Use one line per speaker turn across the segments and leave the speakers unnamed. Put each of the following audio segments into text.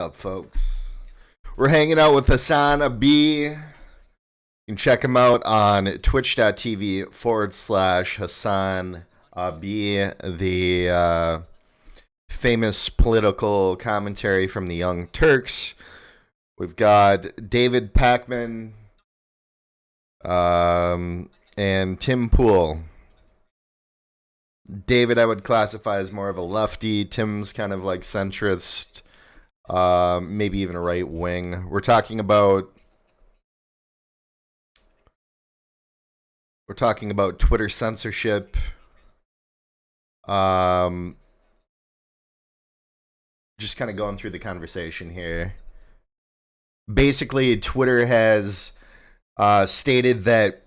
Up, folks? We're hanging out with Hasan B. You can check him out on twitch.tv/Hasan B, the famous political commentary from the Young Turks. We've got David Pakman and Tim Pool. David I would classify as more of a lefty. Tim's kind of like centrist, maybe even a right wing. We're talking about Twitter censorship. Just kind of going through the conversation here. Basically, Twitter has stated that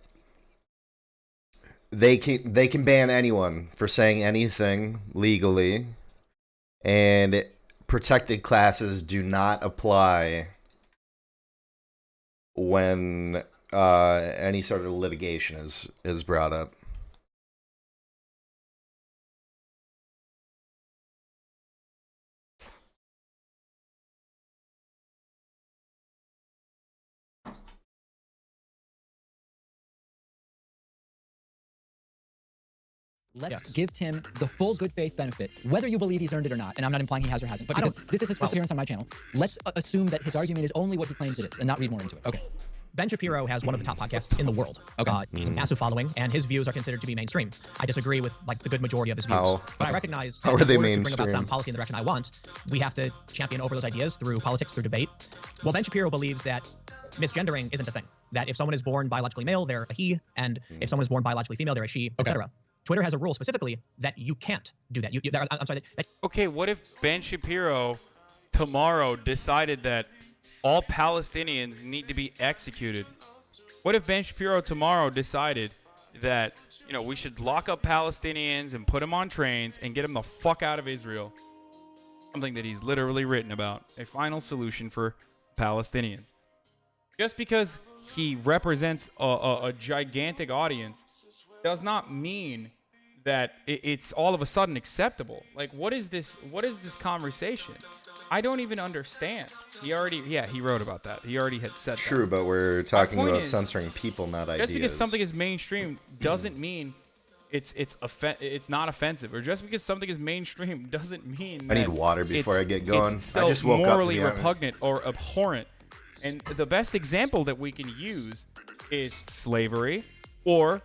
they can ban anyone for saying anything legally, and protected classes do not apply when any sort of litigation is brought up.
Let's give Tim the full good faith benefit, whether you believe he's earned it or not. And I'm not implying he has or hasn't, but because this is his first appearance on my channel, let's assume that his argument is only what he claims it is and not read more into it. Okay.
Ben Shapiro has one of the top podcasts in the world. Okay. He's a massive following, and his views are considered to be mainstream. I disagree with the good majority of his views, but I recognize that in order to bring about sound policy in the direction I want, we have to champion over those ideas through politics, through debate. Well, Ben Shapiro believes that misgendering isn't a thing. That if someone is born biologically male, they're a he, and if someone is born biologically female, they're a she, etc. Twitter has a rule specifically that you can't do that. I'm sorry.
Okay, what if Ben Shapiro tomorrow decided that all Palestinians need to be executed? What if Ben Shapiro tomorrow decided that, we should lock up Palestinians and put them on trains and get them the fuck out of Israel? Something that he's literally written about. A final solution for Palestinians. Just because he represents a gigantic audience does not mean that it's all of a sudden acceptable. Like, what is this conversation? I don't even understand. He wrote about that. He already had said that.
True, but we're talking about censoring people, not ideas.
Just because something is mainstream doesn't mean it's not offensive. Or just because something is mainstream doesn't mean that
I need water before I get going.
It's still
I just woke
morally
up,
repugnant or abhorrent. And the best example that we can use is slavery, or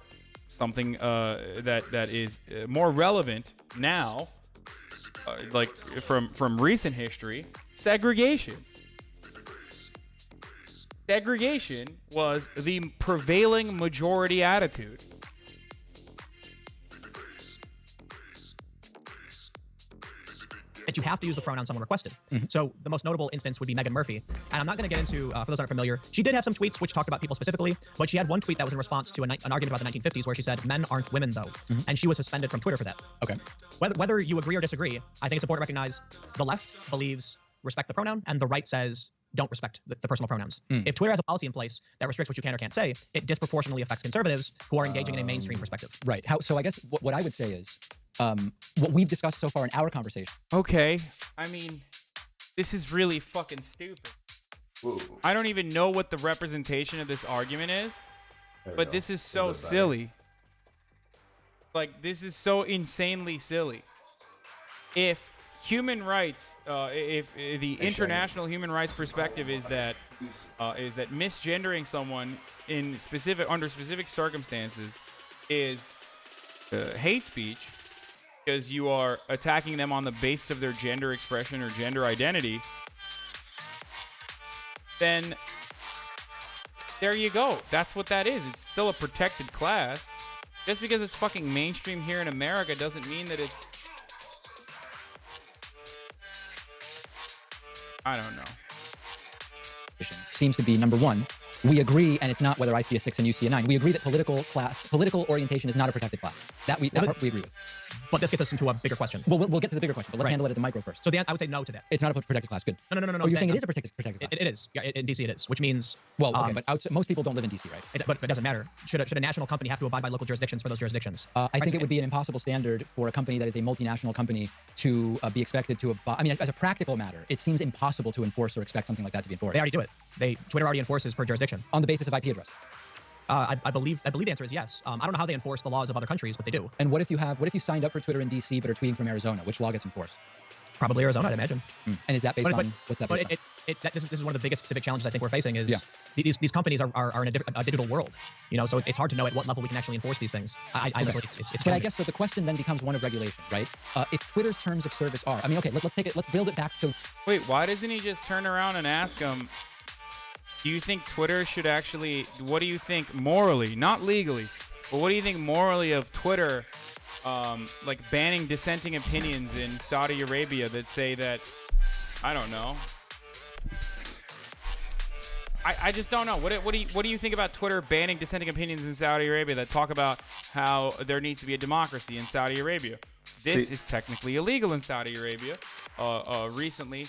something that is more relevant now, like from recent history, segregation. Segregation was the prevailing majority attitude.
That you have to use the pronoun someone requested. So the most notable instance would be Meghan Murphy. And I'm not going to get into, for those that aren't familiar, she did have some tweets which talked about people specifically, but she had one tweet that was in response to an argument about the 1950s where she said, men aren't women though. And she was suspended from Twitter for that.
Okay.
Whether you agree or disagree, I think it's important to recognize the left believes respect the pronoun and the right says don't respect the personal pronouns. If Twitter has a policy in place that restricts what you can or can't say, it disproportionately affects conservatives who are engaging in a mainstream perspective.
Right. So I guess what I would say is, what we've discussed so far in our conversation.
Okay. I mean, this is really fucking stupid.
Ooh.
I don't even know what the representation of this argument is, but this is so silly. Like, this is so insanely silly. If human rights, if the international human rights perspective is that misgendering someone under specific circumstances is hate speech, because you are attacking them on the basis of their gender expression or gender identity, then there you go. That's what that is. It's still a protected class. Just because it's fucking mainstream here in America doesn't mean that it's... I don't know.
Seems to be, number one, we agree, and it's not whether I see a 6 and you see a 9. We agree that political orientation is not a protected class. That part we agree with.
But this gets us into a bigger question.
Well, we'll get to the bigger question, but let's handle it at the micro first.
So I would say no to that.
It's not a protected class. Good.
No.
Oh, you're saying it is a protected class?
It is. Yeah, in DC it is, which means...
Well, okay, but most people don't live in DC, right?
But it doesn't matter. Should a national company have to abide by local jurisdictions for those jurisdictions?
I think it would be an impossible standard for a company that is a multinational company to be expected to abide. I mean, as a practical matter, it seems impossible to enforce or expect something like that to be enforced.
They already do it. Twitter already enforces per jurisdiction.
On the basis of IP address.
I believe the answer is yes. I don't know how they enforce the laws of other countries, but they do.
And what if you signed up for Twitter in DC but are tweeting from Arizona? Which law gets enforced?
Probably Arizona, I'd imagine.
And is that based on what's that?
But this is one of the biggest civic challenges I think we're facing is these companies are in a digital world, so it's hard to know at what level we can actually enforce these things. I know it's
but I guess so. The question then becomes one of regulation, right? If Twitter's terms of service are, I mean, okay, let's build it back to.
Wait, why doesn't he just turn around and ask him? Do you think Twitter should actually? What do you think morally, not legally, but what do you think morally of Twitter? Like banning dissenting opinions in Saudi Arabia that say that, I don't know. I just don't know. What do you think about Twitter banning dissenting opinions in Saudi Arabia that talk about how there needs to be a democracy in Saudi Arabia? This is technically illegal in Saudi Arabia. Recently,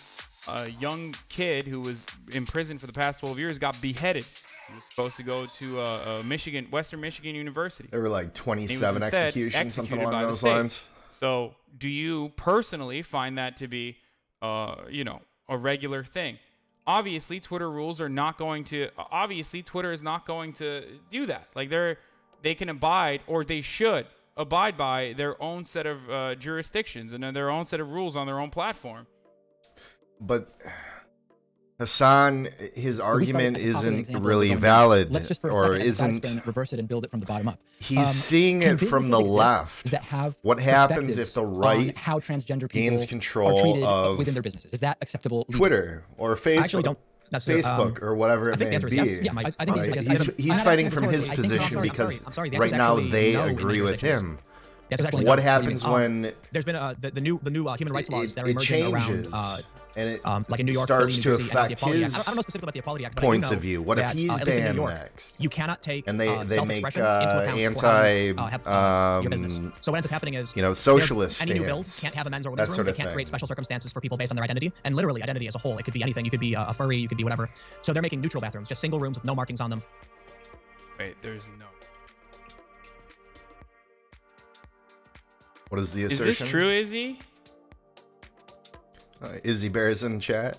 a young kid who was in prison for the past 12 years got beheaded. He was supposed to go to Western Michigan University.
There were like 27 executions, something along those lines.
So, do you personally find that to be, a regular thing? Obviously, Twitter rules are not going to. Obviously, Twitter is not going to do that. Like they can abide, or they should abide by their own set of jurisdictions and their own set of rules on their own platform.
But Hasan, his argument isn't really valid,
Let's just for a
or
second,
isn't.
Reverse it and build it from the bottom up.
He's seeing it from the left.
That have
what happens if the right
how transgender people
gains
are
control
treated
of
within their businesses? Is that acceptable? Legally?
Twitter or Facebook?
I actually don't. That's
Facebook or whatever it may be.
Yes. Yeah, I think the answer is yes.
He's fighting from his position because right now they agree with him. What happens when
there's been the new human rights laws that are emerging around
and it
like in New York,
starts
Philly, New
to
Jersey, and
affect
the Equality
his
Act. I don't know specifically about the Equality Act, but
points
I do know
of view? What if
that,
he's
at least in New
banned
York,
next?
You cannot take
and they make
self-expression into account for how you your business. So what ends up happening is
socialist
any new build can't have a men's or women's room. They can't create special circumstances for people based on their identity, and literally identity as a whole. It could be anything. You could be a furry. You could be whatever. So they're making neutral bathrooms, just single rooms with no markings on them.
Wait, there's no.
What is the assertion?
Is this true, Izzy?
Izzy Bears in chat.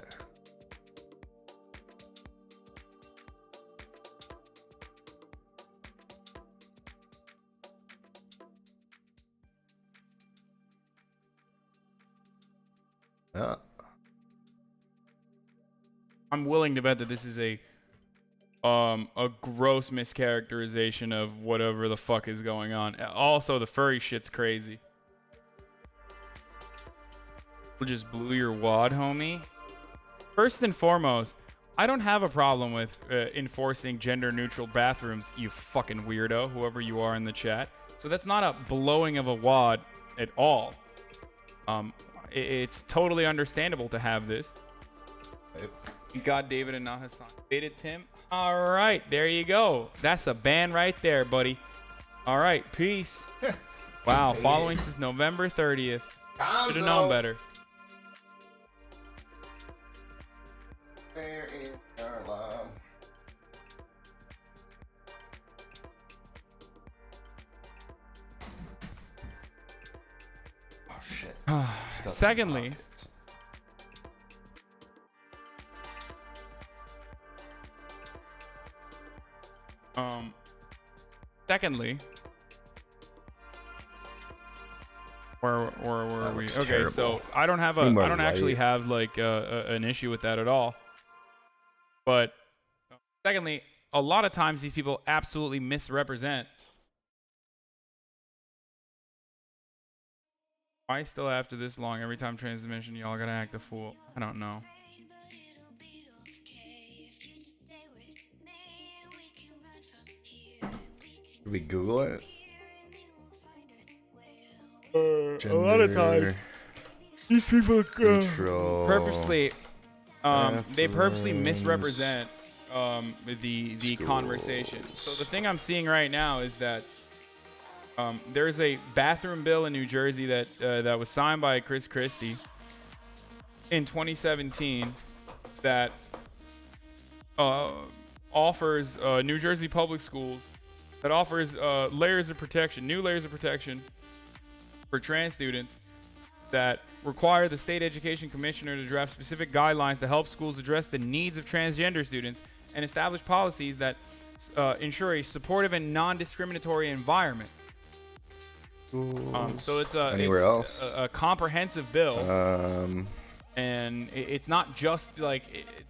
I'm willing to bet that this is a gross mischaracterization of whatever the fuck is going on. Also, the furry shit's crazy. Just blew your wad, homie. First and foremost, I don't have a problem with enforcing gender-neutral bathrooms, you fucking weirdo, whoever you are in the chat. So that's not a blowing of a wad at all. It's totally understandable to have this. You got David and not Hasan. Baited Tim. All right, there you go. That's a ban right there, buddy. All right, peace. Wow, following since November 30th. Should have known better.
Fair in our love. Oh shit.
Secondly, where were we? Okay,
terrible.
so I don't actually have like an issue with that at all. But secondly, a lot of times these people absolutely misrepresent. Why still after this long? Every time transmission, y'all gotta act a fool. I don't know.
Did we Google it?
A lot of times, these people purposely, they purposely misrepresent the conversation. So the thing I'm seeing right now is that There's a bathroom bill in New Jersey that was signed by Chris Christie in 2017 that offers New Jersey public schools that offers layers of protection, new layers of protection for trans students that require the state education commissioner to draft specific guidelines to help schools address the needs of transgender students and establish policies that ensure a supportive and non-discriminatory environment. So it's a comprehensive bill, and it's not just like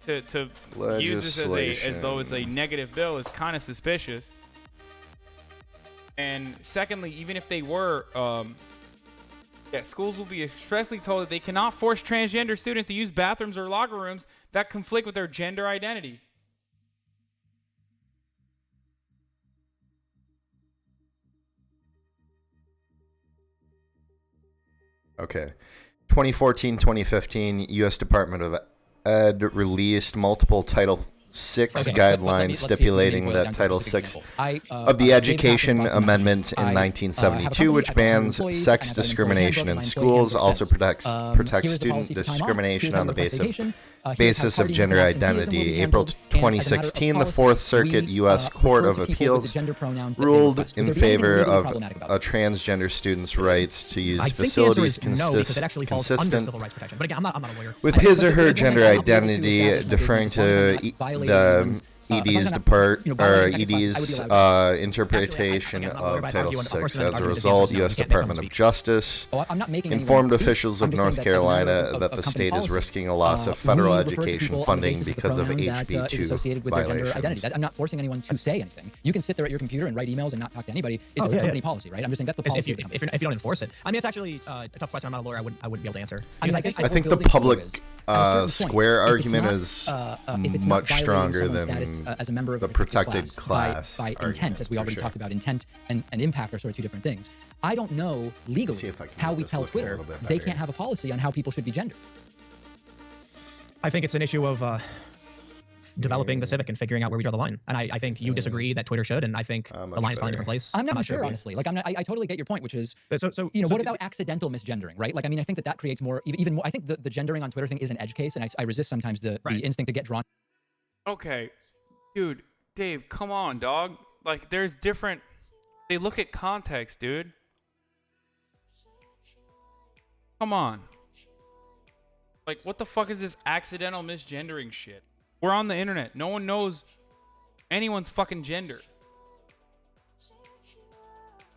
to use this as though it's a negative bill is kind of suspicious. And secondly, even if they were, schools will be expressly told that they cannot force transgender students to use bathrooms or locker rooms that conflict with their gender identity.
Okay. 2014-2015, U.S. Department of Ed released multiple Title VI guidelines stipulating that Title VI of the Education Amendment in 1972, which bans sex discrimination in schools, also protects student discrimination on the basis of gender identity. April 2016, the Fourth Circuit U.S. Court of Appeals ruled in favor of a transgender student's rights to use facilities consistent with his or her gender identity, deferring to the ED's interpretation of Title VI. As a result, U.S. Department of Justice informed officials of North Carolina that the state is risking a loss of federal education funding because of HB2 violations.
I'm not forcing anyone to say anything. You can sit there at your computer and write emails and not talk to anybody. It's a company policy, right? I'm just saying that's the policy.
If you don't enforce it, I mean, it's actually a tough question. I'm not a lawyer. I wouldn't be able to answer.
I think the public square argument is much stronger than
as a member of
the protected class
by intent, as we already talked about. Intent and impact are sort of two different things. I don't know legally how we tell Twitter they can't have a policy on how people should be gendered.
I think it's an issue of developing the civic and figuring out where we draw the line. And I think you disagree that Twitter should, and I think the line is probably in a different place.
I'm not sure, honestly. Like, I totally get your point, which is, what about accidental misgendering, right? Like, I mean, I think that creates more, even more. I think the gendering on Twitter thing is an edge case, and I resist sometimes the instinct to get drawn.
Okay. Dude, Dave, come on, dog. Like, there's different... They look at context, dude. Come on. Like, what the fuck is this accidental misgendering shit? We're on the internet. No one knows anyone's fucking gender.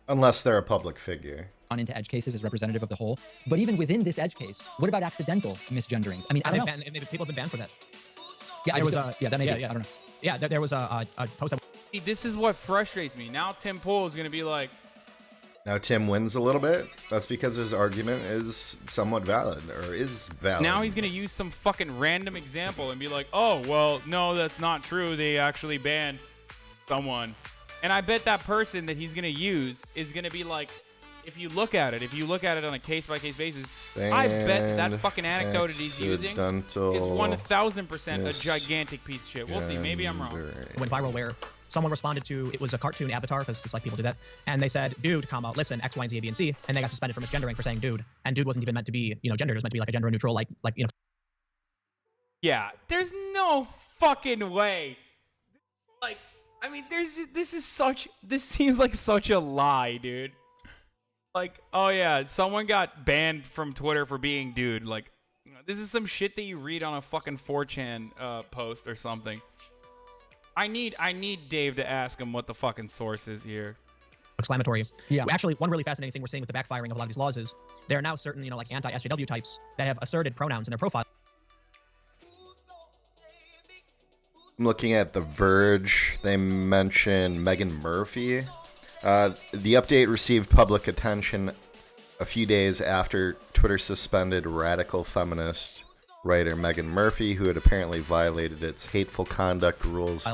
Unless they're a public figure.
On into edge cases as representative of the whole. But even within this edge case, what about accidental misgenderings? I mean, I don't know.
People have been banned for that.
Yeah, that may be. I don't know.
Yeah, there was a post.
This is what frustrates me. Now Tim Pool is going to be like...
Now Tim wins a little bit. That's because his argument is somewhat valid, or is valid.
Now he's going to use some fucking random example and be like, oh, well, no, that's not true. They actually banned someone. And I bet that person that he's going to use is going to be like, if you look at it on a case-by-case basis, I bet that fucking anecdote that he's using is 1,000% a gigantic piece of shit. We'll see. Maybe I'm wrong.
Went viral where someone responded to, it was a cartoon avatar, because it's like people do that, and they said, dude, listen, X, Y, and Z, A, B, and C, and they got suspended for misgendering for saying dude, and dude wasn't even meant to be, gendered. It was meant to be like a gender neutral, like.
Yeah, there's no fucking way. Like, I mean, this seems like such a lie, dude. Like, oh yeah, someone got banned from Twitter for being dude. Like, this is some shit that you read on a fucking 4chan post or something. I need Dave to ask him what the fucking source is here.
Exclamatory. Yeah. Actually, one really fascinating thing we're seeing with the backfiring of a lot of these laws is there are now certain, like anti-SJW types that have asserted pronouns in their profile.
I'm looking at The Verge. They mention Megan Murphy. The update received public attention a few days after Twitter suspended radical feminist writer Megan Murphy, who had apparently violated its hateful conduct rules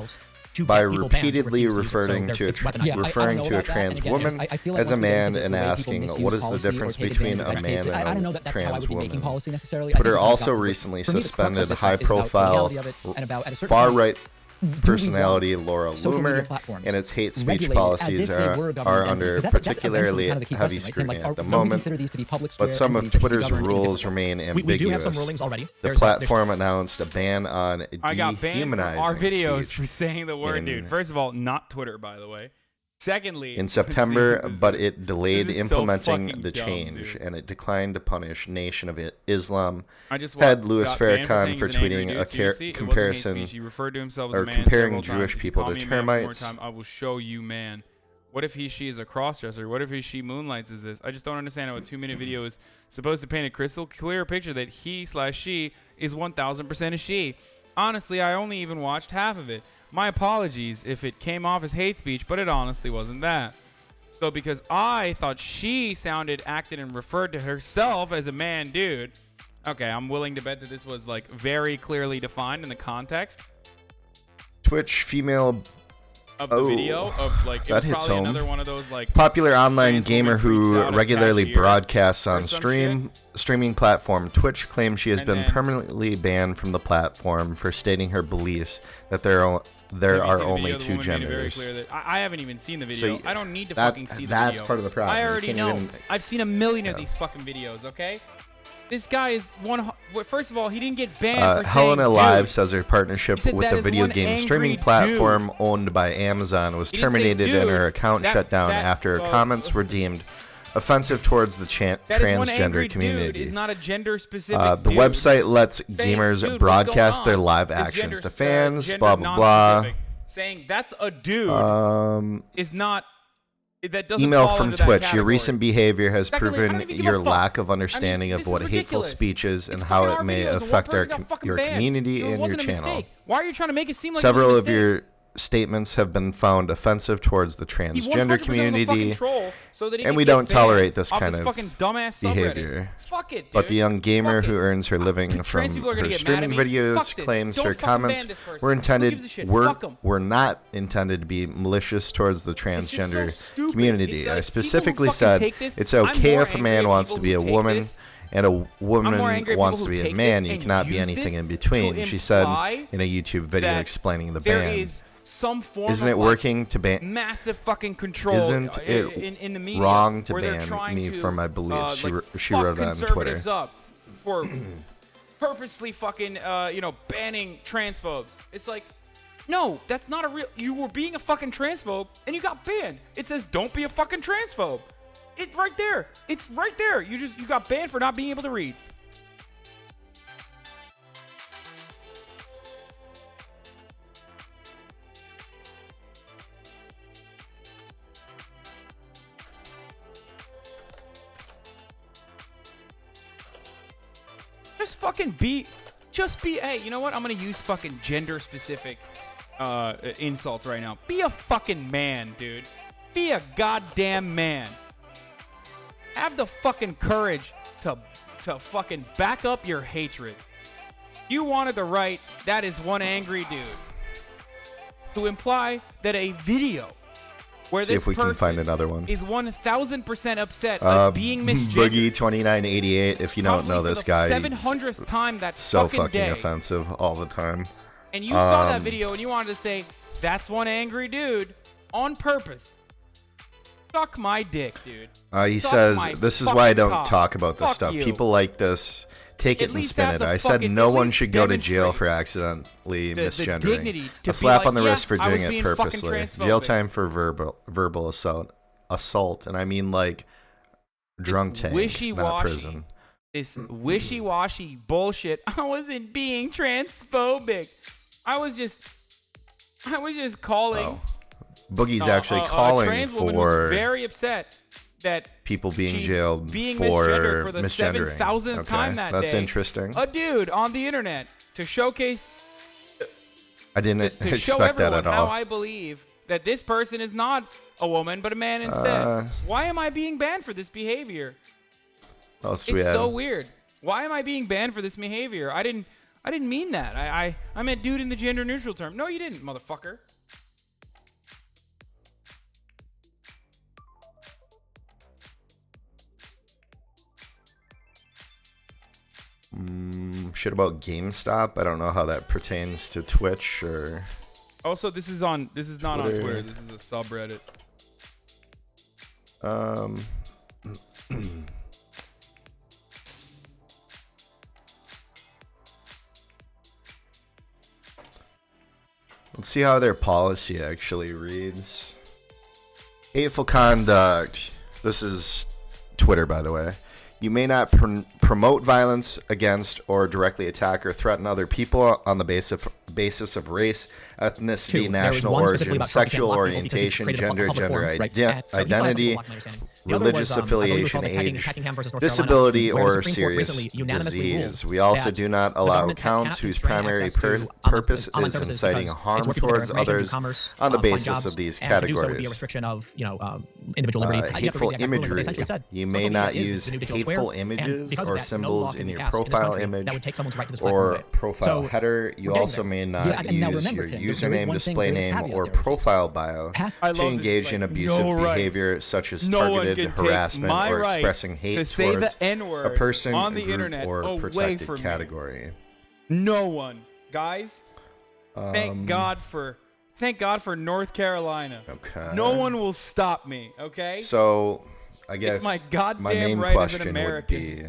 by repeatedly referring to a trans woman as a man and asking, what is the difference between a man and a trans woman? Twitter also recently suspended high-profile far-right personality Laura Loomer, and its hate speech policies are under particularly heavy scrutiny at the moment, but some of Twitter's rules remain ambiguous.
We do have some rulings already.
The platform announced a ban on dehumanizing
I got banned from our videos
speech
for saying the word dude. First of all, not Twitter, by the way. Secondly,
in September, but it delayed implementing the
dumb,
change,
dude.
and it declined to punish Nation of Islam
I just
head Louis
got banned
Farrakhan for
saying he's an angry
tweeting
dude.
a
Seriously, it wasn't hate
comparison
speech. He referred to himself as
or
a man
comparing
several
Jewish
times. If you
people
call
to
me a man one more
termites.
time, I will show you, man. What if she is a crossdresser? What if she moonlights as this? I just don't understand how a 2-minute video is supposed to paint a crystal clear picture that he/she is 1000% a she. Honestly, I only even watched half of it. My apologies if it came off as hate speech, but it honestly wasn't that. So because I thought she sounded, acted, and referred to herself as a man dude, okay, I'm willing to bet that this was like very clearly defined in the context
Twitch female
of the video of like it
that
was
hits
probably
home.
another one of those like
Popular online
trans
gamer
woman freaks
who
out at
regularly
cashier
broadcasts
or
on
some
streaming platform Twitch claims she has
And
been
then-
permanently banned from the platform for stating her beliefs that there
Have you
are
seen the
only
video? The
two
woman made it very
genders.
clear that I haven't even seen the video.
So
I don't need to
that-
fucking see the
that's
video.
part of the problem.
I
You
already
can't
know.
even-
I've seen a million of these fucking videos. Okay, this guy is one. First of all, he didn't get banned for
Helena
saying
Live
dude.
says her partnership
He said
with
that
the
is
video
one
game
angry
streaming
dude.
platform owned by Amazon was
He didn't say
terminated and
dude.
her account
That-
shut down
that-
after her comments were deemed offensive towards the
That is one angry
transgender
dude
community.
is not a gender specific.
The
dude.
website lets
Saying,
gamers
"Dude, what's
broadcast
going
their
on?"
live
Is
actions
gender-
to fans,
gender
blah blah blah.
non-specific. Saying that's a dude is not. That doesn't
Email
fall
from
under that
Twitch. Your
category.
recent behavior has
Secondly, I don't
proven
even give
your
a fuck.
lack of understanding
this
of
is
what hateful
ridiculous.
speech is and
It's
how
fucking
it
our
may
videos, and one
affect
person got fucking
your
banned.
community
It
and your
wasn't a
channel.
mistake. Why are you trying to make it seem like
Several
it was a
of
mistake?
your statements have been found offensive towards the
He
transgender
100% was a
community,
fucking troll so that he
and
could
we
get
don't
banned
tolerate this
off
kind
this
of
fucking dumbass
behavior.
subreddit. Fuck it, dude.
But the young gamer
Fuck
who
it.
earns her living
Trans
from
people are gonna
her
get mad at
streaming
me.
videos
Fuck this.
claims
Don't
her
fucking
comments
ban this person.
were
Who
intended
gives a shit? Fuck 'em.
were not intended to be malicious towards the
It's just so
transgender
stupid.
community.
It's
I
like, people
specifically
who fucking
said
take this,
it's
I'm
okay
more
if a
angry
man
at
wants
people
to be
who
a
take
woman
this.
and a
I'm more
woman
angry at
wants
people
to
who
be a
take
man.
this
You
and
cannot be
use
anything
this
in between,
to
she said
imply
in a YouTube video
that
explaining the
there
ban.
is some form
Isn't
of
it working to ban?
massive fucking control
Isn't it
in the media
wrong to
where they're
ban
trying
me
to,
for my beliefs? She
like,
she
fuck
wrote on
conservatives
Twitter.
up for purposely fucking banning transphobes. It's like, no, that's not a real. You were being a fucking transphobe and you got banned. It says don't be a fucking transphobe. It's right there. It's right there. You got banned for not being able to read. Just be, hey, you know what? I'm going to use fucking gender specific insults right now. Be a fucking man, dude. Be a goddamn man. Have the fucking courage to fucking back up your hatred. You wanted the right, that is one angry dude. To imply that a video where
See
this
if we can
person
find another one.
is 1000% upset at being misgendered.
Boogie 2988. If you don't know this guy, he's
700th time that
so
fucking
fucking
day.
offensive all the time.
And you saw that video and you wanted to say, that's one angry dude on purpose. Suck my dick, dude.
He
Suck
says,
my
this is why I
fucking
don't
cock.
talk about this
Fuck
stuff.
you.
People like this take
At
it and
least
spin
have
it.
the
I said
fucking-
no
at
one
least
should go to jail
demonstrate
for accidentally
the
misgendering.
dignity to
A
be
slap
like,
on the wrist
yeah,
for
I was
doing it
being fucking
purposely.
transphobic.
Jail time for verbal assault, and I mean like drunk tank, not
wishy-washy.
prison.
This wishy-washy bullshit. I wasn't being transphobic. I was just calling.
Oh. Boogie's
a
actually
a
calling
trans woman
for
who's very upset that
people being
she's
jailed
being
for
misgendered for the
misgendering.
7,000th time that
That's
day.
interesting.
A dude on the internet to showcase
I didn't
to show
expect that
everyone
at
how
all.
I believe that this person is not a woman but a man instead. Why am I being banned for this behavior?
What else do we
It's
have?
so weird. Why am I being banned for this behavior? I didn't mean that. I meant dude in the gender neutral term. No, you didn't, motherfucker.
Shit about GameStop. I don't know how that pertains to Twitch or
Also, this is not on Twitter. This is a subreddit.
Let's see how their policy actually reads. Hateful conduct. This is Twitter, by the way. You may not promote violence against or directly attack or threaten other people on the basis of race, ethnicity, national origin, sexual orientation, gender identity, religious affiliation, age, disability, or serious disease. We also do not allow accounts whose primary purpose is inciting harm towards others on the basis of these categories.
Individual liberty.
Hateful imagery. You may not use hateful images or symbols in your profile image or profile header. You also may not use your username, display name, or profile bio to engage in abusive behavior such as targeted harassment or expressing hate towards a person,
on the
group,
internet
or protected category.
No one, guys. Thank God for North Carolina.
Okay.
No one will stop me. Okay.
So, I guess
it's my goddamn
main
right
question
as an American.
would be,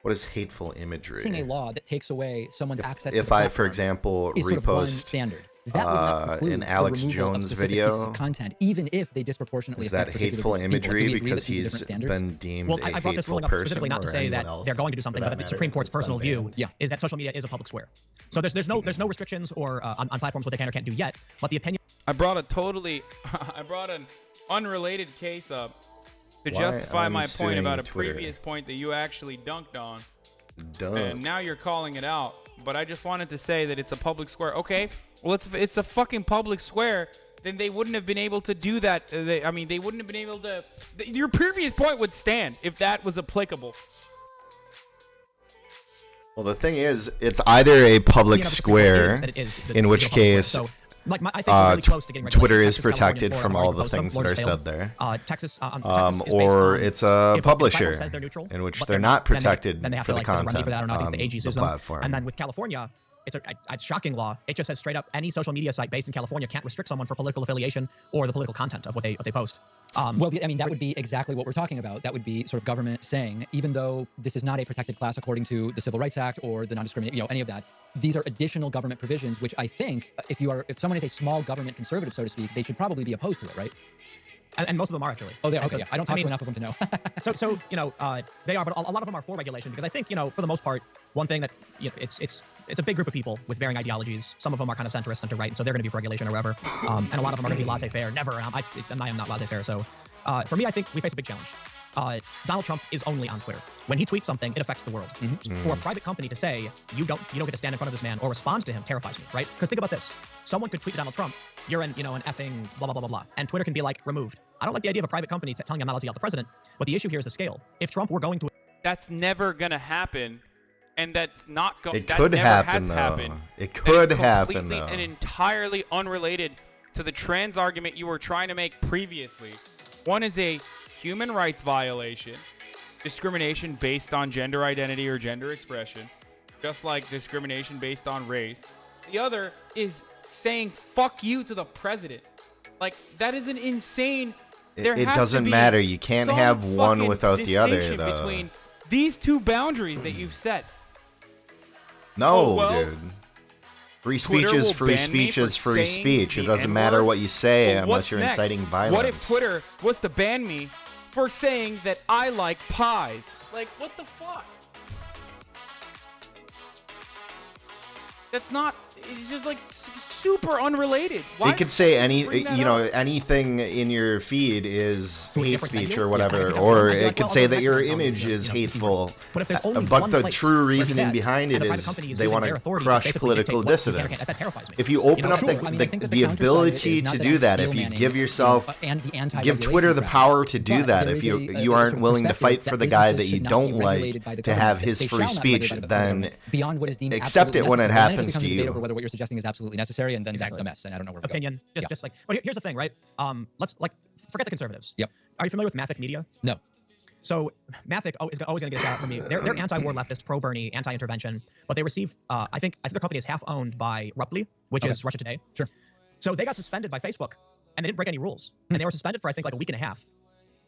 what is hateful imagery?
A law that takes away someone's access.
If
to
I, for example, repost
standard. That would not preclude
an Alex
the removal
Jones
of specific
video,
pieces of content, even if they disproportionately
is that
affect particular
hateful
groups of people.
imagery
Do we agree
because
that these are
he's
different standards?
been deemed
Well,
a
I brought this
hateful
ruling up
person,
specifically not to
or
say that
anyone
they're
else,
going to do something,
for
but
that
the Supreme
matter,
Court's
that's
personal
been
view
banned.
is that social media is a public square. So there's no restrictions or on platforms what they can or can't do yet. But the opinion.
I brought an unrelated case up to justify my point about a previous point that you actually dunked on. And now you're calling it out. But I just wanted to say that it's a public square. Okay, well, it's a fucking public square. Then they wouldn't have been able to do that. They wouldn't have been able to. Your previous point would stand if that was applicable.
Well, the thing is, it's either a public square, in which case Twitter is protected from all the things that are said there, or it's a publisher, in which they're not protected for the content on the platform.
And then with California, it's a shocking law. It just says straight up, any social media site based in California can't restrict someone for political affiliation or the political content of what they post.
Well, I mean, that would be exactly what we're talking about. That would be sort of government saying, even though this is not a protected class according to the Civil Rights Act or the non-discrimination, any of that, these are additional government provisions, which I think if someone is a small government conservative, so to speak, they should probably be opposed to it, right?
And most of them are actually.
Oh, okay, yeah. I don't talk to enough of them to know.
so they are, but a lot of them are for regulation because I think for the most part, one thing that it's a big group of people with varying ideologies. Some of them are kind of centrist, center right, and so they're going to be for regulation or whatever. And a lot of them are going to be laissez-faire. Never, I am not laissez-faire. So for me, I think we face a big challenge. Donald Trump is only on Twitter. When he tweets something, it affects the world. For a private company to say you don't get to stand in front of this man or respond to him terrifies me, right? Because think about this: someone could tweet to Donald Trump, "You're an effing blah blah blah blah blah," and Twitter can be like removed. I don't like the idea of a private company telling I'm not allowed to yell at the president. But the issue here is the scale. If Trump were going to,
that's never gonna happen, and that's not going.
It could happen though. It could happen though.
And entirely unrelated to the trans argument you were trying to make previously. One is a human rights violation, discrimination based on gender identity or gender expression, just like discrimination based on race. The other is saying fuck you to the president. Like, that is an insane.
It doesn't matter. You can't have one without the other, though.
Between these two boundaries that you've set.
No, dude. Free speech is free speech is free speech. It doesn't matter what you say unless you're inciting violence.
What if Twitter was to ban me for saying that I like pies? Like, what the fuck? That's not. It's just like super unrelated.
They could say anything in your feed is hate speech or whatever, or it could say that your image is hateful.
But if there's only
but the true reasoning behind it is they want to crush political dissidents.
That terrifies me.
If you open up the ability to do that, if you give Twitter the power to do that, if you aren't willing to fight for the guy that you don't like to have his free speech, then accept it when it happens to you.
Over whether what you're suggesting is absolutely necessary, and then it's a mess, and I don't know where we're
opinion.
Going.
Just like, but here's the thing, right? Let's forget the conservatives.
Yep.
Are you familiar with Mathic Media?
No.
So Mathic is always going to get a shout out from me. They're anti-war leftist, pro-Bernie, anti-intervention, but they receive. I think their company is half owned by Ruptly, which is Russia Today.
Sure.
So they got suspended by Facebook, and they didn't break any rules. And they were suspended for, I think, like a week and a half.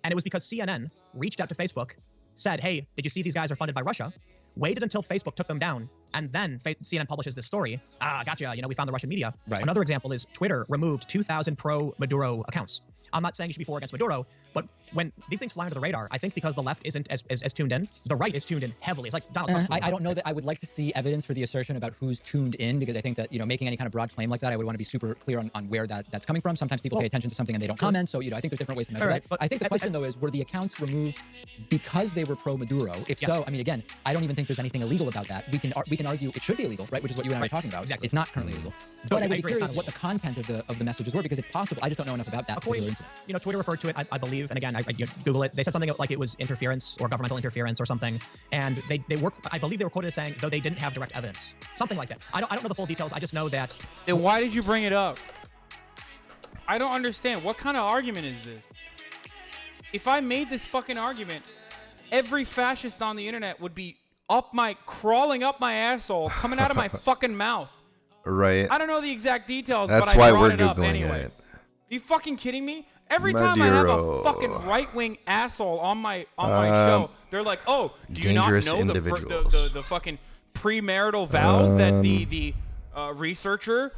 And it was because CNN reached out to Facebook, said, hey, did you see these guys are funded by Russia? Waited until Facebook took them down, and then CNN publishes this story. Gotcha, we found the Russian media. Right. Another example is Twitter removed 2,000 pro-Maduro accounts. I'm not saying you should be for or against Maduro, but when these things fly under the radar, I think because the left isn't as tuned in, the right is tuned in heavily. It's like Donald Trump.
I don't know that I would like to see evidence for the assertion about who's tuned in, because I think that, making any kind of broad claim like that, I would want to be super clear on where that's coming from. Sometimes people pay attention to something and they don't comment, so, I think there's different ways to measure that. I think the question, though, is, were the accounts removed because they were pro-Maduro? If so, I mean, again, I don't even think there's anything illegal about that. We can argue it should be illegal, right, which is what you and I are talking about.
Exactly.
It's not currently illegal. But I would be curious what the content of the messages were, because it's possible. I just don't know enough about that particular incident.
Twitter referred to it, I believe, and again, I Google it. They said something like it was interference or governmental interference or something, and I believe they were quoted as saying, though they didn't have direct evidence, something like that. I don't know the full details. I just know that.
Then why did you bring it up? I don't understand. What kind of argument is this? If I made this fucking argument, every fascist on the internet would be crawling up my asshole, coming out of my fucking mouth.
Right.
I don't know the exact details,
That's
but
why
I brought
we're
it up
Googling
anyway.
it.
Are you fucking kidding me? Every time I have a fucking right-wing asshole on my show, they're like, "Oh, do you not know the fucking premarital vows that the researcher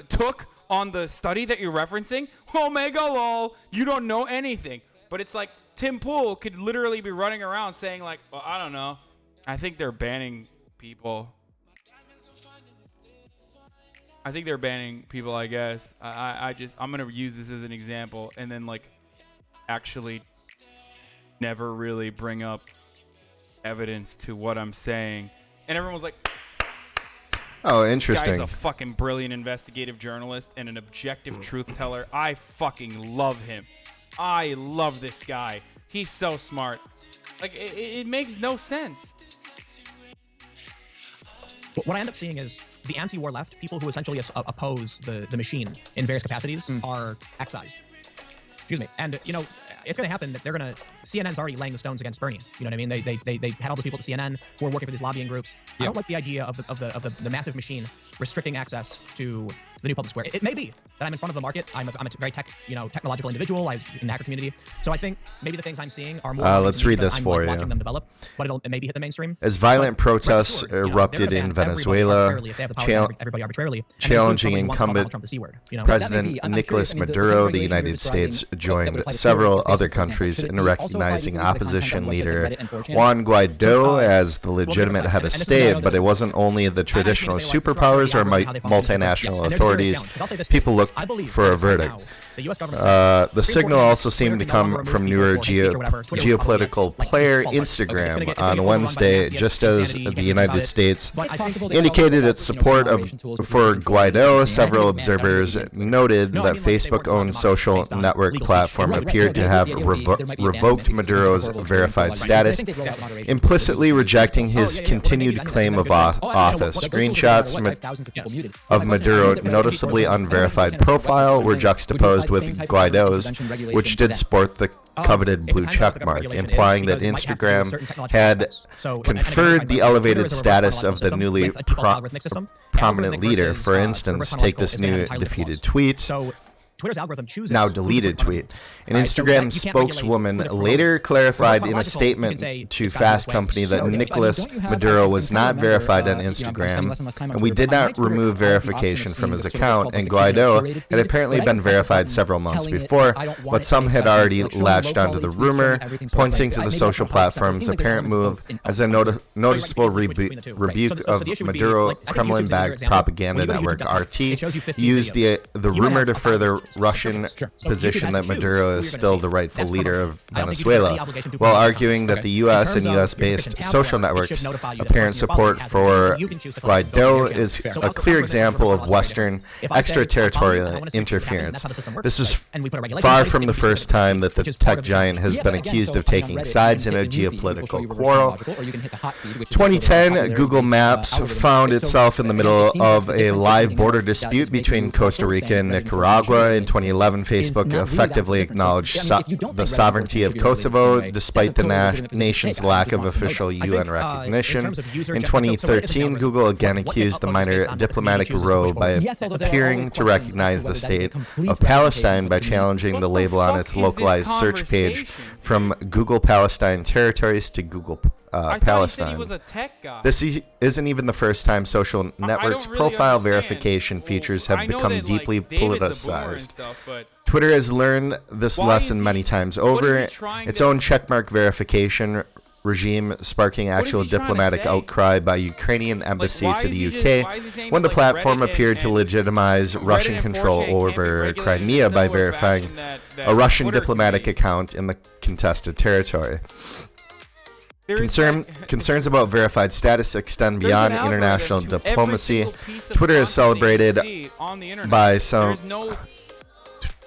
took on the study that you're referencing? Omega lol, you don't know anything." But it's like Tim Pool could literally be running around saying like, "Well, I don't know. I think they're banning people." I think they're banning people, I guess. I'm going to use this as an example and then, actually never really bring up evidence to what I'm saying. And everyone was like,
oh, interesting.
This guy's a fucking brilliant investigative journalist and an objective truth teller. I fucking love him. I love this guy. He's so smart. It makes no sense.
What I end up seeing is the anti-war left, people who essentially oppose the machine in various capacities, are excised. Excuse me. And, it's going to happen that CNN's already laying the stones against Bernie. You know what I mean? They had all those people at CNN who are working for these lobbying groups. Yep. I don't like the idea of the massive machine restricting access to the new public square. It may be that I'm in front of the market. I'm a very technological individual. I was in the hacker community. So I think maybe the things I'm seeing are more.
Let's read this for you.
Watching them develop, but it maybe hit the mainstream.
As violent protests erupted in Venezuela, challenging incumbent President Nicolas Maduro, the United States joined several other countries in recognizing opposition leader Juan Guaido as the legitimate head of state. But it wasn't only the traditional superpowers or multinational authorities. People look for a verdict. The signal also seemed to come from newer geopolitical player Instagram on Wednesday, just as the United States indicated its support for Guaido. Several observers noted that Facebook-owned social network platform appeared to have revoked Maduro's verified status, implicitly rejecting his continued claim of office. Screenshots of Maduro noticeably unverified profile were juxtaposed with Guaido's, which did sport the coveted blue check mark, implying that Instagram had conferred the elevated status of the newly prominent leader. For instance, take this new defeated tweet.
Twitter's algorithm chooses
now deleted tweet. An Instagram spokeswoman later clarified in a statement to Fast Company that Nicolas Maduro was not verified on Instagram, and we did not remove verification from his account, and Guaido had apparently been verified several months before, but some had already latched onto the rumor, pointing to the social platform's apparent move as a noticeable rebuke of Maduro. Kremlin-backed propaganda network RT used the rumor to further Russian position that Maduro is still the rightful leader of Venezuela, while arguing that the U.S. and U.S.-based social networks' apparent support for Guaido is a clear example of Western extraterritorial interference. This is far from the first time that the tech giant has been accused of taking sides in a geopolitical quarrel. 2010, Google Maps found itself in the middle of a live border dispute between Costa Rica and Nicaragua. In 2011, Facebook effectively acknowledged the sovereignty of Kosovo, despite the nation's lack of official UN recognition. In 2013, Google again accused the minor diplomatic row by appearing to recognize the state of Palestine by challenging the label on its localized search page from Google Palestine Territories to Google Palestine. This isn't even the first time social networks' profile verification features have become deeply politicized. Twitter has learned this lesson many times over. Its own checkmark verification regime sparking actual diplomatic outcry by Ukrainian embassy to the UK when the platform appeared to legitimize Russian control over Crimea by verifying a Russian diplomatic account in the contested territory. Concerns about verified status extend beyond international diplomacy. Twitter is celebrated by some.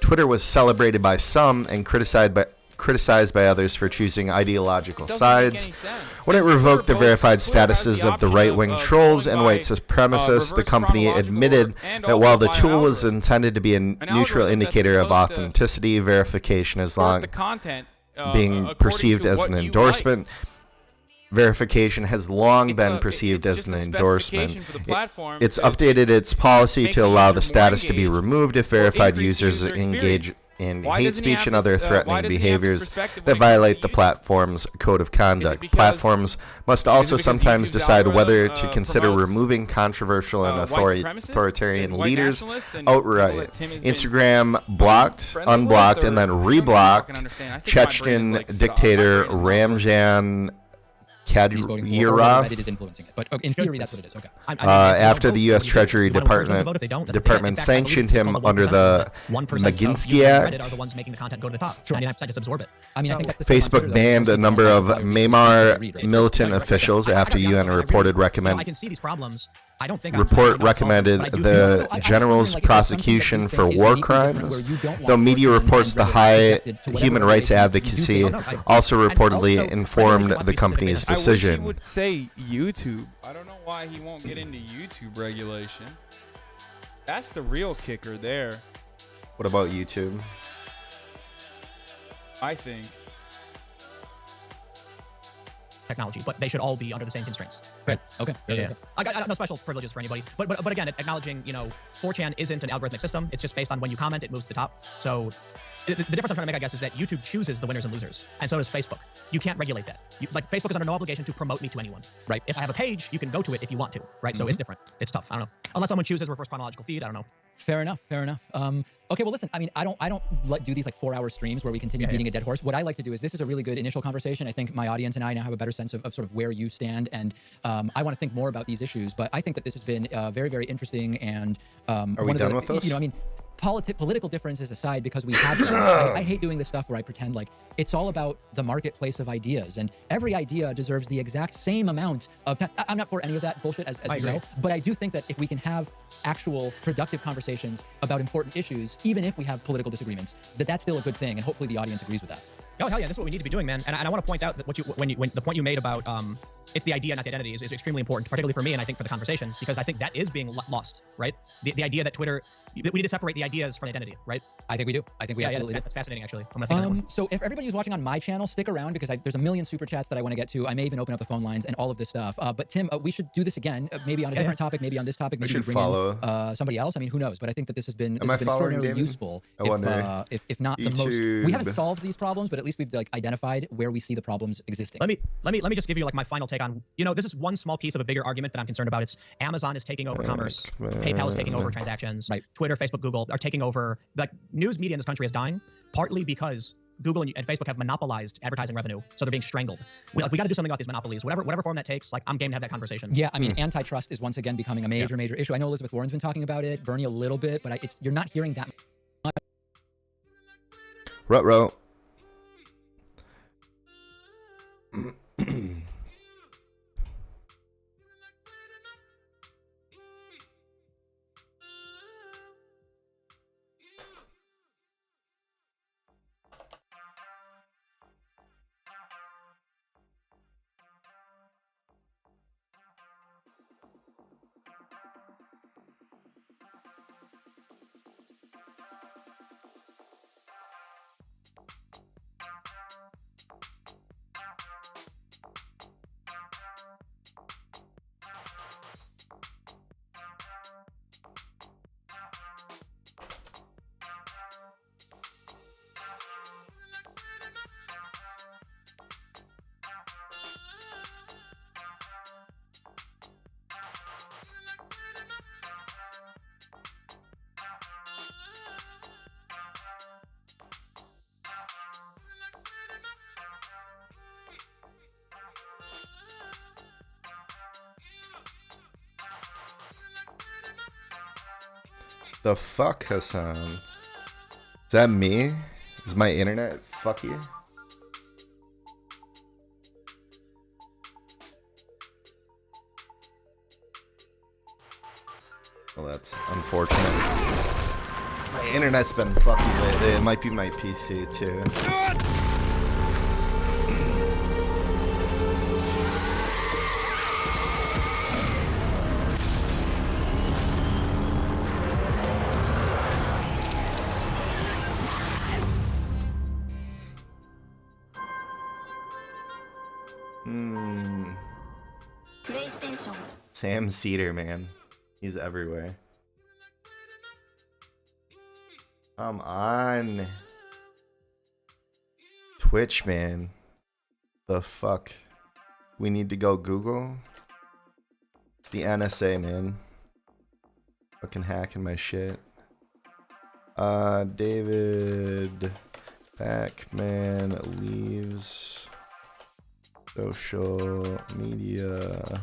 Twitter was celebrated by some and criticized by others for choosing ideological sides. When it revoked the verified statuses of the right-wing trolls and white supremacists, the company admitted that while the tool was intended to be a neutral indicator of authenticity, verification is long being perceived as an endorsement. Verification has long been perceived as an endorsement. It's updated its policy to allow the status to be removed if verified users engage in hate speech and other threatening behaviors that violate the platform's code of conduct. Platforms must also sometimes decide whether to consider removing controversial and authoritarian leaders outright. Instagram blocked, unblocked, and then reblocked Chechen dictator Ramzan Kadyrov,
it is influencing it, but in theory, that's what it is. Okay.
After the U.S. Treasury Department sanctioned him under the Magnitsky Act.
Are the ones making the content go to the top. 99% just absorb it.
I mean, I think that's the same on
Facebook
Twitter,
banned a number of Myanmar militant officials after UN reported
I can see these problems. I don't think
recommended the general's prosecution for war crimes, though media reports the high human rights advocacy also reportedly informed the company's decision.
I wish he would say YouTube. I don't know why he won't get into YouTube regulation. That's the real kicker there.
What about YouTube?
I think.
Technology, but they should all be under the same constraints.
Right. Okay.
Yeah. I got no special privileges for anybody, but again, acknowledging 4chan isn't an algorithmic system. It's just based on when you comment, it moves to the top. So the difference I'm trying to make, I guess, is that YouTube chooses the winners and losers, and so does Facebook. You can't regulate that. Facebook is under no obligation to promote me to anyone.
Right.
If I have a page, you can go to it if you want to. Right. So it's different. It's tough. I don't know. Unless someone chooses reverse chronological feed. I don't know.
Fair enough. Okay, well, listen, I mean, I don't do these 4-hour streams where we continue beating a dead horse. What I like to do is, this is a really good initial conversation. I think my audience and I now have a better sense of sort of where you stand, and I want to think more about these issues. But I think that this has been very, very interesting. And
are we done with this?
I mean, political differences aside, because we have I hate doing this stuff where I pretend like it's all about the marketplace of ideas, and every idea deserves the exact same amount of time. I'm not for any of that bullshit, as you know, but I do think that if we can have actual productive conversations about important issues, even if we have political disagreements, that's still a good thing, and hopefully the audience agrees with that.
Oh, hell yeah, this is what we need to be doing, man. And I want to point out that when the point you made about it's the idea, not the identity, is extremely important, particularly for me, and I think for the conversation, because I think that is being lost, right? The idea that Twitter, we need to separate the ideas from the identity, right?
I think we do. I think we absolutely do.
That's fascinating, actually. I'm gonna think of that one.
So if everybody who's watching on my channel, stick around, because there's a million super chats that I want to get to. I may even open up the phone lines and all of this stuff. But Tim, we should do this again, maybe on a different topic, maybe on this topic, maybe
we should
bring
follow
in somebody else. I mean, who knows? But I think that this has been
extraordinarily
useful. If not
YouTube.
The most, we haven't solved these problems, but at least we've identified where we see the problems existing.
Let me just give you my final take on, this is one small piece of a bigger argument that I'm concerned about. It's Amazon is taking over commerce, PayPal is taking over transactions,
right.
Twitter, Facebook, Google are taking over. News media in this country is dying, partly because Google and Facebook have monopolized advertising revenue, so they're being strangled. We got to do something about these monopolies, whatever form that takes. I'm game to have that conversation.
Yeah, I mean, antitrust is once again becoming a major issue. I know Elizabeth Warren's been talking about it, Bernie a little bit, but you're not hearing that much.
Ruh-roh. The fuck, Hasan? Is that me? Is my internet fucky? Well, that's unfortunate. My internet's been fucky lately. It might be my PC too. Sam Cedar, man. He's everywhere. Come on. Twitch, man. The fuck? We need to go Google? It's the NSA, man. Fucking hacking my shit. David Pakman leaves social media.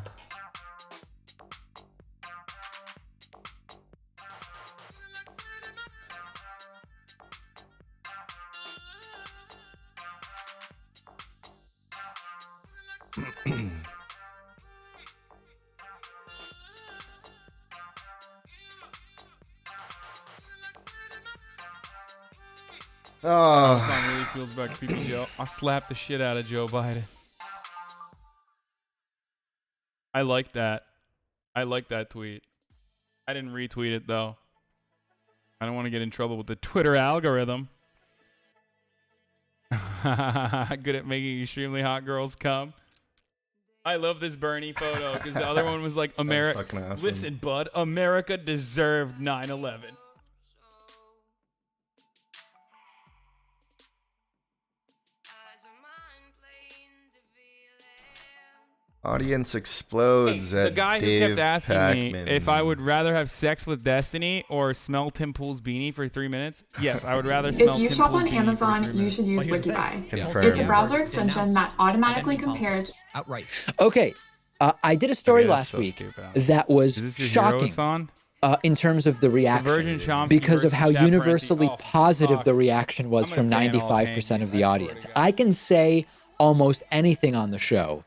Oh. Hasan really feels back creepy Joe. I'll slap the shit out of Joe Biden. I like that. I like that tweet. I didn't retweet it though. I don't want to get in trouble with the Twitter algorithm. Good at making extremely hot girls come. I love this Bernie photo because the other one was like America. Awesome. Listen, bud, America deserved 9/11.
Audience explodes at
the guy
Dave
who kept asking
Pakman.
me if I would rather have sex with Destiny or smell Tim Pool's beanie for 3 minutes. Yes, I would rather smell Tim Pool's beanie.
If you shop on Amazon, you should use WikiBuy. It's a browser extension that automatically compares.
Outright.
Okay, I did a story last week that was shocking in terms of the reaction because of how universally positive the reaction was from 95% of the audience. I can say almost anything on the show,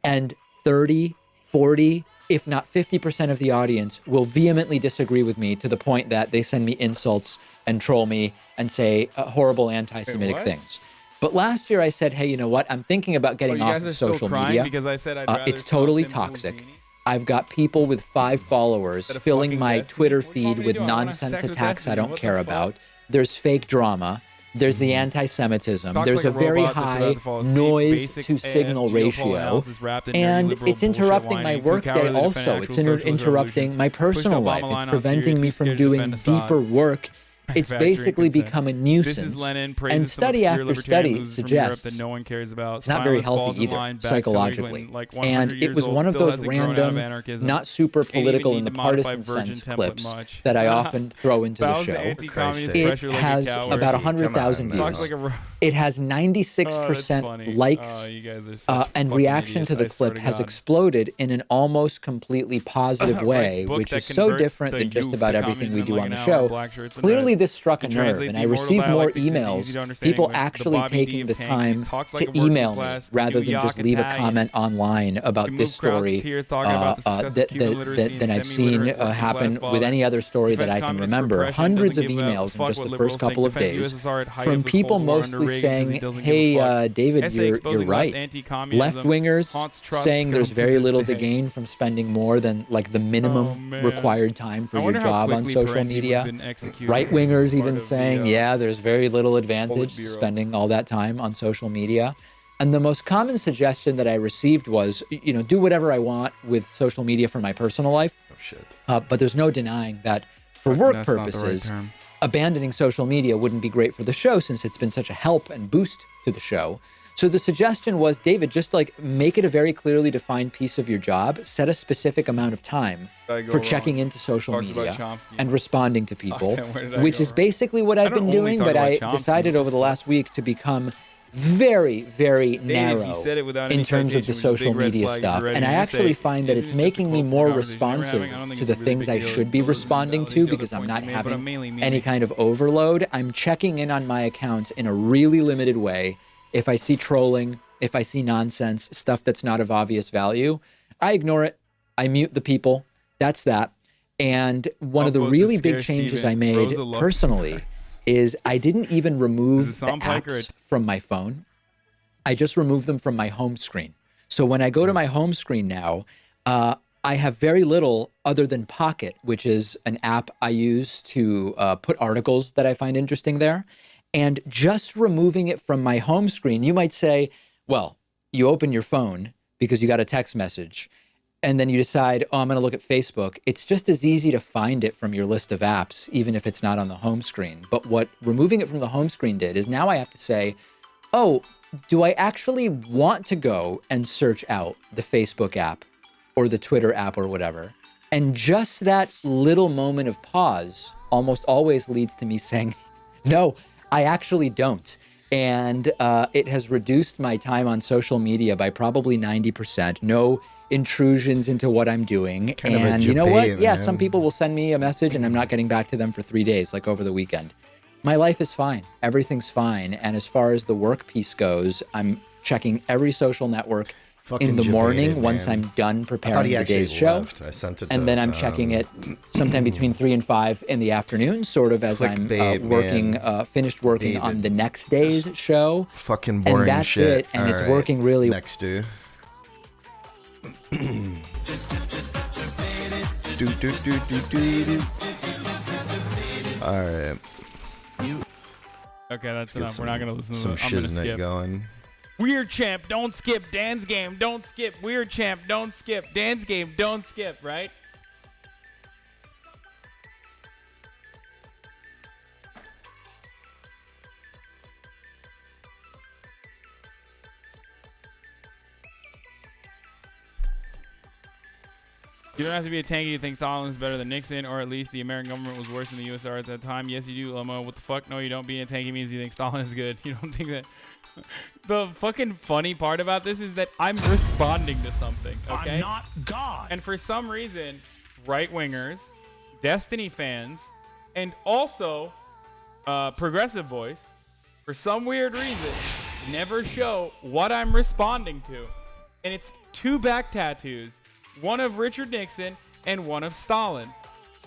and 30, 40, if not 50% of the audience will vehemently disagree with me to the point that they send me insults and troll me and say horrible anti-Semitic things. But last year I said, hey, you know what? I'm thinking about getting off of social media.
Because I said
it's totally toxic. I've got people with 5 followers filling my Twitter feed with nonsense attacks I don't care about. There's fake drama. There's the anti-Semitism. There's a very high noise-to-signal ratio. And it's interrupting my workday also. It's interrupting my personal life. It's preventing me from doing deeper work. It's basically become a nuisance. And study after study suggests it's not very healthy either, psychologically. And it was one of those random, not super political in the partisan sense clips that I often throw into the show. It has about 100,000 views. It has 96% likes, and reaction to the clip has exploded in an almost completely positive way, which is so different than just about everything we do on the show. Clearly, this struck a nerve, and I received more emails, people actually taking the time to email me rather than just leave a comment online about this story than I've seen happen with any other story that I can remember. Hundreds of emails in just the first couple of days from people mostly saying, hey, David, you're right. Left-wingers saying there's very little to gain from spending more than like the minimum required time for your job on social media. Right-wingers even saying, yeah, there's very little advantage to spending all that time on social media. And the most common suggestion that I received was, you know, do whatever I want with social media for my personal life.
Oh, shit.
But there's no denying that for work purposes, abandoning social media wouldn't be great for the show since it's been such a help and boost to the show. So the suggestion was, David, just like make it a very clearly defined piece of your job, set a specific amount of time for checking into social media and responding to people, which is basically what I've been doing, but I decided over the last week to become very, very narrow
he said it without
in
any
terms of the
citation, which is a
social
big red
media
flag
stuff.
you're
And I
ready to
actually
say,
find that
isn't
it's
it just a
making me
close
more
conversation we're
responsive
having? I don't think
to
it's
the
a really
things
big
I
deal.
should
It
be
still doesn't
responding
invalidate
to
the other
because I'm
points
not
you made, but I'm
having
mainly
any
meaning-
kind of overload. I'm checking in on my accounts in a really limited way. If I see trolling, if I see nonsense, stuff that's not of obvious value, I ignore it. I mute the people. That's that. And one of the
Upvote
really
to
big
scare
changes
Steven.
I made
Rosa loves
personally
you.
is I didn't even remove
Is it
the
Sam Pike or
apps from my phone. I just removed them from my home screen. So when I go to my home screen now, I have very little other than Pocket, which is an app I use to put articles that I find interesting there. And just removing it from my home screen, you might say, well, you open your phone because you got a text message, and then you decide, oh, I'm going to look at Facebook. It's just as easy to find it from your list of apps, even if it's not on the home screen. But what removing it from the home screen did is now I have to say, oh, do I actually want to go and search out the Facebook app or the Twitter app or whatever? And just that little moment of pause almost always leads to me saying, no, I actually don't. And it has reduced my time on social media by probably 90%. No intrusions into what I'm doing. And you know what? Yeah, some people will send me a message and I'm not getting back to them for 3 days, like over the weekend. My life is fine. Everything's fine. And as far as the work piece goes, I'm checking every social network in the morning once I'm done preparing the day's show.
I sent it to
and then I'm checking it sometime between 3 and 5 in the afternoon, sort of as I'm working, finished working on the next day's show.
Fucking boring
and that's
shit.
it. And it's working really well.
Next, dude. All right.
Okay, that's enough. We're not gonna listen to
some
it. I'm gonna
shiznit
skip.
going.
Weird champ, don't skip. Dan's game, don't skip. Weird champ, don't skip. Dan's game, don't skip. Right? You don't have to be a tanky to think Stalin is better than Nixon, or at least the American government was worse than the USSR at that time. Yes, you do, Lomo. What the fuck? No, you don't. Being a tanky means you think Stalin is good. You don't think that. The fucking funny part about this is that I'm responding to something, okay?
I'm not God.
And for some reason, right-wingers, Destiny fans, and also Progressive Voice, for some weird reason, never show what I'm responding to. And it's 2 back tattoos, one of Richard Nixon and one of Stalin.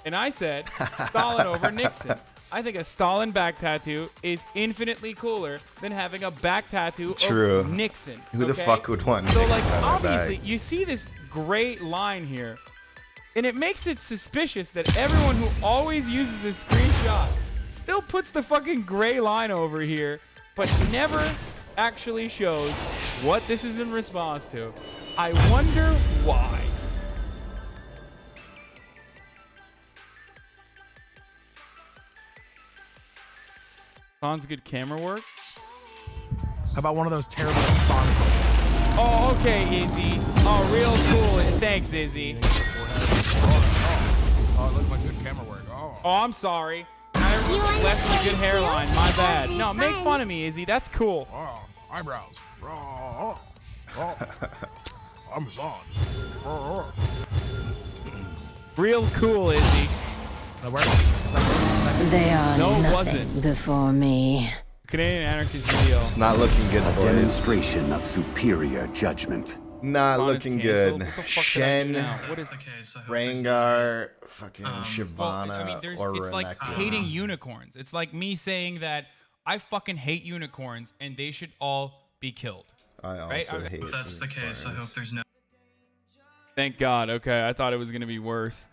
And I said, Stalin over Nixon. I think a Stalin back tattoo is infinitely cooler than having a back tattoo of Nixon.
Who the fuck would want
So,
Nixon
like,
on their
obviously,
back?
you see this great line here, and it makes it suspicious that everyone who always uses this screenshot still puts the fucking gray line over here, but never actually shows what this is in response to. I wonder why. Sounds good camera work.
How about one of those terrible song posters?
Oh, okay, Izzy. Oh, real cool. Thanks, Izzy.
Oh, look, my good camera work. Oh.
Oh, I'm sorry. I left me a good hairline. My bad. No, make fun of me, Izzy. That's cool.
Oh, eyebrows. Oh, I'm Hasan.
Real cool, Izzy.
They are
No, it
nothing
wasn't.
before me.
Canadian Anarchist video.
It's not looking good, boys.
Demonstration of superior judgment.
Not
Font is
looking
canceled.
good.
What the fuck did I do
Shen,
now? What is
Rangar, fucking
Well,
Shyvana,
I mean,
or
it's like
Renekton.
hating unicorns. It's like me saying that I fucking hate unicorns and they should all be killed.
I also
right?
hate
If that's the case, I hope there's no.
Thank God. Okay, I thought it was gonna be worse.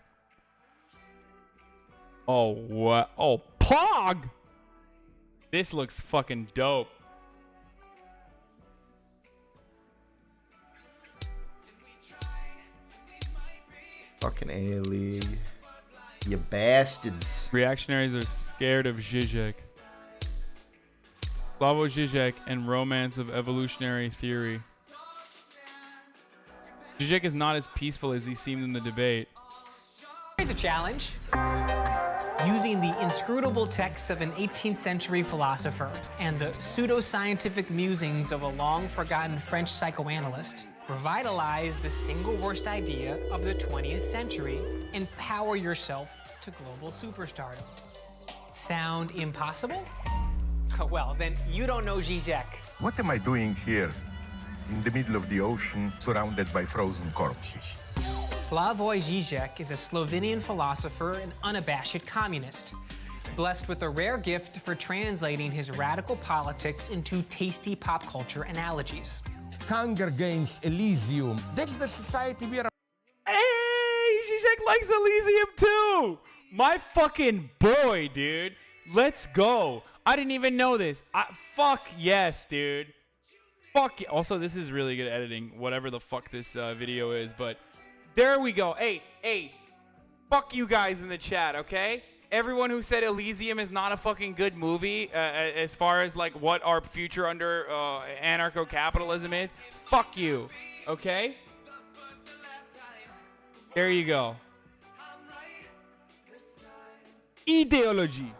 Oh what? Oh, Pog! This looks fucking dope.
Fucking A-League. You bastards.
Reactionaries are scared of Zizek. Slavoj Žižek and Romance of Evolutionary Theory. Žižek is not as peaceful as he seemed in the debate.
Here's a challenge.
using the inscrutable texts of an 18th century philosopher and the pseudoscientific musings of a long-forgotten French psychoanalyst, revitalize the single worst idea of the 20th century and power yourself to global superstardom. Sound impossible? Well, then you don't know Zizek.
What am I doing here in the middle of the ocean surrounded by frozen corpses?
Slavoj Žižek is a Slovenian philosopher and unabashed communist, blessed with a rare gift for translating his radical politics into tasty pop culture analogies.
Hunger Games, Elysium, that's the society we are.
Hey, Zizek likes Elysium too! My fucking boy, dude. Let's go. I didn't even know this. Fuck yes, dude. Fuck. Also, this is really good editing, whatever the fuck this video is, but there we go. Hey, fuck you guys in the chat, okay? Everyone who said Elysium is not a fucking good movie as far as like what our future under anarcho-capitalism is, fuck you, okay? There you go. Ideology.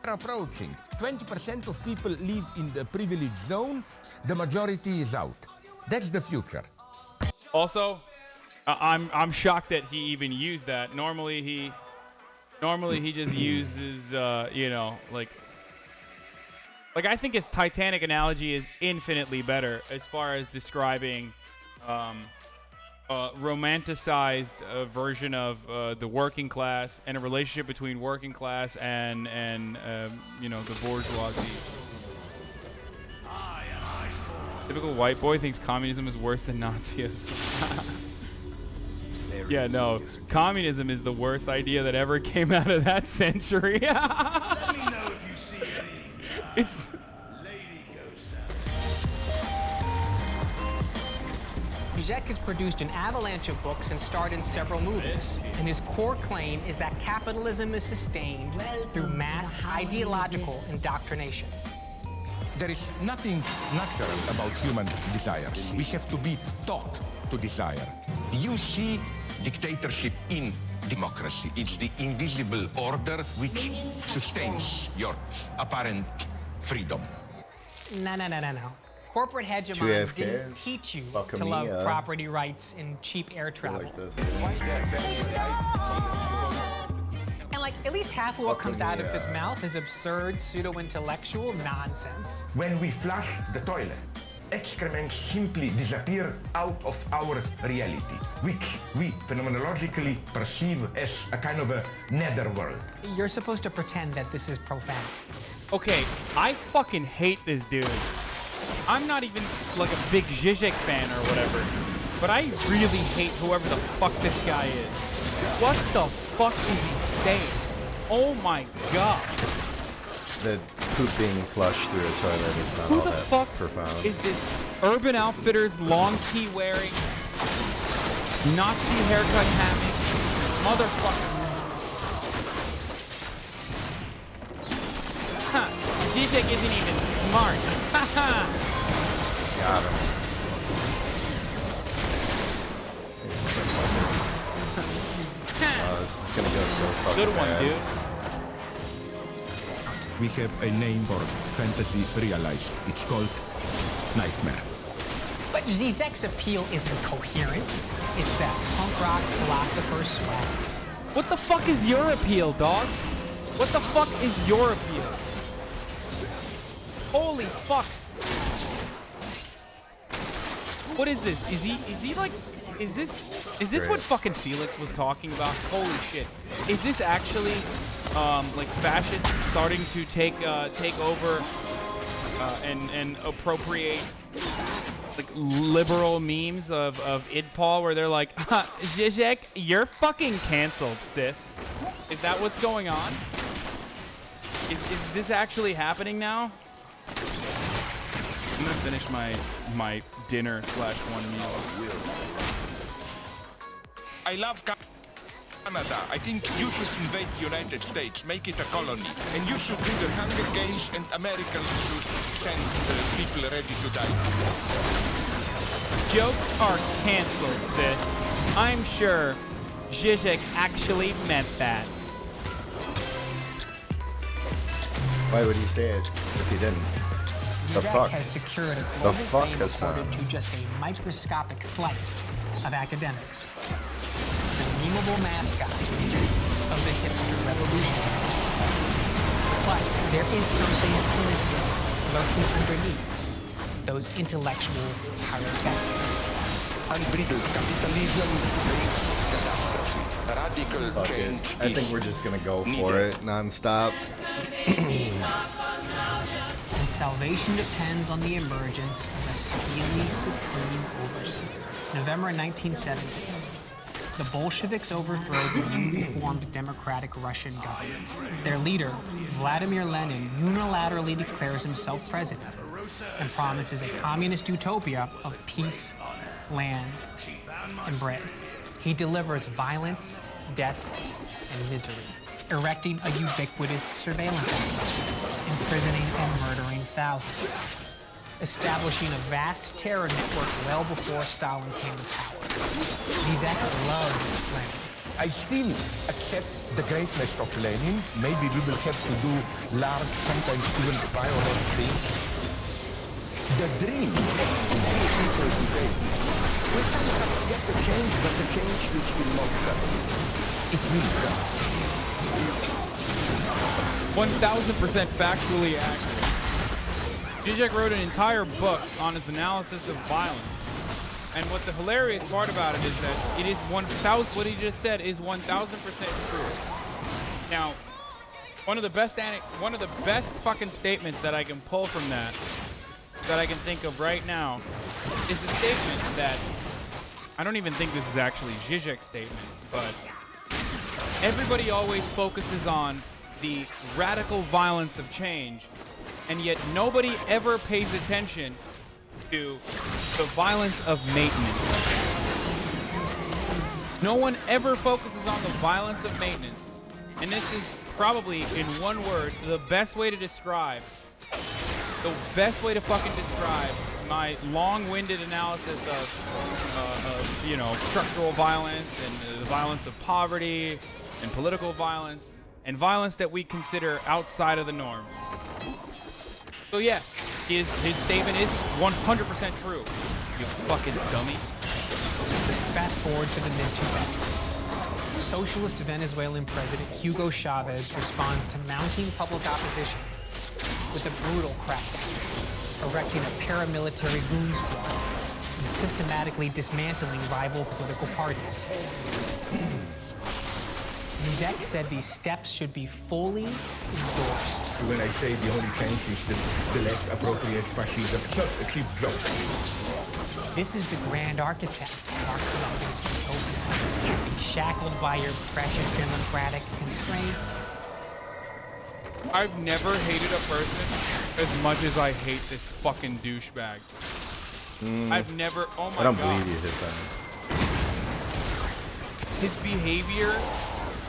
Approaching. 20% of people live in the privileged zone. The majority is out. That's the future.
Also, I'm shocked that he even used that. Normally he just uses you know, like I think his Titanic analogy is infinitely better as far as describing romanticized version of the working class and a relationship between working class and you know, the bourgeoisie. Typical white boy thinks communism is worse than Nazism. Yeah, no, communism is the worst idea that ever came out of that century.
Let me know if you see any.
It's.
Zizek has produced an avalanche of books and starred in several movies, and his core claim is that capitalism is sustained through mass ideological indoctrination.
There is nothing natural about human desires. We have to be taught to desire. You see dictatorship in democracy. It's the invisible order which sustains your apparent freedom.
No. Corporate hegemons didn't teach you to love property rights and cheap air travel. And like, at least half of what comes out of his mouth is absurd, pseudo-intellectual nonsense.
When we flush the toilet, excrements simply disappear out of our reality, which we phenomenologically perceive as a kind of a netherworld.
You're supposed to pretend that this is profound.
Okay, I fucking hate this dude. I'm not even like a big Zizek fan or whatever, but I really hate whoever the fuck this guy is. What the fuck is he saying? Oh my god.
The poop being flushed through a toilet is not all that profound.
Who the fuck is this Urban Outfitters long tee wearing, Nazi haircut having motherfucker? Huh. Zizek isn't even smart.
Got him. This is gonna go so fucking
Good one,
bad.
dude.
We have a name for fantasy realized. It's called Nightmare.
But Zizek's appeal isn't coherence. It's that punk rock philosopher swag.
What the fuck is your appeal, dog? What the fuck is your appeal? Holy fuck. What is this? Is he like, is this what fucking Felix was talking about? Holy shit. Is this actually like fascists starting to take over and appropriate like liberal memes of IdPol where they're like, Zizek, you're fucking canceled, sis. Is that what's going on? Is this actually happening now? I'm gonna finish my dinner / one meal.
I love Canada. I think you should invade the United States, make it a colony. And you should do the Hunger Games, and Americans should send people ready to die.
Jokes are canceled, sis. I'm sure Zizek actually meant that.
Why would he say it if he didn't? The
Zizek
fuck?
has secured a global fame
Hasan?
accorded to just a microscopic slice of academics. The memeable mascot of the hipster revolution. But there is something sinister lurking underneath those intellectual pyrotechnics.
Unbridled capitalism brings catastrophe. Radical change
I think we're just gonna go for it nonstop.
And salvation depends on the emergence of a steely supreme overseer. November 1917. The Bolsheviks overthrow the newly formed democratic Russian government. Their leader, Vladimir Lenin, unilaterally declares himself president and promises a communist utopia of peace, land, and bread. He delivers violence, death, and misery, erecting a ubiquitous surveillance apparatus, imprisoning and murdering thousands, establishing a vast terror network well before Stalin came to power. Zizek loves Lenin.
I still accept the greatness of Lenin. Maybe we will have to do large, sometimes even violent things. The dream of many people today, we cannot get the change, but the change which will not come. It will come.
1,000% factually accurate. Zizek wrote an entire book on his analysis of violence. And what the hilarious part about it is that it is 1,000, what he just said is 1,000% true. Now, one of the best fucking statements that I can pull from that I can think of right now is a statement that, I don't even think this is actually Zizek's statement, but everybody always focuses on the radical violence of change, and yet nobody ever pays attention to the violence of maintenance. No one ever focuses on the violence of maintenance. And this is probably, in one word, the best way to fucking describe my long-winded analysis of structural violence and the violence of poverty and political violence and violence that we consider outside of the norm. So yes, his statement is 100% true. You fucking dummy.
Fast forward to the mid-2000s. Socialist Venezuelan President Hugo Chavez responds to mounting public opposition with a brutal crackdown, erecting a paramilitary goon squad and systematically dismantling rival political parties. Zizek said these steps should be fully endorsed.
When I say the only change is the less appropriate fascism, it's not a cheap joke.
This is the grand architect of our collective utopia. You can't be shackled by your precious democratic constraints.
I've never hated a person as much as I hate this fucking douchebag. I've never, oh my God.
I don't believe you hit that.
His behavior,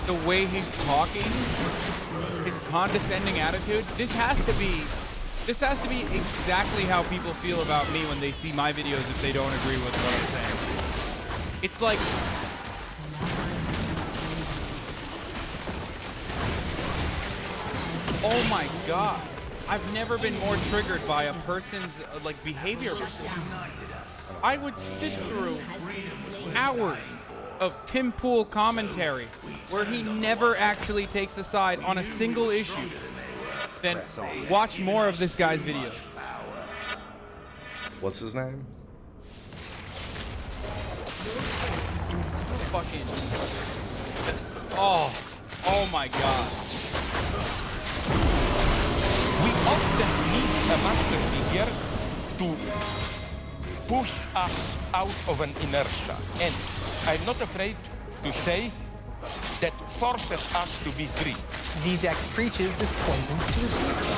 the way he's talking, his condescending attitude, this has to be exactly how people feel about me when they see my videos if they don't agree with what I'm saying. It's like, oh my God. I've never been more triggered by a person's behavior before. I would sit through hours of Tim Pool commentary where he never actually takes a side on a single issue. Then watch more of this guy's videos.
What's his name?
Fucking. Oh my God.
We often need a master figure to push us out of an inertia. And I'm not afraid to say that forces us to be free.
Zizek preaches this poison to his readers.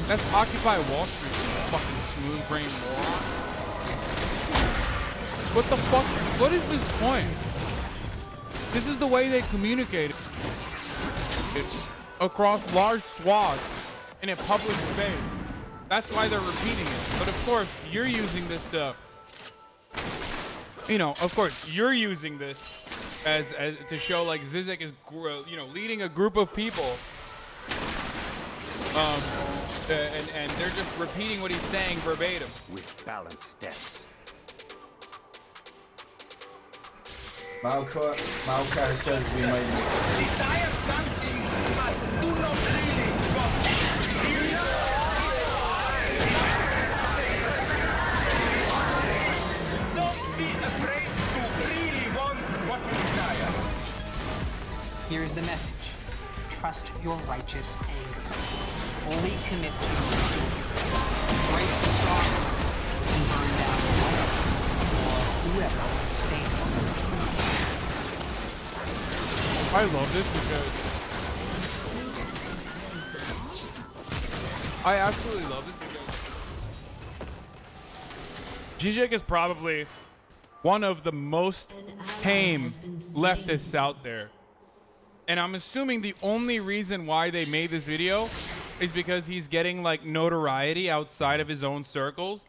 That's Occupy Wall Street, fucking smooth brain moron. What the fuck? What is this point? this is the way they communicate across large swaths in a public space. That's why they're repeating it. But of course, you're using this to, you know, of course, you're using this as to show like Zizek is, you know, leading a group of people. And they're just repeating what he's saying verbatim.
With balanced steps.
Maukar says we might
Desire something, but do not really want it. Don't be afraid to really want what you desire.
Here's the message. Trust your righteous anger. Fully commit to your duty. Embrace the strong and burn down whoever stands.
I love this because I absolutely love this because Zizek is probably one of the most tame leftists out there. And I'm assuming the only reason why they made this video is because he's getting like notoriety outside of his own circles.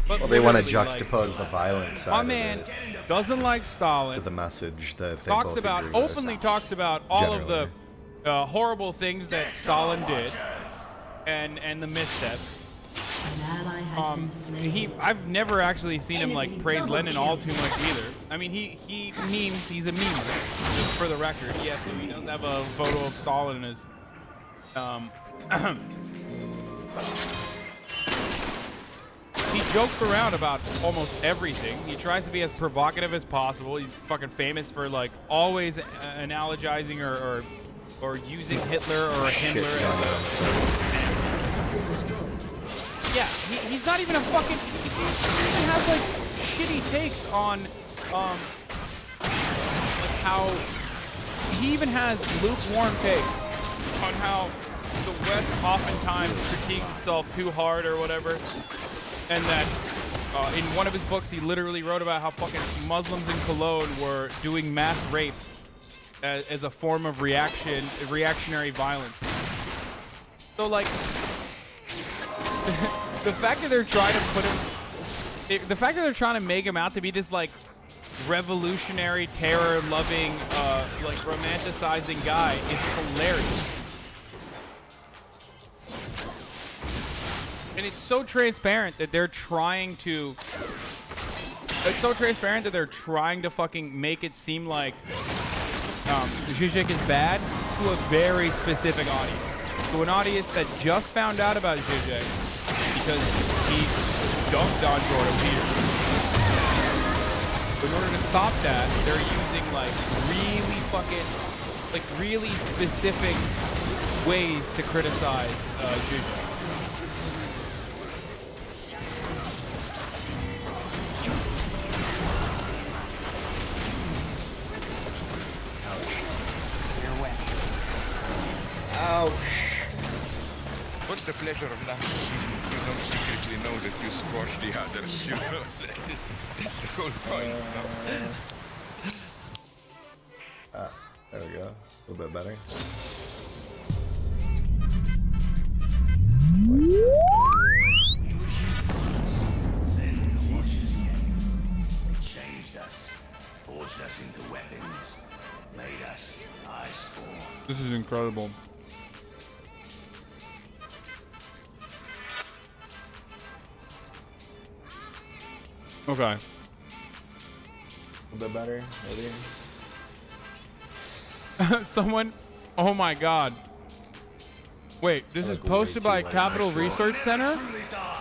But
well, they want to juxtapose the violent side.
My man doesn't like Stalin.
To the message that they
talks
both
about
agree with.
openly talks about all of the horrible things that Stalin did and the missteps. I've never actually seen him like praise Lenin all too much either. I mean, he memes. He's a meme. Just for the record, yes, he does have a photo of Stalin in his. He jokes around about almost everything. He tries to be as provocative as possible. He's fucking famous for like always analogizing or using Hitler or Himmler as a. Yeah, he's not even a fucking. He even has like shitty takes on like how he even has lukewarm takes on how the West oftentimes critiques itself too hard or whatever. And that in one of his books, he literally wrote about how fucking Muslims in Cologne were doing mass rape as a form of reactionary violence. So, like, the fact that they're trying to put him, the fact that they're trying to make him out to be this, like, revolutionary, terror-loving, like, romanticizing guy is hilarious. And it's so transparent that they're trying to. It's so transparent that they're trying to fucking make it seem like Zizek is bad to a very specific audience. To an audience that just found out about Zizek because he dunked on Jordan Peterson. In order to stop that, they're using like really specific ways to criticize Zizek.
Ouch.
What's the pleasure of laughing? You don't secretly know that you squash the others. You know? That's the whole point. No?
There we go. A little bit better.
They changed us, forged us into weapons, made us iceborn.
This is incredible. Okay.
A little bit better, maybe.
Someone, oh my God. Wait, this is posted by Capital Research Center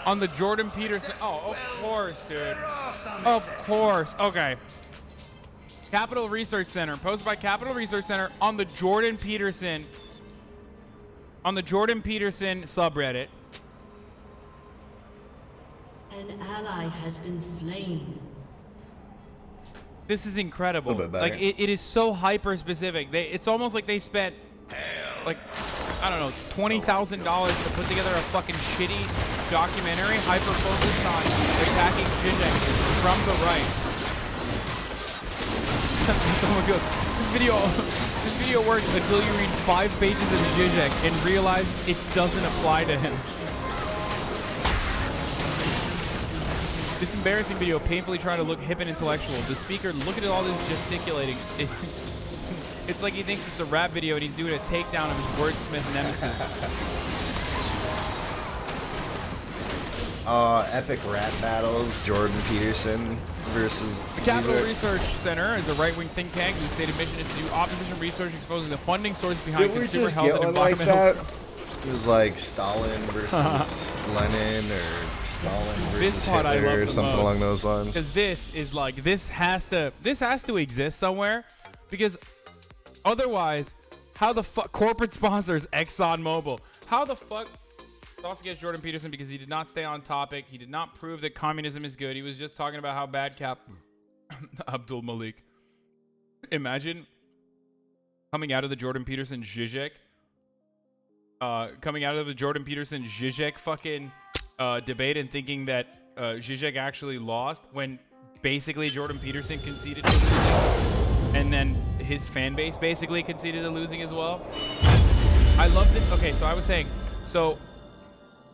on the Jordan Peterson. Oh, of course, dude. Of course. Okay. Capital Research Center, posted by Capital Research Center on the Jordan Peterson subreddit.
An ally has been slain.
This is incredible. Like it is so hyper specific. It's almost like they spent like I don't know $20,000 to put together a fucking shitty documentary hyper focused on attacking Zizek from the right. Someone goes, This video works until you read 5 pages of Zizek and realize it doesn't apply to him. This embarrassing video, painfully trying to look hip and intellectual. The speaker, look at all this gesticulating. It's like he thinks it's a rap video and he's doing a takedown of his wordsmith nemesis.
Epic rap battles, Jordan Peterson versus
The Capital Research Center is a right-wing think tank whose stated mission is to do opposition research exposing the funding source behind consumer health and environmental...
Like it was like Stalin versus Lenin or Stalin versus Hitler or something along those lines.
Because this is like, this has to exist somewhere, because otherwise, how the fuck, corporate sponsors ExxonMobil, how the fuck, lost against Jordan Peterson because he did not stay on topic. He did not prove that communism is good. He was just talking about how bad Abdul Malik. Imagine coming out of the Jordan Peterson Zizek. Coming out of the Jordan Peterson Zizek fucking debate and thinking that Zizek actually lost when basically Jordan Peterson conceded to losing, and then his fan base basically conceded to losing as well. I love this. Okay, so I was saying, so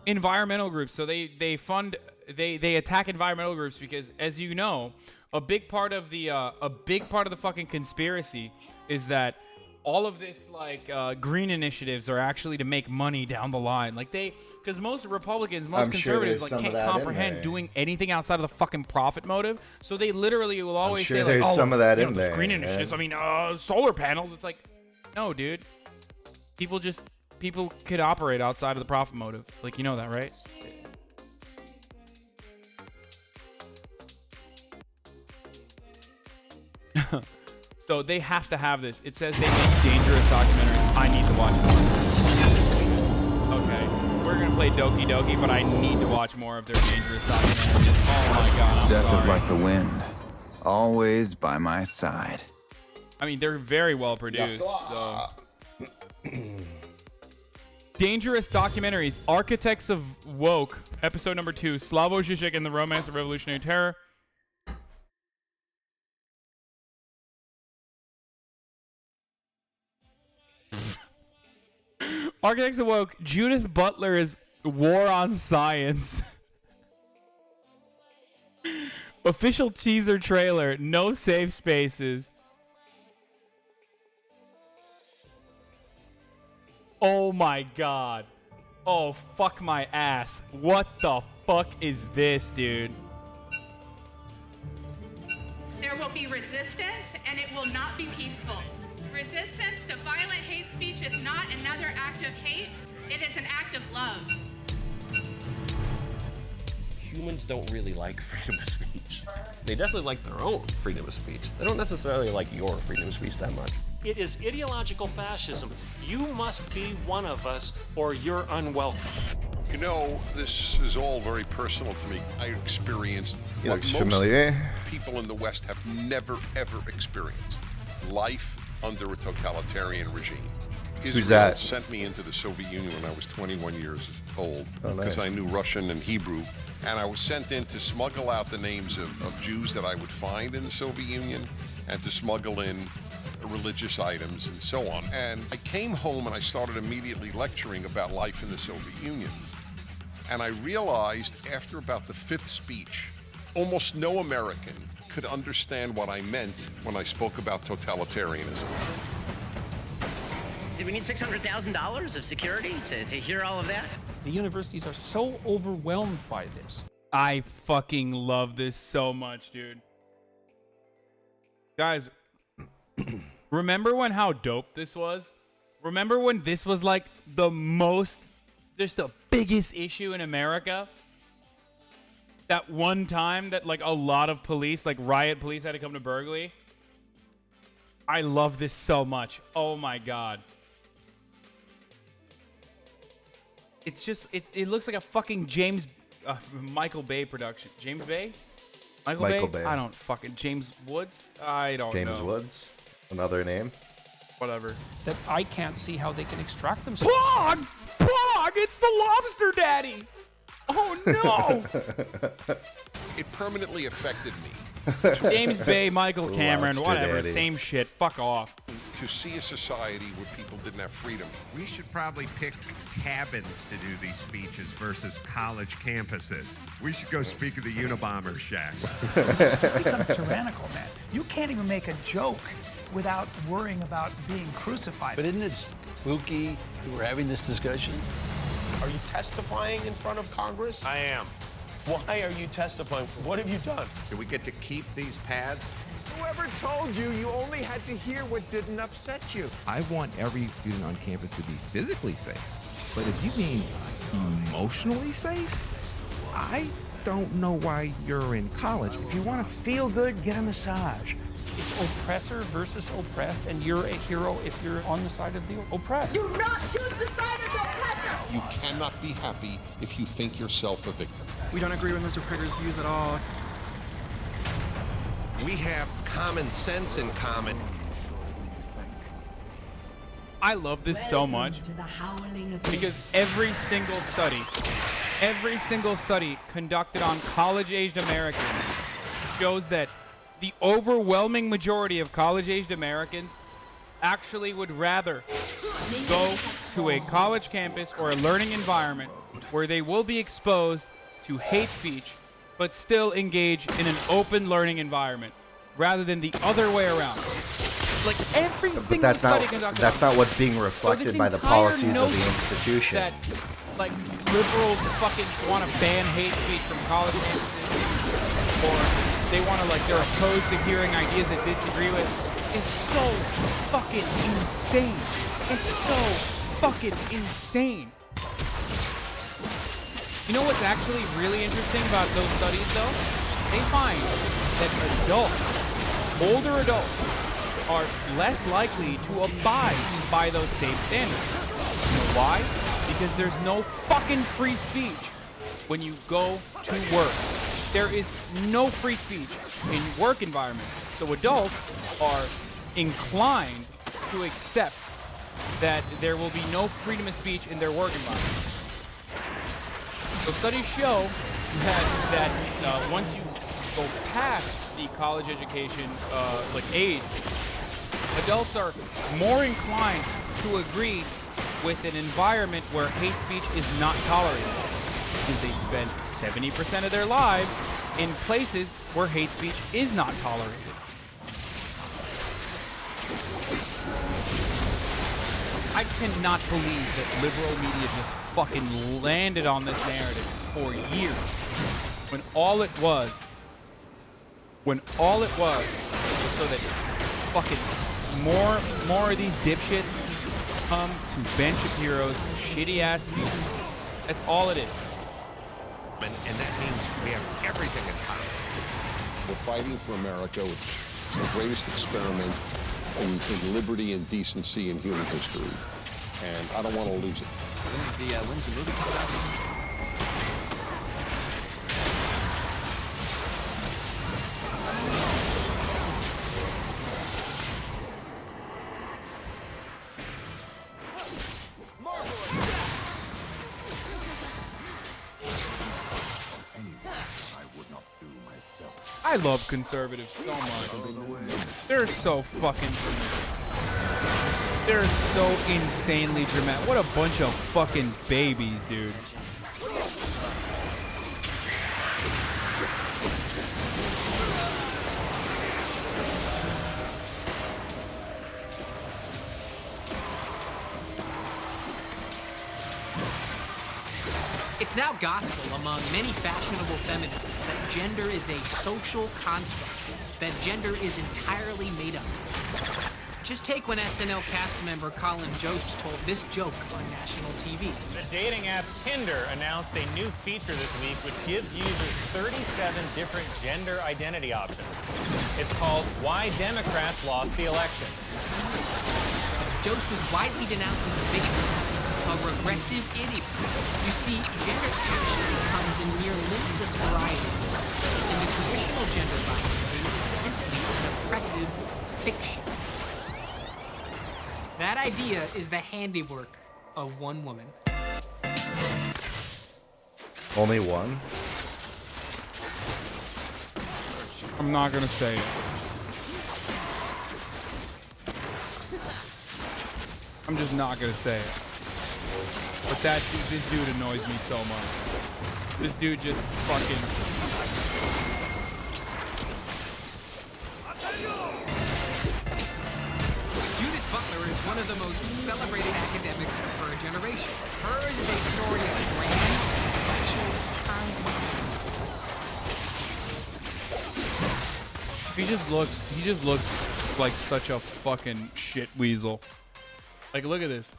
environmental groups, so they attack environmental groups because, as you know, a big part of the fucking conspiracy is that all of this like green initiatives are actually to make money down the line. Like because most Republicans, most conservatives like can't comprehend doing anything outside of the fucking profit motive. So they literally will always say like,
some of that in there.
Green initiatives. I mean, solar panels. It's like, no, dude. People could operate outside of the profit motive. Like, you know that, right? So they have to have this. It says they make dangerous documentaries. I need to watch more. Okay, we're gonna play Doki Doki, but I need to watch more of their dangerous documentaries. Oh my god, I'm
Death
sorry.
is like the wind, always by my side.
I mean, they're very well produced. So. Dangerous documentaries. Architects of Woke, episode number 2. Slavoj Žižek and the Romance of Revolutionary Terror. Architects of Woke, Judith Butler's War on Science. Official teaser trailer, no safe spaces. Oh my god. Oh, fuck my ass. What the fuck is this, dude?
There will be resistance, and it will not be peaceful. Resistance to violent hate speech is not another act of hate. It is an act of love.
Humans don't really like freedom of speech. They definitely like their own freedom of speech. They don't necessarily like your freedom of speech that much.
It is ideological fascism. You must be one of us or you're unwelcome.
You know, this is all very personal to me. I experienced
He
what
looks
most
familiar.
people in the West have never, ever experienced. Life under a totalitarian regime.
Who's that?
Sent me into the Soviet Union when I was 21 years old
nice.
because I knew Russian and Hebrew. And I was sent in to smuggle out the names of Jews that I would find in the Soviet Union and to smuggle in religious items and so on. And I came home and I started immediately lecturing about life in the Soviet Union. And I realized after about the 5th speech, almost no American could understand what I meant when I spoke about totalitarianism.
Do we need $600,000 of security to hear all of that?
The universities are so overwhelmed by this.
I fucking love this so much, dude. Guys, remember when how dope this was? Remember when this was like the biggest issue in America? That one time that like a lot of police, like riot police, had to come to Berkeley? I love this so much. Oh my god. It's just, it looks like a fucking Michael Bay production. James Bay? Michael Bay? I don't fucking, James Woods? I don't know.
James Woods? Another name?
Whatever.
That I can't see how they can extract themselves.
Plog! It's the lobster daddy! Oh no!
It permanently affected me
James Bay, Michael Cameron,
Lobster
whatever,
Daddy.
same shit. Fuck off.
To see a society where people didn't have freedom.
We should probably pick cabins to do these speeches versus college campuses. We should go speak at the Unabomber shack.
This becomes tyrannical, man. You can't even make a joke without worrying about being crucified.
But isn't it spooky that we're having this discussion?
Are you testifying in front of Congress?
I am.
Why are you testifying? What have you done?
Do we get to keep these pads?
Whoever told you you only had to hear what didn't upset you?
I want every student on campus to be physically safe. But if you mean emotionally safe, I don't know why you're in college.
If you want to feel good, get a massage. It's oppressor versus oppressed, and you're a hero if you're on the side of the oppressed.
Do not choose the side of the oppressor!
You cannot be happy if you think yourself a victim.
We don't agree with Mr. Pritter's views at all.
We have common sense in common.
I love this so much because every single study conducted on college-aged Americans shows that the overwhelming majority of college-aged Americans actually would rather go to a college campus or a learning environment where they will be exposed to hate speech but still engage in an open learning environment rather than the other way around. Like every single study conducted.
That's not what's being reflected by the policies of the institution.
That like liberals fucking want to ban hate speech from college campuses, or they want to they're opposed to hearing ideas that disagree with. It's so fucking insane. It's so fucking insane. You know what's actually really interesting about those studies, though? They find that older adults, are less likely to abide by those same standards. You know why? Because there's no fucking free speech when you go to work. There is no free speech in work environments. So adults are inclined to accept that there will be no freedom of speech in their work environment. So studies show that once you go past the college education age, adults are more inclined to agree with an environment where hate speech is not tolerated, because they spend 70% of their lives in places where hate speech is not tolerated. I cannot believe that liberal media just fucking landed on this narrative for years, when all it was so that fucking more of these dipshits come to Ben Shapiro's shitty ass speeches. That's all it is.
And that means we have everything in common.
We're fighting for America, which is the greatest experiment in liberty and decency in human history. And I don't want to lose it.
When's the movie come out?
I love conservatives so much. They're so fucking they're so insanely dramatic. What a bunch of fucking babies, dude.
It's now gospel among many fashionable feminists that gender is a social construct, that gender is entirely made up. Just take when SNL cast member Colin Jost told this joke on national TV.
The dating app Tinder announced a new feature this week which gives users 37 different gender identity options. It's called Why Democrats Lost the Election.
Jost was widely denounced as a bigot, a regressive idiot. You see, gender actually comes in near limitless varieties, and the traditional gender binary is simply an oppressive fiction. That idea is the handiwork of one woman.
Only one?
I'm not gonna say it. I'm just not gonna say it. But this dude annoys me so much. This dude just fucking.
Judith Butler is one of the most celebrated academics of her generation. Hers is a story of grand intellectual conquest.
He just looks like such a fucking shit weasel. Like, look at this.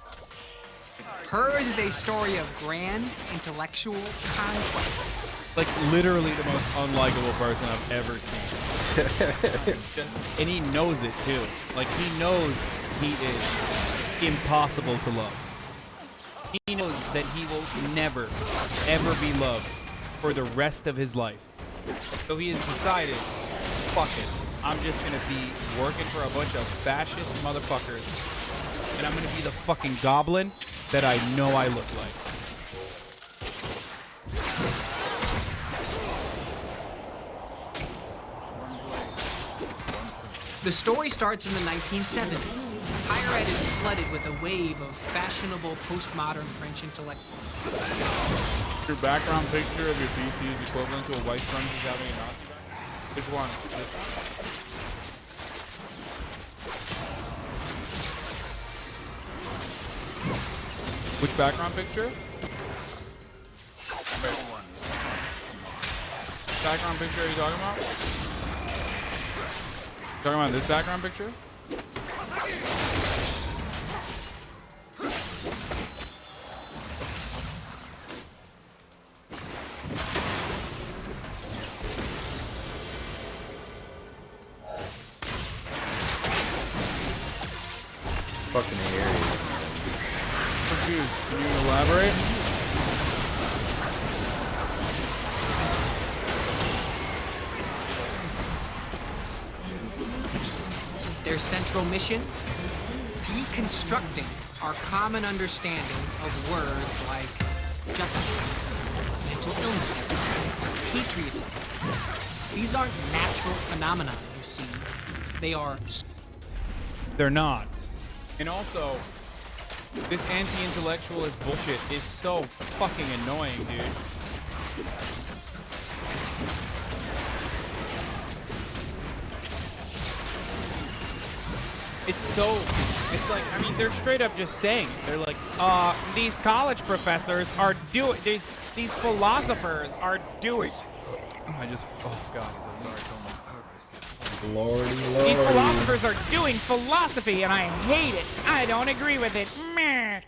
Hers is a story of grand intellectual conquest.
Like, literally the most unlikable person I've ever seen. And he knows it, too. Like, he knows he is impossible to love. He knows that he will never, ever be loved for the rest of his life. So he has decided, fuck it. I'm just gonna be working for a bunch of fascist motherfuckers. And I'm gonna be the fucking goblin that I know I look like.
The story starts in the 1970s. Higher ed is flooded with a wave of fashionable postmodern French intellectuals.
Your background picture of your PC is equivalent to a white son who's having a Nazi background? Which one? Which background picture? Background picture are you talking about? Talking about this background picture?
Fucking hairy.
Can you elaborate?
Their central mission? Deconstructing our common understanding of words like justice, mental illness, patriotism. These aren't natural phenomena, you see. They are...
They're not. And also, this anti-intellectualist bullshit is so fucking annoying, dude. It's like, I mean, they're straight up just saying, they're like, these college professors are doing, these philosophers are doing. Oh God, I'm so sorry so much.
Lordy.
These philosophers are doing philosophy, and I hate it. I don't agree with it. Meh.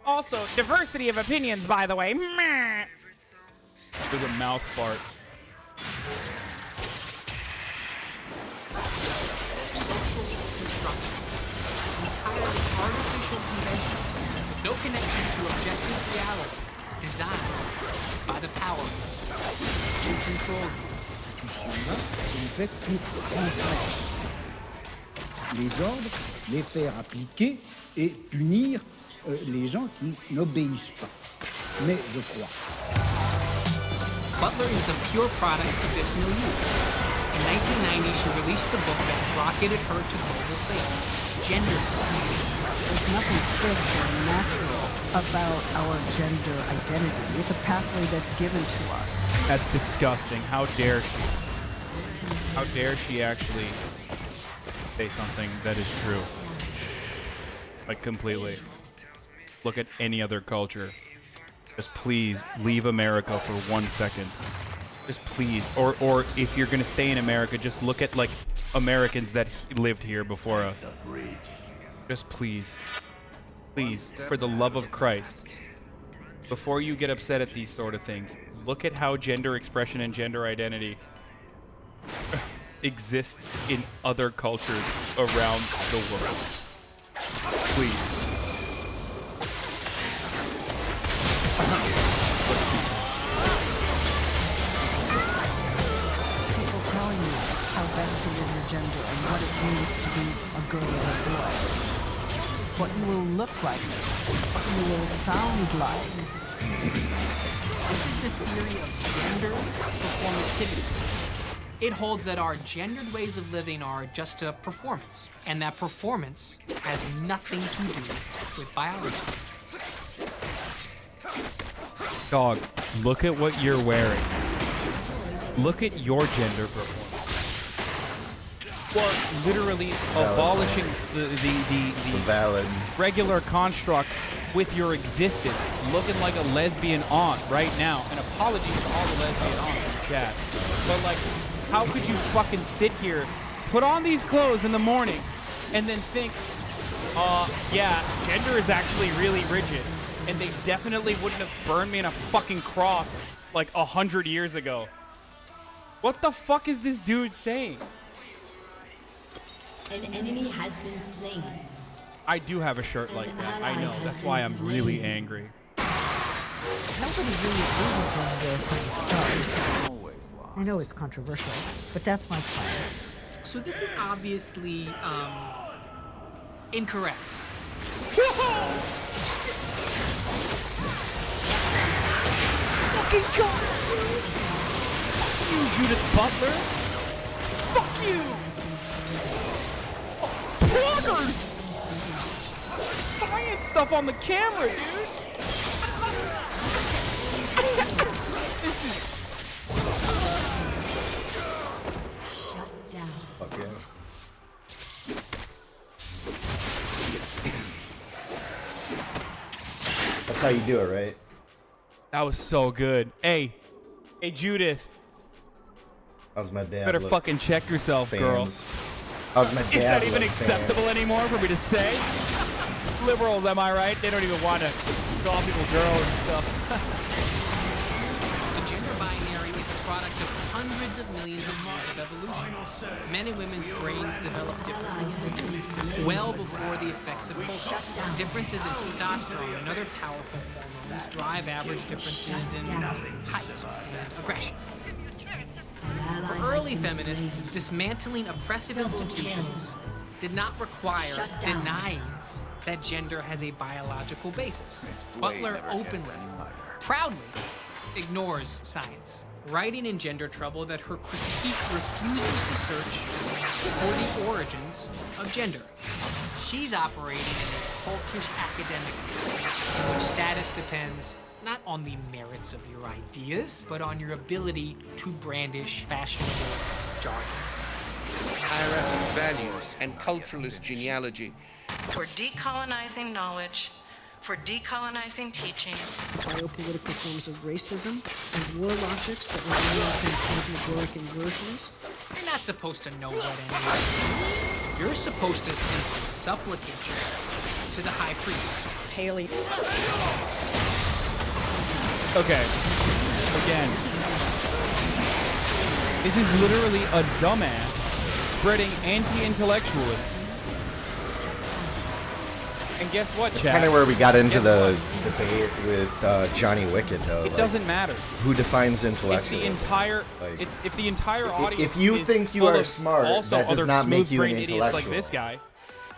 Also, diversity of opinions, by the way. Meh. There's a mouth fart.
Entirely artificial conventions. No connection to objective reality. Designed by the power to control you.
Les ordres, les faire appliquer et punir les gens qui n'obéissent pas. Mais je crois.
Butler is the pure product of this milieu. In 1990, she released the book that rocketed her to global fame, Gender.
There's nothing fixed or natural about our gender identity. It's a pathway that's given to us.
That's disgusting. How dare she? How dare she actually say something that is true? Like, completely. Look at any other culture. Just please leave America for 1 second. Just please. Or if you're gonna stay in America, just look at, like, Americans that lived here before us. Just please. Please, for the love of Christ, before you get upset at these sort of things, look at how gender expression and gender identity exists in other cultures around the world. Please.
People telling you how best to live your gender and what it means to be a girl or a boy. What you will look like, what you will sound like.
This is the theory of gender performativity. It holds that our gendered ways of living are just a performance, and that performance has nothing to do with biology.
Dog, look at what you're wearing. Look at your gender performance. Or literally abolishing the
valid
regular construct with your existence, looking like a lesbian aunt right now. And apologies to all the lesbian aunts in the chat. But like, how could you fucking sit here, put on these clothes in the morning, and then think, yeah, gender is actually really rigid, and they definitely wouldn't have burned me in a fucking cross like 100 years ago. What the fuck is this dude saying?
An enemy has been slain.
I do have a shirt like that. I know. That's why I'm really angry.
Nobody really is gender from the start. I know it's controversial, but that's my plan.
So this is obviously incorrect.
Fucking God! Fuck you, Judith Butler! Fuck you! Bloggers! Science stuff on the camera, dude! This is...
Shut down.
Fuck yeah. That's how you do it, right?
That was so good. Hey, Judith.
How's my dad?
Better fucking check yourself, girl.
How's my dad?
Is that even
look,
acceptable anymore for me to say? Liberals, am I right? They don't even want to call people girls and stuff.
The gender binary is a product of hundreds of millions of years of evolution. Men and women's brains develop differently well before the effects of culture. Differences in testosterone and other powerful hormones drive average differences in height and aggression. For early feminists, dismantling oppressive institutions did not require denying that gender has a biological basis. Butler openly, proudly ignores science, writing in Gender Trouble that her critique refuses to search for the origins of gender. She's operating in a cultish academic in which status depends not on the merits of your ideas, but on your ability to brandish fashionable jargon.
Hieratic values and culturalist genealogy.
For decolonizing knowledge, for decolonizing teaching.
Biopolitical forms of racism and war logics that rely on cosmogoric inversions.
You're not supposed to know what anyone is. You're supposed to simply supplicate yourself to the high priest.
Haley.
Okay. Again. This is literally a dumbass spreading anti-intellectualism. And guess what,
That's
chat?
kind of where we got into the debate with Johnny Wicked, though.
It doesn't matter.
Who defines
If
intellectual?
the entire, if the entire audience,
if you
is
think you
full
are
of
smart,
also
that does
other
not make you an
smooth-brained idiots like
intellectual.
this guy,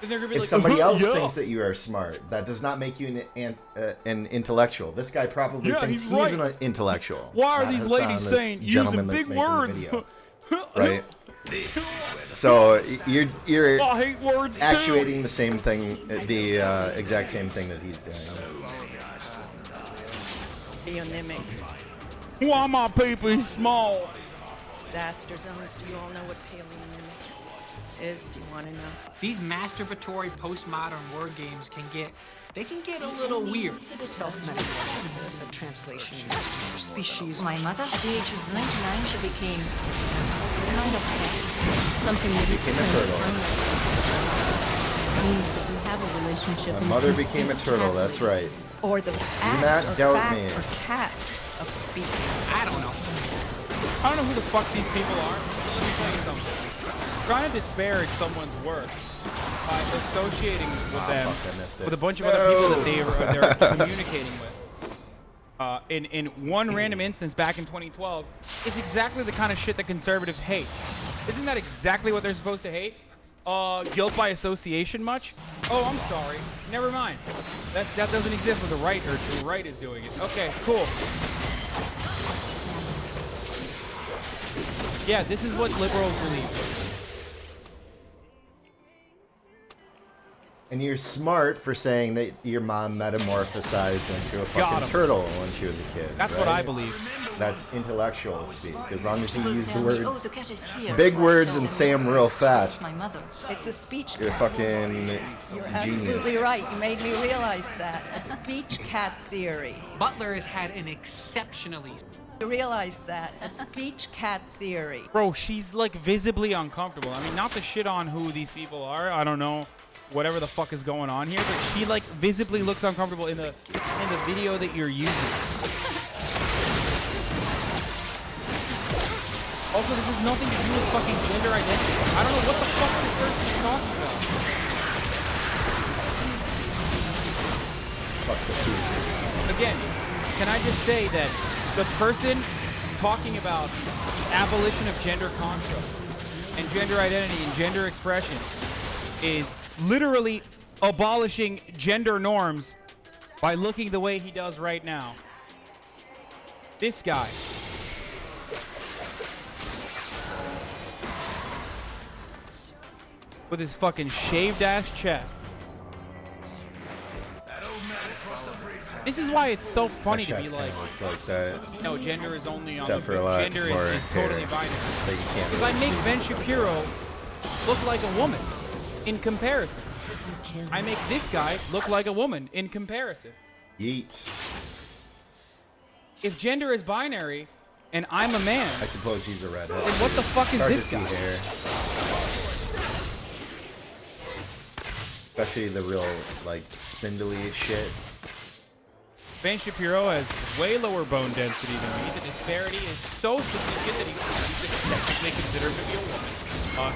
then they're gonna be
If
like,
somebody else
yeah.
thinks that you are smart, that does not make you an intellectual. This guy probably
Yeah,
thinks
he's
he's
right.
an intellectual.
Why are
not
these
Hasan,
ladies
this
saying
gentleman
using
that's
big
making the
words?
video. Right? So you're
I hate words
actuating the same thing, the exact same thing that he's doing.
Bionymic.
Why my people small?
Disaster zones. Do you all know what paleonymic is? Do you want to know?
These masturbatory postmodern word games can get a little weird.
Self-metastasis, a translation for species.
My mother, at the age of 99, she became kind of something that you
Became a turtle.
means that you have a relationship.
My
and
mother
you
became a
speak
turtle.
cat.
That's right.
Or the
Do
act
not
or
doubt
fact
me.
or cat of speaking.
I don't know.
I don't know who the fuck these people are. Let me tell you something. Trying to disparage someone's work by associating with them with a bunch of other people that they're communicating with. In one random instance back in 2012, is exactly the kind of shit that conservatives hate. Isn't that exactly what they're supposed to hate? Guilt by association much? Oh, I'm sorry. Never mind. That doesn't exist with the right, or the right is doing it. Okay, cool. Yeah, this is what liberals believe.
And you're smart for saying that your mom metamorphosized into a fucking turtle when she was a kid.
That's
right?
what I believe.
That's intellectual speak. As long as you use the word,
Oh, the cat is here.
big
So I
words
tell
and
him,
say them real fast.
My mother.
It's a speech
You're a
cat.
fucking
You're
genius.
absolutely right. You made me realize that. A speech cat theory.
Butler has had an exceptionally.
You realize that. A speech cat theory.
Bro, she's like visibly uncomfortable. I mean, not to shit on who these people are. I don't know whatever the fuck is going on here, but she like visibly looks uncomfortable in the video that you're using. Also, this has nothing to do with fucking gender identity. I don't know what the fuck this person is talking about. Again, can I just say that the person talking about abolition of gender constructs and gender identity and gender expression is literally abolishing gender norms by looking the way he does right now. This guy. With his fucking shaved ass chest. This is why it's so funny to be like,
looks like that.
no, gender is only on
Except for a lot
gender
more
is totally
hair
binary.
that you can't
Because I
really
make
see.
Ben Shapiro look like a woman in comparison. I make this guy look like a woman in comparison.
Yeet.
If gender is binary and I'm a man,
I suppose he's a redhead.
then what the fuck is
Hard
this
to
guy?
see hair. Especially the real, like, spindly shit.
Ben Shapiro has way lower bone density than me. The disparity is so significant that he's technically considered to be a woman.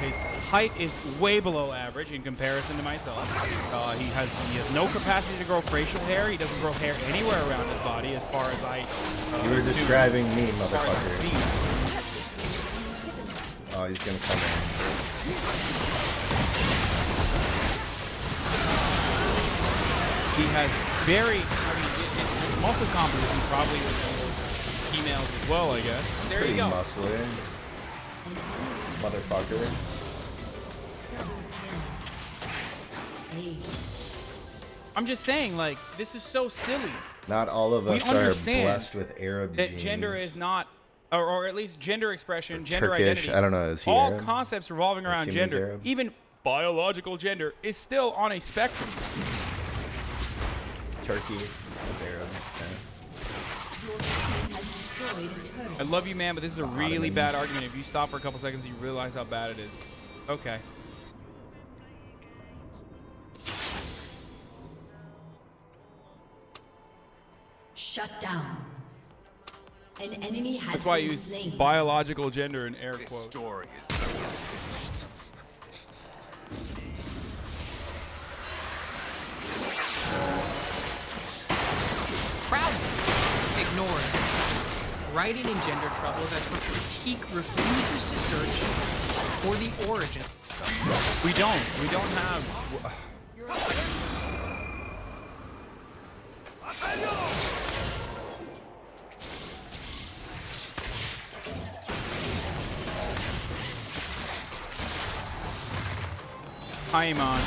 His height is way below average in comparison to myself. He has no capacity to grow facial hair. He doesn't grow hair anywhere around his body, as far as I.
You were describing me,
as far as I've
motherfucker.
seen.
Oh, he's gonna come in.
He has very, I mean, it's muscle composition probably with females as well, I guess. There
Pretty
you go.
muscly. Motherfucker.
I'm just saying, like, this is so silly.
Not all of us
We
are
understand
blessed with Arab
that
genes.
gender is not, or at least gender expression, gender
Turkish,
identity.
I don't know, is he
all
Arab?
concepts revolving
I
around
assume he's
gender,
Arab.
even biological gender, is still on a spectrum.
Turkey, that's Arab.
I love you, man, but this is a really bad argument. If you stop for a couple seconds, you realize how bad it is. Okay.
Shut down. An enemy has
That's why I
been
use
slain.
biological gender in air quotes.
Story is
Proudly ignores writing in gender troubles as her critique refuses to search for the origin.
We don't have. Hi, Iman.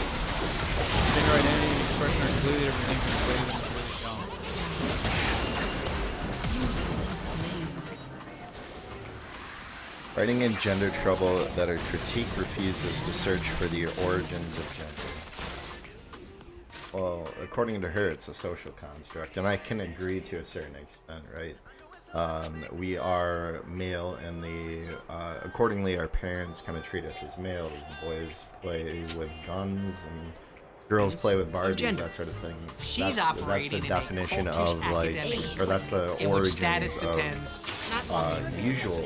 Gender identity and expression are completely different things in ways that really don't.
Writing in gender trouble that her critique refuses to search for the origins of gender. Well, according to her, it's a social construct, and I can agree to a certain extent, right? We are male, and accordingly, our parents kind of treat us as males. The boys play with guns, and girls play with Barbies,
gender.
that sort of thing.
She's
that's
operating
the
in a
definition
cultish
of, like,
academic
or that's the
in which
origins
status
of
depends Not on your
usual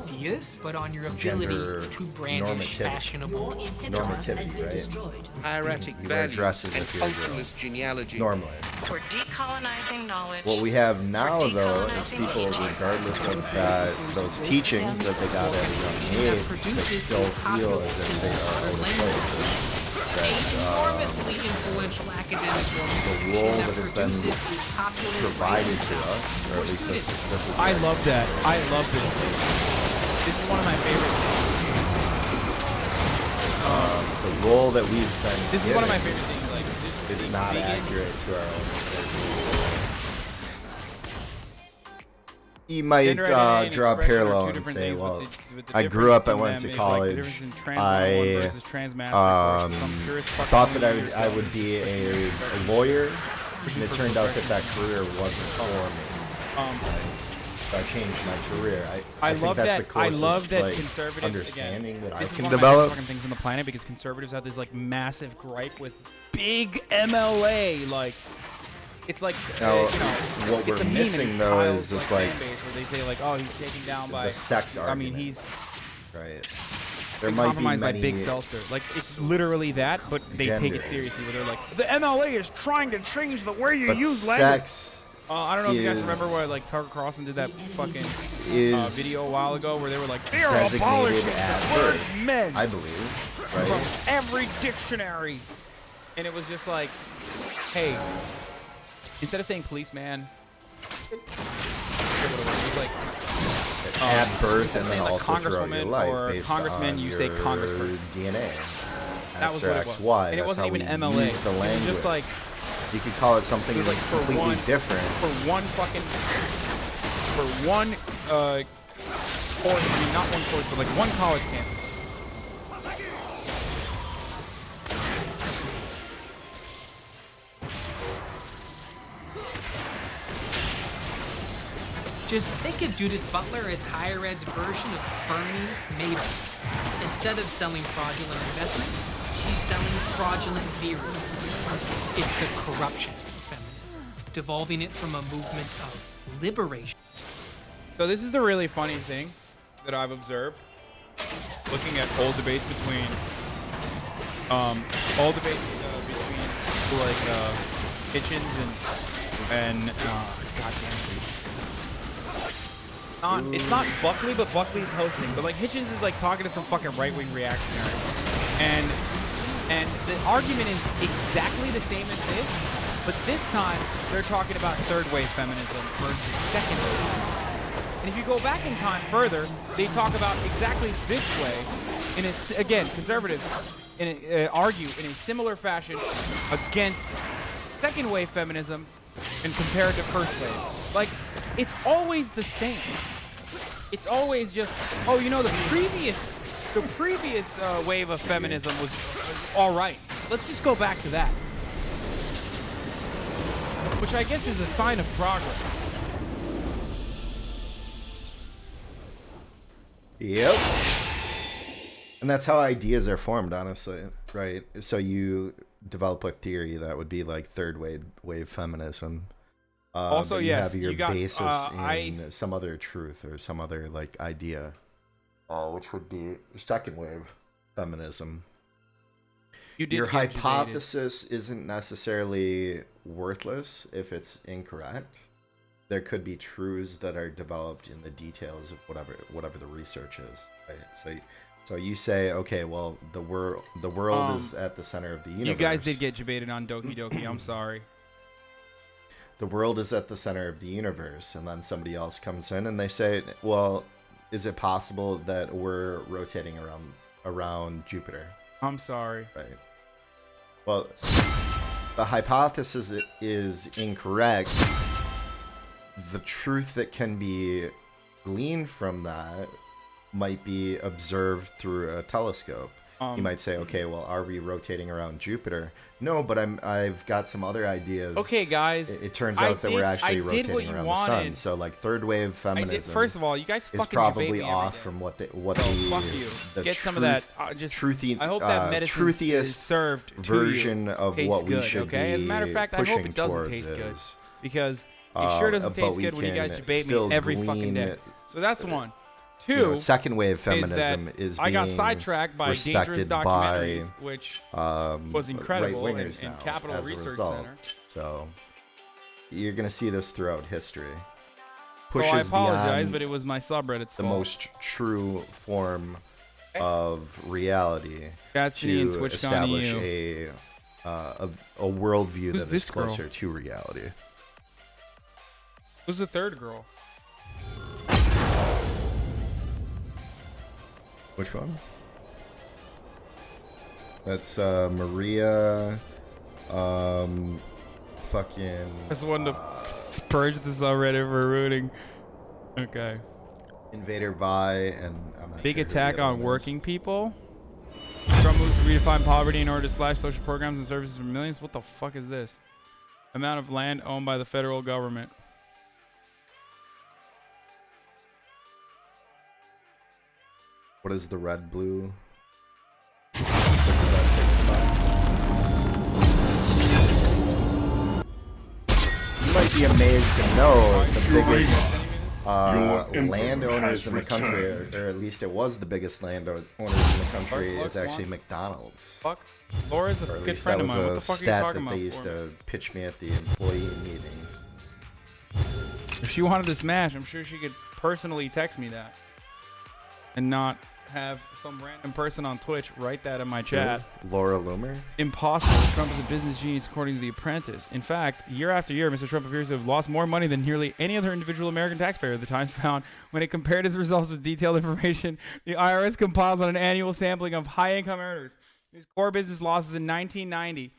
ideas, but on your
gender
ability to brandish fashionable
normativity, right?
Hieratic
You wear
values
dresses
and
if you're a girl.
culturalist genealogy.
Normally.
For decolonizing knowledge.
What we have now, though, is people, regardless of those teachings that they got at a young age, they still feel as if they are out of place.
Enormously influential academic
The role that has been provided to us, or at least this is
I love that. I love this. This is one of my favorite things.
The role that we've been
This is one of my favorite things. Like,
is not accurate to our own history. You might draw a parallel and say, well, I grew up, I went to college, I thought that I would be a lawyer, and it turned out that career wasn't for me. So I changed my career. I think that's the closest,
I love that
like,
conservatives
understanding that I
this
can
is one
develop.
Of my favorite fucking things on the planet because conservatives have this like massive gripe with big MLA, like. It's like,
Now,
you know,
what
it's
we're
a meme
missing
in
though
Kyle's,
is this like
fan base where they say like, oh, he's taken down by
the sex argument.
I mean, he's
right. There
been
might be
compromised by
many
Big Seltzer. Like it's literally that, but they take it seriously. Where they're like, the MLA is trying to change the way you
But
use language.
sex
I don't know if you guys remember where like Tucker Carlson did that fucking video a while ago where they were like, they are
designated
abolishing
at
the word
birth,
men
I believe, right?
from every dictionary, and it was just like, hey. Instead of saying policeman, it was like
at birth and then
like
also throughout your life,
or
based
congressman,
on
you
your
say congressperson.
DNA.
That was
X or
what it was.
XY.
And it
That's
wasn't
how
even
we
MLA.
use the
It was
language.
just like
you could call it something
like
completely different.
For one course, I mean, not one course, but like one college campus.
Just think of Judith Butler as higher ed's version of Bernie Madoff. Instead of selling fraudulent investments, she's selling fraudulent theories. It's the corruption of feminism, devolving it from a movement of liberation.
So this is the really funny thing that I've observed, looking at old debates between, like Hitchens and goddamn. It's not Buckley, but Buckley's hosting. But like Hitchens is like talking to some fucking right-wing reactionary, and the argument is exactly the same as this, but this time they're talking about third-wave feminism versus second-wave. And if you go back in time further, they talk about exactly this way. And it's again conservatives argue in a similar fashion against second-wave feminism and compared to first-wave. Like. It's always the same. It's always just, oh, you know, the previous wave of feminism was all right. Let's just go back to that, which I guess is a sign of progress.
Yep. And that's how ideas are formed, honestly, right? So you develop a theory that would be like third wave feminism.
Also,
you
yes,
have your
you got,
basis in some other truth or some other like idea, which would be second wave feminism. Your hypothesis isn't necessarily worthless if it's incorrect. There could be truths that are developed in the details of whatever the research is. Right? So you say, okay, well, the world is at the center of the universe.
You guys did get debated on Doki Doki. I'm sorry.
The world is at the center of the universe, and then somebody else comes in and they say, well, is it possible that we're rotating around Jupiter?
I'm sorry.
Right. Well, the hypothesis is incorrect. The truth that can be gleaned from that might be observed through a telescope. You might say, okay, well, are we rotating around Jupiter? No, but I've got some other ideas.
Okay, guys.
It turns out that we're actually rotating around the sun. So, like, third wave feminism.
First of all, you guys fucking
is probably
debate me
off from what
fuck you.
The
Get some of that. Just
truthy,
I hope that medicine is served
version
to you.
of
Tastes
what we
good,
should
okay?
be
As a matter of fact, I hope
pushing
it doesn't
towards
taste good
is-
because It sure doesn't
but
taste
we
good when you guys
can
debate me
still
every fucking
glean,
day. So that's one. Two,
you know, second wave
is that
feminism is
I got
being
sidetracked by Dangerous
respected
Documentaries,
by,
which was incredible in
right-wingers now
Capital
as a
Research
result.
Center.
So you're gonna see this throughout history.
So I
Pushes
apologize,
beyond
but it was my subreddit's
the
fault.
most true form of reality
Cassidy and
to
Twitch
establish
Gone
a worldview
Who's
that is
this girl?
closer to reality.
Who's the third girl?
Which one? That's Maria. Fucking.
Just wanted to purge this already for rooting. Okay.
Invader Vi and I'm not
Big
sure who the
attack
other
on
one is.
working people. Trump moves to redefine poverty in order to slash social programs and services for millions. What the fuck is this? Amount of land owned by the federal government.
What is the red blue? What does that signify? You might be amazed to know the biggest landowners in the country, or at least it was the biggest landowners in the country, is actually McDonald's.
Fuck. Laura's a
Or at
good
least
friend
that
of
was
mine. What
a
the fuck are you
stat
talking
that
about?
they used to pitch me at the employee meetings.
If she wanted to smash, I'm sure she could personally text me that. And not have some random person on Twitch write that in my chat.
Laura Loomer?
Impossible. Trump is a business genius according to The Apprentice. In fact, year after year, Mr. Trump appears to have lost more money than nearly any other individual American taxpayer, the Times found when it compared his results with detailed information the IRS compiles on an annual sampling of high-income earners. His core business losses in 1990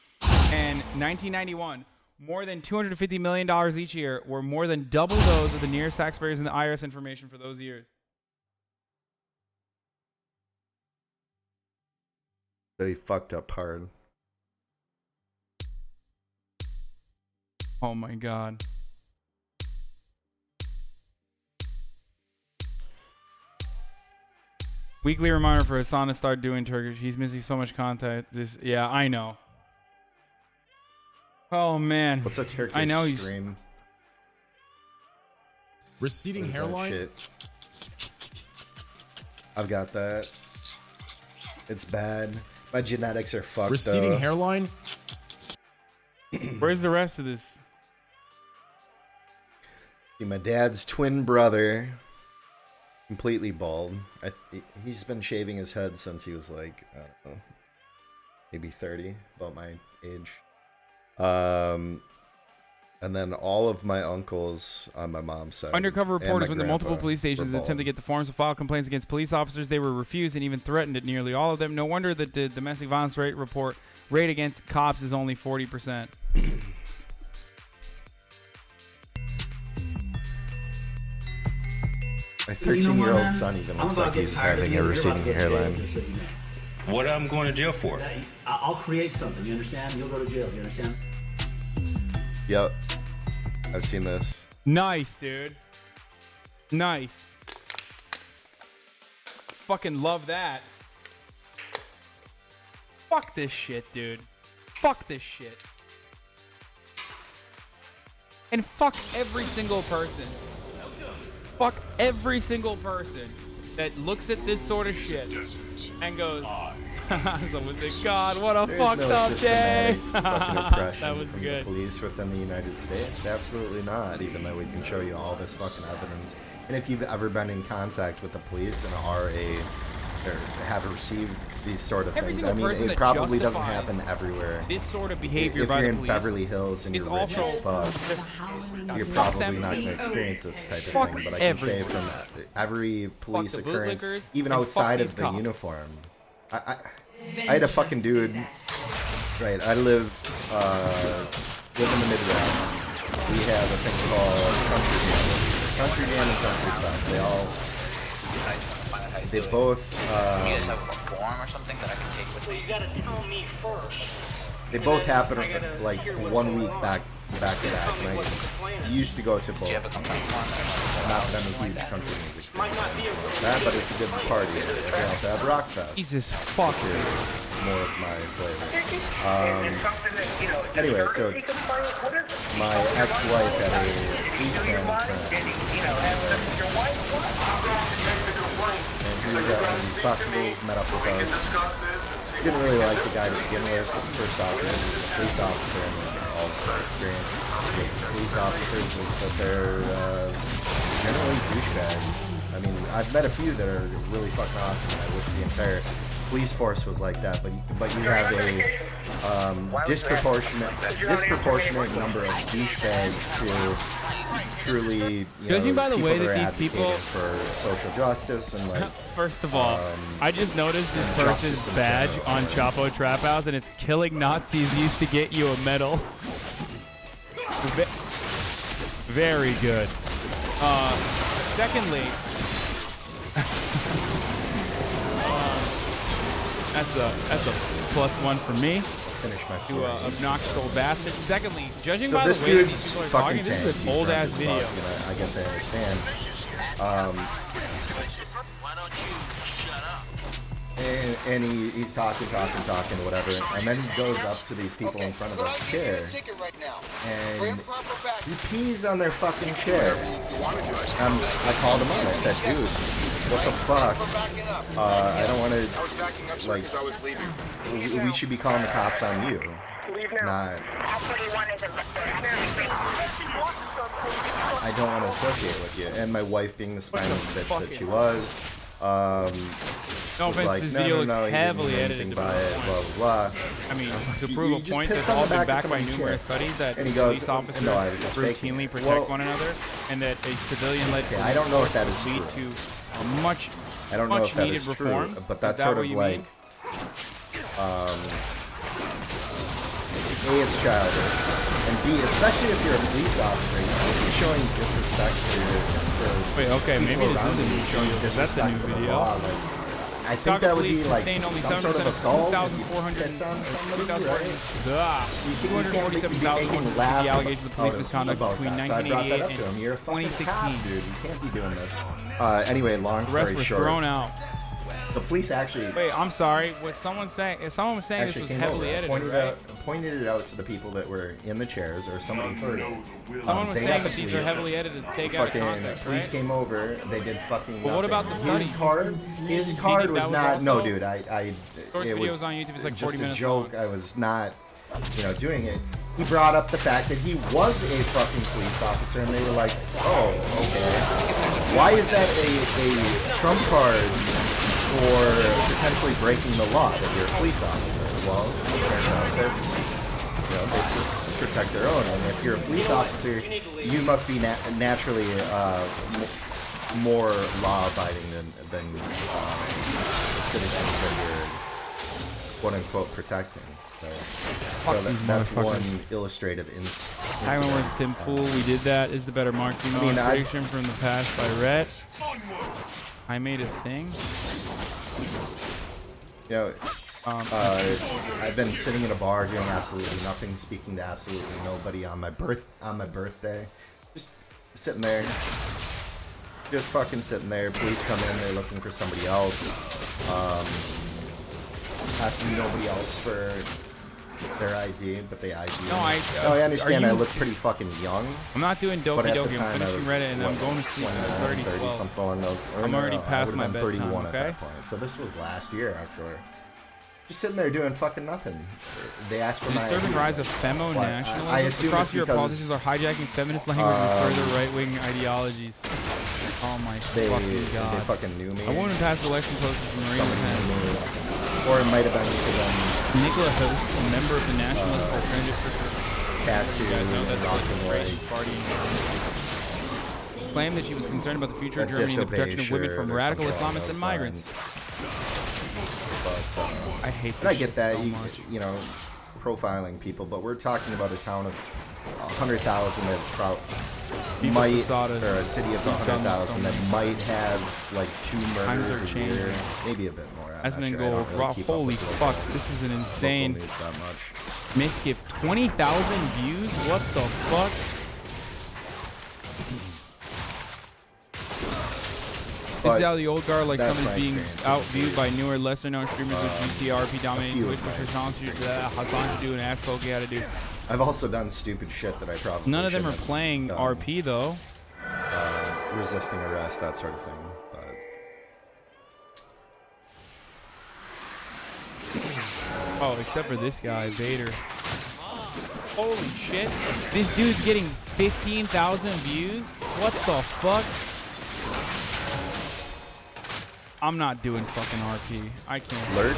and 1991, more than $250 million each year, were more than double those of the nearest taxpayers in the IRS information for those years.
They fucked up hard.
Oh my god. Weekly reminder for Hasan to start doing Turkish. He's missing so much content. Yeah, I know. Oh man.
What's a Turkish
I know he's
stream?
Receding
What is that
hairline?
shit? I've got that. It's bad. My genetics are fucked.
Receding hairline?
Where's the rest of this?
See, my dad's twin brother, completely bald. He's been shaving his head since he was like, I don't know, maybe 30, about my age. And then all of my uncles on my mom's side.
Undercover
and
reporters
my
went to multiple
grandpa
police stations
were
and attempted to get the forms to file complaints against police officers. They were refused and even threatened at nearly all of them. No wonder that the domestic violence rate against cops is only 40%.
My 13-year-old son even looks like he's having a receding hairline.
What I'm going to jail for?
I'll create something, you understand? You'll go to jail, you understand?
Yep. I've seen this.
Nice, dude. Nice. Fucking love that. Fuck this shit, dude. Fuck this shit. And fuck every single person. Fuck every single person that looks at this sort of shit and goes, someone said, God, what a
There's
fucked
no
up day.
systematic fucking oppression
That was
from
good.
the police within the United States. Absolutely not, even though we can show you all this fucking evidence. And if you've ever been in contact with the police and are or have received these sort of
Every
things,
single
I mean,
person
it
that
probably doesn't
justifies
happen everywhere.
this sort of behavior
If
by
you're
the
in
police
Beverly Hills and
is
you're rich
also
as fuck, you're
fuck
probably
them.
not going to experience this type
Fuck
of thing. But I can say
everyone.
from every police
the
occurrence,
bootlickers
even
and
outside
fuck
of
these
the
cops.
uniform, I had a fucking dude. Right, I live in the Midwest. We have a thing called Country Jam and Country Fest. They both.
You guys have a form or something that I can take with me? You gotta tell me first.
They both happen like 1 week back to back. And I used to go to both. Not that I'm a huge country music fan, but it's a good party. They also have Rock Fest.
Jesus fuck.
Which is more of my flavor. Anyway, so my ex-wife at a police band and he was at one of these festivals, met up with us. Didn't really like the guy to begin with. First off, he was a police officer, and all the experience with police officers was that they're generally douchebags. I mean, I've met a few that are really fucking awesome. I wish the entire police force was like that, but you have a disproportionate number of douchebags to truly, you
Judging
know,
by the way
that
that
are
these people
advocating for social justice and like.
First of all, I just noticed this person's badge on Chapo Trap House, and it's "Killing Nazis used to get you a medal." Very good. Secondly, that's a +1 for me.
Finish my
To
story.
obnoxious old bastard. Secondly, judging
So
by
this
the way that
dude's
these people are
fucking
talking, this is
tanked.
an old ass video.
I guess I understand. And he's talking, whatever, and then he goes up to these people in front of our chair, and he pees on their fucking chair. I called him on. I said, dude, what the fuck? I don't want to, like, we should be calling the cops on you, not. I don't want to associate with you. And my wife, being the spineless bitch that she was,
no
was
offense,
like,
this
no,
video
no,
is
no, you
heavily
didn't do
edited
anything
to
by it,
prove
blah,
a
blah, blah.
I mean, to
You
prove a
just
point
pissed
that's
on
all
the
been
back of
backed by
somebody's
numerous
chair.
studies that
And he goes,
police officers
no, I was just faking
routinely
it.
protect
Well,
one another, and that a civilian-led
okay, I don't know if that is
lead
true.
to a much,
I don't know if that
needed
is true,
reforms.
but
Is
that's
that
sort
what
of
you
like,
mean?
A, it's childish, and B, especially if you're a police officer, you can't be showing disrespect for
Wait, okay,
people
maybe this
around
is a
you,
new
showing
show, because that's a new
disrespect for the
video.
law, like, I think that would be like some sort of assault. If you piss on somebody, right? You can't be making laughs
the allegations of police misconduct
about
between
that. So I brought that
1988
up to him. You're a fucking
2016.
cop, dude. You can't be doing this. Anyway, long
The rest
story
were
short,
thrown out.
the police actually.
Wait, I'm sorry. Was someone saying? If someone was saying this
actually
was
came
heavily
over,
edited, right?
pointed it out to the people that were in the chairs, or somebody heard it.
Someone was
They
saying
got
that
the
these are
police.
heavily edited to take out of
Fucking
context,
police
right?
came over. They did fucking.
Well, what
nothing.
about the study?
His card was
Do you think
not.
that was
No,
also-
dude.
Short
It
videos
was
on YouTube is like 40
just a
minutes
joke.
long.
I was not, doing it. He brought up the fact that he was a fucking police officer, and they were like, "Oh, okay. Why is that a trump card for potentially breaking the law that you're a police officer?" Well, it turns out that they protect their own, and if you're a police officer, you must be naturally more law-abiding than citizens that you're quote-unquote protecting. So that's one illustrative instance.
Hangin was Tim Pool. We did that. Is the better Marximo prediction from the past by Rhett. I made a thing.
I've been sitting in a bar doing absolutely nothing, speaking to absolutely nobody on my birthday. Just sitting there. Just fucking sitting there. Police come in, they're looking for somebody else. Asking nobody else for their ID, but they ID.
No,
I understand. I look pretty fucking young.
I'm not doing
but
Doki
at the
Doki. I'm
time, I
finishing
was,
Reddit, and I'm
what,
going to sleep at 30, 12.
something along those.
I'm already past my
I would've been
bedtime,
31
okay?
at that point. So this was last year, actually. Just sitting there doing fucking nothing. They asked for my
Disturbing
ID.
rise of femo
But
nationalism.
I assume
Across
it's
Europe,
because,
politicians are hijacking feminist language and further right-wing ideologies. Oh my
they
god.
fucking knew me.
A woman passed election posters from Marine
Somebody
Pen.
knew me. Or it might have been because I'm
Nicola Host, a member of the Nationalist Alternative for
tattooed
You guys know that
and
the
rocking
racist
like
party in Germany claimed that she was concerned about the future of
a
Germany and the
disobey
protection of women
shirt
from
or
radical
something along
Islamists and
those
migrants.
But,
I hate
and I
this
get
shit
that,
so much.
profiling people, but we're talking about a town of 100,000 that
People
might,
Posada,
or a city of
we've done
100,000 that
so
might have like 2
Times
murders
are
a
changing.
year, maybe a bit more. I'm
That's
not
been
sure. I don't
gold.
really keep up
Holy
with
fuck,
local-
this is an
local
insane
news that much.
misgift. 20,000 views? What the fuck? This is how the old guard, like
that's
some is
my
being
experience.
outviewed by newer, lesser known streamers with GTRP dominating
few
Twitch,
of
which
them.
are Hasan to do and Ask Pokey how to do.
I've also done stupid shit that I probably
None of them are
shouldn't have
playing
done.
RP though.
Resisting arrest, that sort of thing. But
oh, except for this guy, Vader. Holy shit! This dude's getting 15,000 views. What the fuck? I'm not doing fucking RP. I can't.
Alert.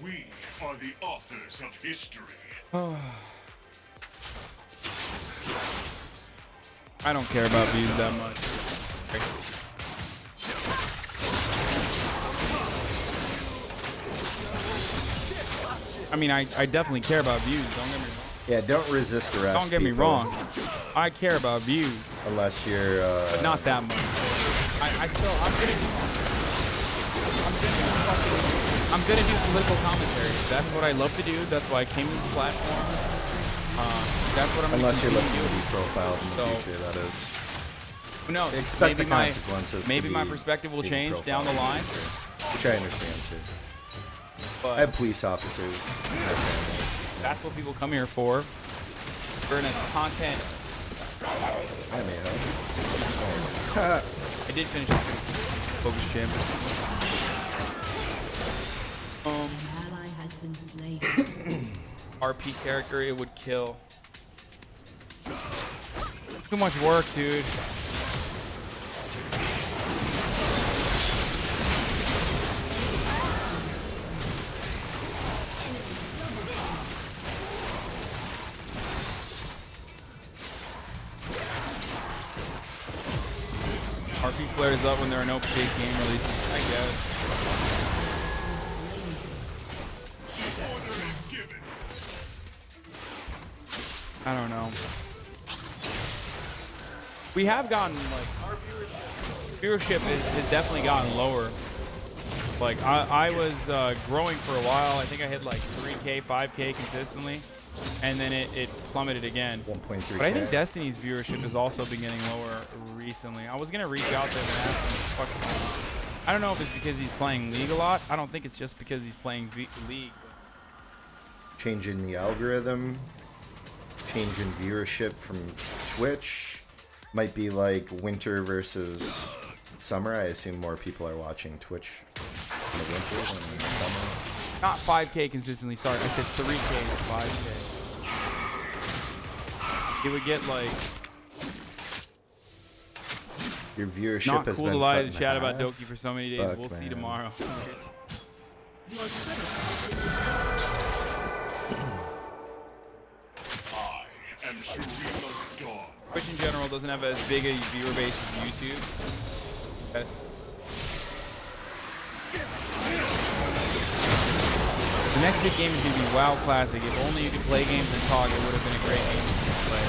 We are the authors of history.
I don't care about views that much. I mean, I definitely care about views. Don't get me wrong.
Yeah, don't resist arrest.
Don't get me
people,
wrong. I care about views.
Unless you're.
Not that much. I'm gonna do political commentary. That's what I love to do. That's why I came to this platform. That's what I'm.
Unless you're
gonna
looking to
continue
be profiled in the
So,
future, that is.
Who knows?
Expect
maybe
the consequences.
Maybe
to
my
be
perspective will
being
change down the
profiled
line.
in future, which I understand too.
But
I have police officers.
that's what people come here for. We're in a content.
I may have.
I did finish Focus Champions.
Ally has been slain.
RP character, it would kill. Too much work, dude. RP flares up when there are no big game releases, I guess. I don't know. We have gotten, like, our viewership has definitely gotten lower. Like, I was growing for a while. I think I hit like 3K, 5K consistently. And then it plummeted again.
1.3K.
But I think Destiny's viewership has also been getting lower recently. I was going to reach out to him and ask him, I don't know if it's because he's playing League a lot. I don't think it's just because he's playing League.
Changing the algorithm. Changing viewership from Twitch. Might be like winter versus summer. I assume more people are watching Twitch in the winter than in the summer.
Not 5K consistently, sorry. I said 3K to 5K. It would get like...
Your viewership
Not
has
cool
been
to lie
cut
to
in
chat about
half.
Doki for so many days.
Fuck,
We'll see
man.
tomorrow.
I am Shurima's dog.
Twitch in general doesn't have as big a viewer base as YouTube. Yes. The next big game is going to be WoW Classic. If only you could play games and talk, it would have been a great game to play.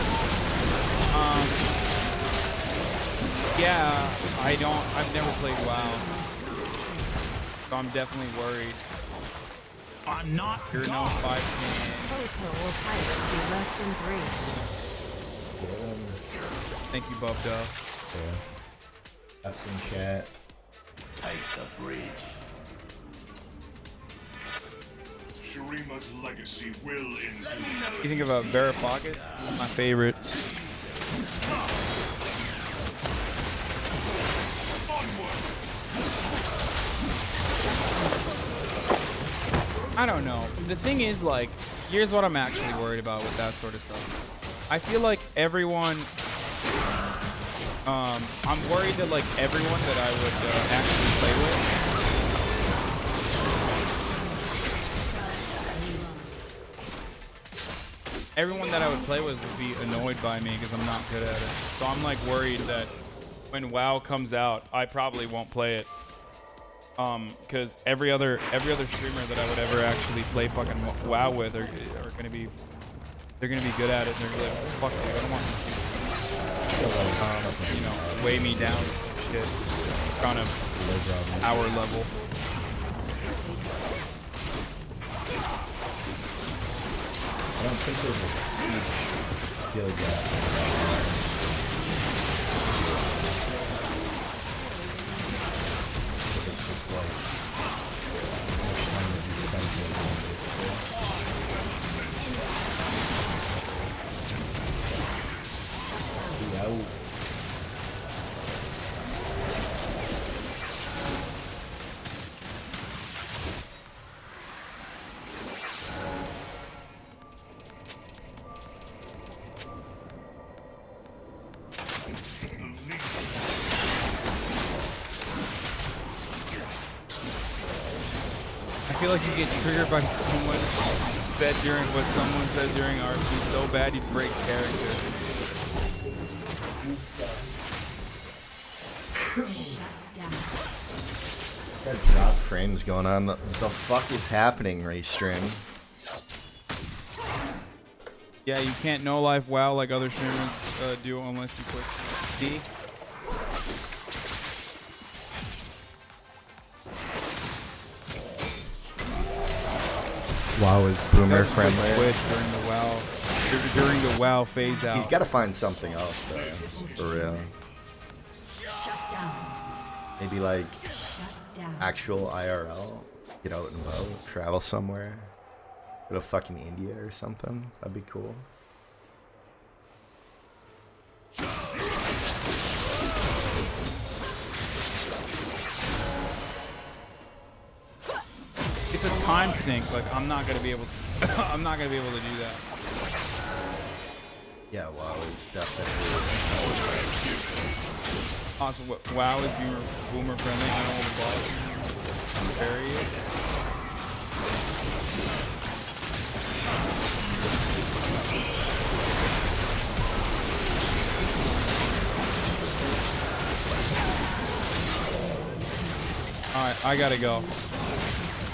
Yeah, I've never played WoW. So I'm definitely worried.
I'm not
You're no 5
Hotel will pilot be less than 3.
Thank you, Buff Duff.
Yeah. Have some chat.
Take the bridge. Shurima's legacy will endure.
You think about Verifocus? My favorite. I don't know. The thing is, like, here's what I'm actually worried about with that sort of stuff. I feel like everyone, I'm worried that like everyone that I would actually play with, would be annoyed by me because I'm not good at it. So I'm like worried that when WoW comes out, I probably won't play it. Because every other streamer that I would ever actually play fucking WoW with are gonna be, they're gonna be good at it. And they're gonna be like, fuck dude, I don't want these people, weigh me down with some shit. Kind of hour level.
I don't think there's a huge skill gap.
feel like you get triggered by someone said during what someone said during RP so bad you'd break character.
Got drop frames going on. The fuck is happening, Raystream?
Yeah, you can't no life WoW like other streamers do unless you click D.
WoW is boomer friendly.
Switch during the WoW phase out.
He's got to find something else though, for real. Maybe like actual IRL. Get out and vote. Travel somewhere. Go to fucking India or something. That'd be cool.
It's a time sink. Like I'm not gonna be able to. I'm not gonna be able to do that.
Yeah, WoW is definitely.
Also, WoW is boomer friendly. I don't want to bury it. All right, I gotta go.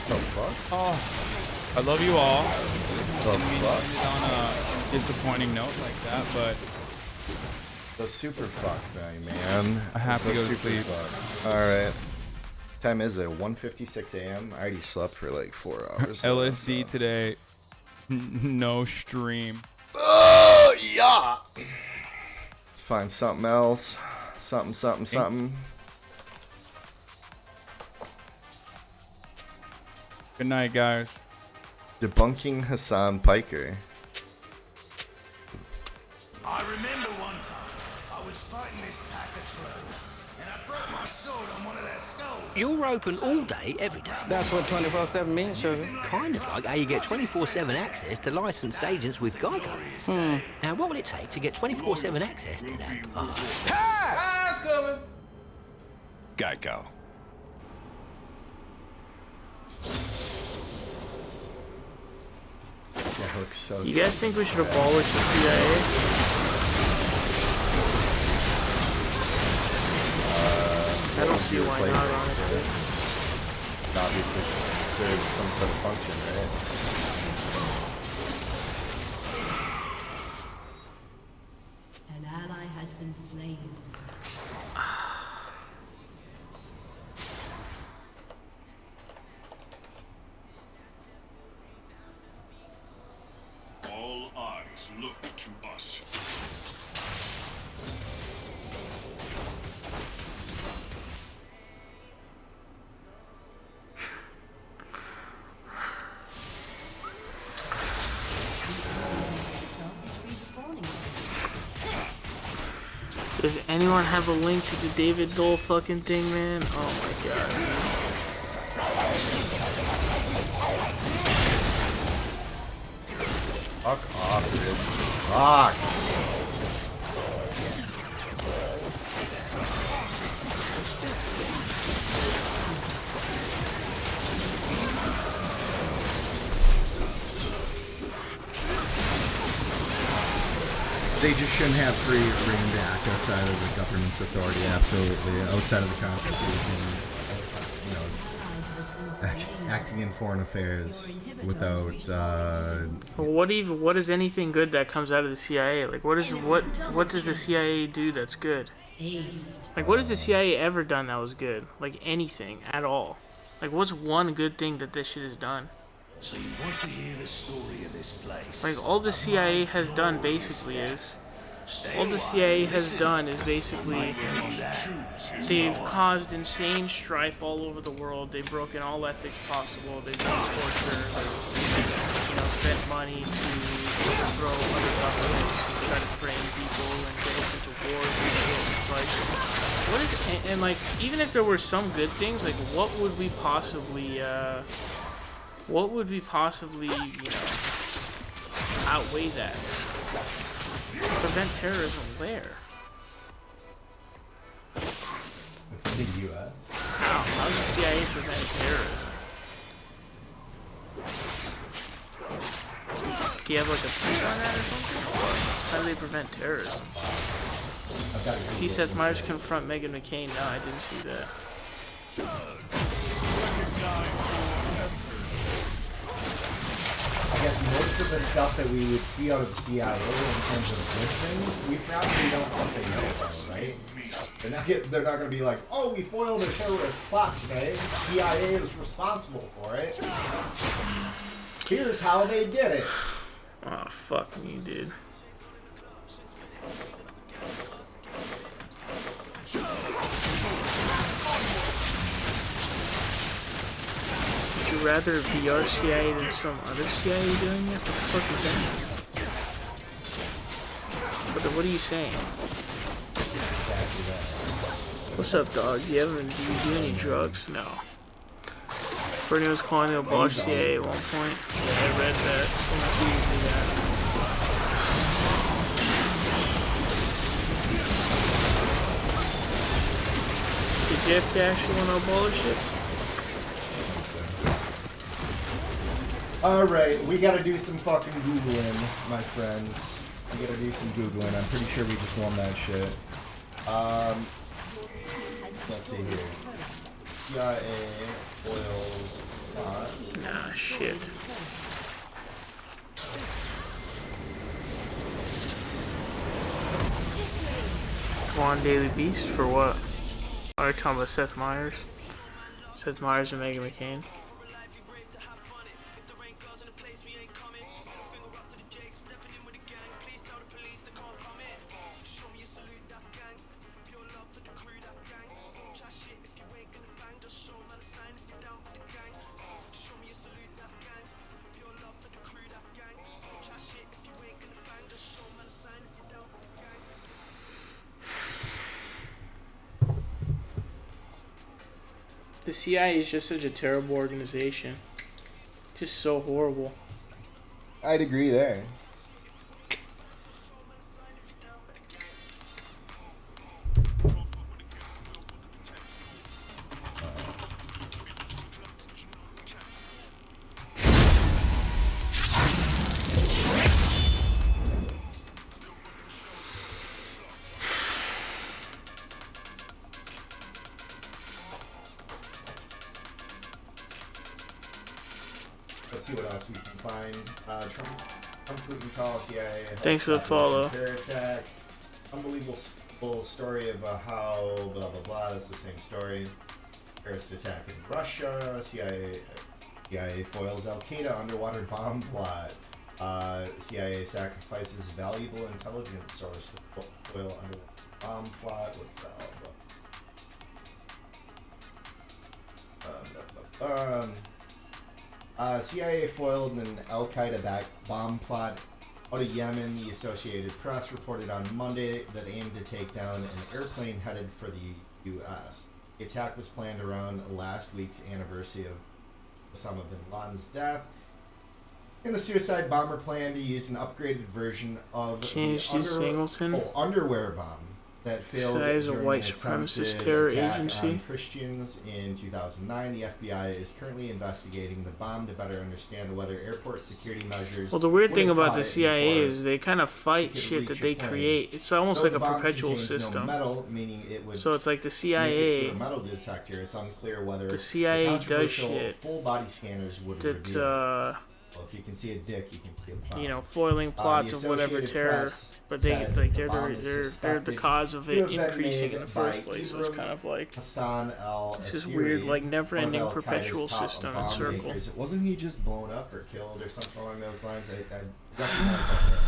The fuck?
Oh, I love you all. Didn't mean to end it on a disappointing note like that, but
the super fuck thing, man.
I have to go to sleep.
Alright. Time is it? 1:56 a.m. I already slept for like 4 hours.
LSD so. Today. No stream.
Oh, yeah. Find something else. Something.
Good night, guys.
Debunking Hasan Piker.
I remember one time I was fighting this pack of trolls, and I broke my sword on one of their skulls.
You're open all day, every day.
That's what 24/7 means, sugar.
Kind of like how you get 24/7 access to licensed agents with Geico. Now, what will it take to get 24/7 access to that?
It's coming.
Geico.
So
you guys think we should abolish the CIA? I don't see why not, honestly.
It obviously serves some sort of function, right?
An ally has been slain.
All eyes look to us.
Does anyone have a link to the David Dole fucking thing, man? Oh my god.
Fuck off, dude. Fuck!
They just shouldn't have free reign to act outside of the government's authority, absolutely. Outside of the Constitution, acting in foreign affairs without,
what is anything good that comes out of the CIA? Like, what does the CIA do that's good? Like, what has the CIA ever done that was good? Like, anything at all? Like, what's one good thing that this shit has done?
So you want to hear the story of this place?
Like, all the CIA has done basically is they've caused insane strife all over the world. They've broken all ethics possible. They've done torture. They've, spent money to overthrow other governments and try to frame people and get us into wars and shit. It's like, what is, and like, even if there were some good things, like, what would we possibly, outweigh that? Prevent terrorism where?
The U.S.
How does the CIA prevent terrorism? Do you have like a piece on that or something? Or how do they prevent terrorism? He said Myers confront Meghan McCain. No, I didn't see that.
I guess most of the stuff that we would see out of the CIA in terms of good things, we probably don't think they know about, right? They're not going to be like, oh, we foiled a terrorist plot today. The CIA is responsible for it. Here's how they did it.
Oh, fuck me, dude. Would you rather be our CIA than some other CIA doing it? What the fuck is that? What are you saying? What's up, dog? Do you do any drugs? No. Bernie was calling to abolish CIA at one point. Yeah, I read that. Someone tweeted me that. Did Jeff actually want to abolish it?
Alright, we gotta do some fucking Googling, my friends. We gotta do some Googling. I'm pretty sure we just won that shit. Let's see here. CIA oils plot.
Nah, shit. Come on, Daily Beast, for what? Are you talking about Seth Meyers? Seth Meyers and Meghan McCain? The CIA is just such a terrible organization. Just so horrible.
I'd agree there. Let's see what else we can find. Trump completely call CIA.
Thanks for the follow.
Terror attack. Unbelievable story of how blah blah blah. That's the same story. Terrorist attack in Russia. CIA foils Al Qaeda underwater bomb plot. CIA sacrifices valuable intelligence source to foil underwater bomb plot. What's that all about? CIA foiled an Al-Qaeda-backed bomb plot out of Yemen. The Associated Press reported on Monday that aimed to take down an airplane headed for the U.S. The attack was planned around last week's anniversary of Osama bin Laden's death. And the suicide bomber planned to use an upgraded version of the underwear bomb that failed during
a white
an
supremacist
attempted
terror
attack
agency.
on Christians in 2009. The FBI is currently investigating the bomb to better understand whether airport security measures.
Well, the weird thing about the
it
CIA
before
is they kind of fight
could
shit
reach
that
your
they
plane.
create. It's almost
Though
like
the
a
bomb
perpetual
contains
system.
No metal, meaning it would
So it's like the
make it
CIA.
to a metal detector. It's unclear whether
The CIA does
controversial
shit
full body scanners would
that,
reveal. Well, if you can see a dick, you can see a bomb.
you know, foiling plots of whatever terror, but they like they're the cause of it increasing in the first place. So it's kind of like
Hasan
it's this weird, like never-ending perpetual system and circle.
Wasn't he just blown up or killed or something along those lines? I recognize that name.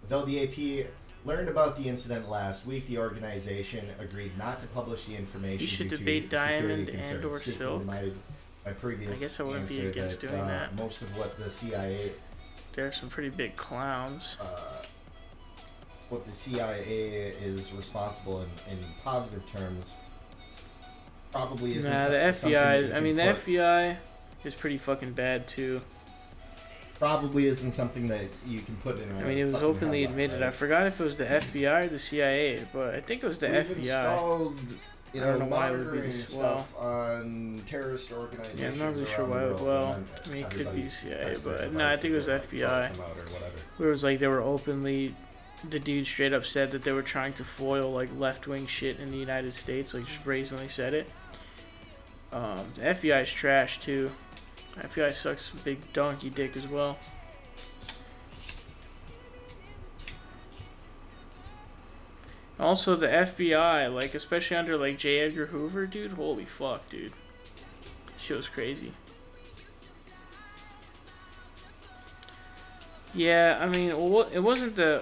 Though the AP learned about the incident last week, the organization agreed not to publish the information.
You should
due
debate
to security
diamond
concerns.
and/or
Speaking
silk.
to my previous
I guess I wouldn't be
answer
against
that,
doing that.
Most of what the CIA
There are some pretty big clowns.
what the CIA is responsible in positive terms probably isn't.
Nah, the
something that you
FBI. I
can
mean, the
put-
FBI is pretty fucking bad too.
probably isn't something that you can put in.
I mean, it was openly admitted. I forgot if it was the FBI or the CIA, but I think it was the
We've
FBI.
installed
You
I don't
know,
know why it would be
monitoring
this
stuff on terrorist organizations.
Yeah, I'm not really sure
around
why
the
it would.
world,
Well,
and then
I mean, it could
everybody
be CIA,
protects their
but no, I think it was
devices or, like,
FBI.
throws them out or whatever.
Where it was like they were openly, the dude straight up said that they were trying to foil like left-wing shit in the United States, like just brazenly said it. The FBI is trash too. FBI sucks big donkey dick as well. Also, the FBI, like, especially under, like, J. Edgar Hoover, dude, holy fuck, dude. Shit was crazy. Yeah, I mean, well, it wasn't the...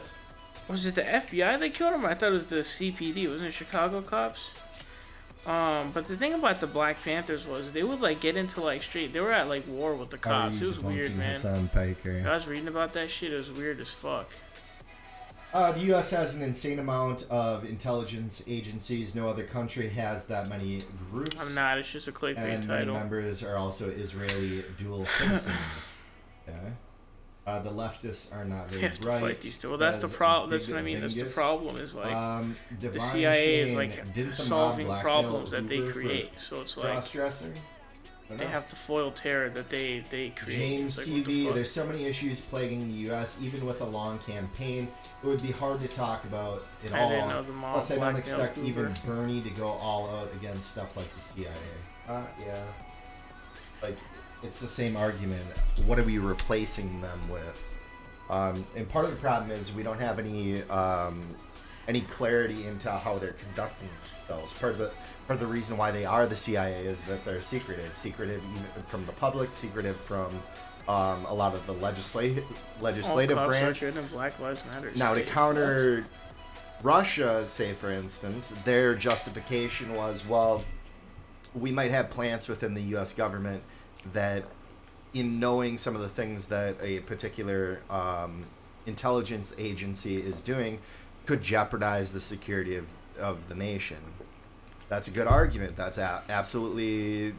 Was it the FBI that killed him? I thought it was the CPD. Wasn't it Chicago cops? But the thing about the Black Panthers was they would, like, get into, like, straight... They were at, like, war with the cops. It was weird, man.
Hasan Piker.
I was reading about that shit. It was weird as fuck.
The U.S. has an insane amount of intelligence agencies. No other country has that many groups.
I'm not. It's just a clickbait
and
title.
Many members are also Israeli dual citizens. Okay. The leftists are not very
You have to
bright.
Fight these two. Well, that's the problem. That's what I mean. That's the problem. Is like the CIA is like solving problems that they create. So it's like they have to foil terror that they create.
James
like,
TV, there's so many issues plaguing the U.S. Even with a long campaign, it would be hard to talk about it all.
I didn't know the mob
Plus, I don't expect
Hoover.
even Bernie to go all out against stuff like the CIA. Yeah. Like, it's the same argument. What are we replacing them with? And part of the problem is we don't have any clarity into how they're conducting themselves. Part of the reason why they are the CIA is that they're secretive even from the public, secretive from a lot of the legislative branch.
And Black Lives Matter.
Now, to counter Russia, say for instance, their justification was, well, we might have plants within the U.S. government that, in knowing some of the things that a particular intelligence agency is doing, could jeopardize the security of the nation. That's a good argument. That's absolutely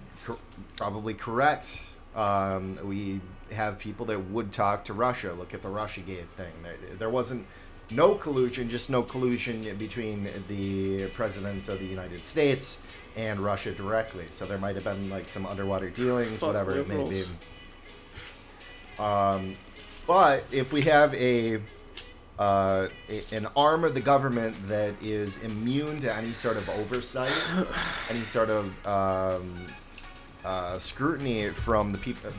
probably correct. We have people that would talk to Russia. Look at the Russiagate thing. There wasn't no collusion, just no collusion between the president of the United States and Russia directly. So there might have been like some underwater dealings, whatever it may be. But if we have an arm of the government that is immune to any sort of oversight, any sort of scrutiny from the people,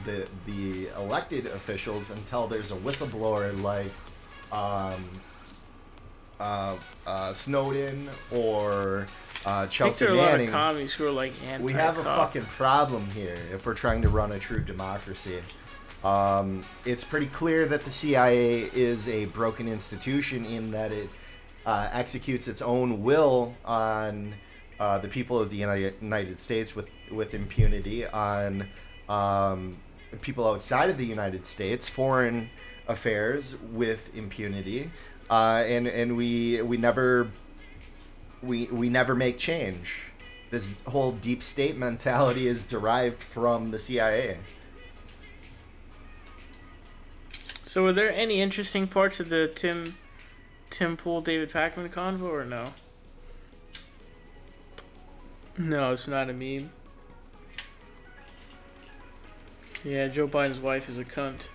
the elected officials, until there's a whistleblower like Snowden or Chelsea
Manning.
Manning.
A lot of commies who are like anti-cop.
We have a fucking problem here if we're trying to run a true democracy. It's pretty clear that the CIA is a broken institution in that it executes its own will on the people of the United States with impunity, on people outside of the United States, foreign affairs with impunity, and we never make change. This whole deep state mentality is derived from the CIA.
So, were there any interesting parts of the Tim Pool, David Pakman convo, or no? No, it's not a meme. Yeah, Joe Biden's wife is a cunt.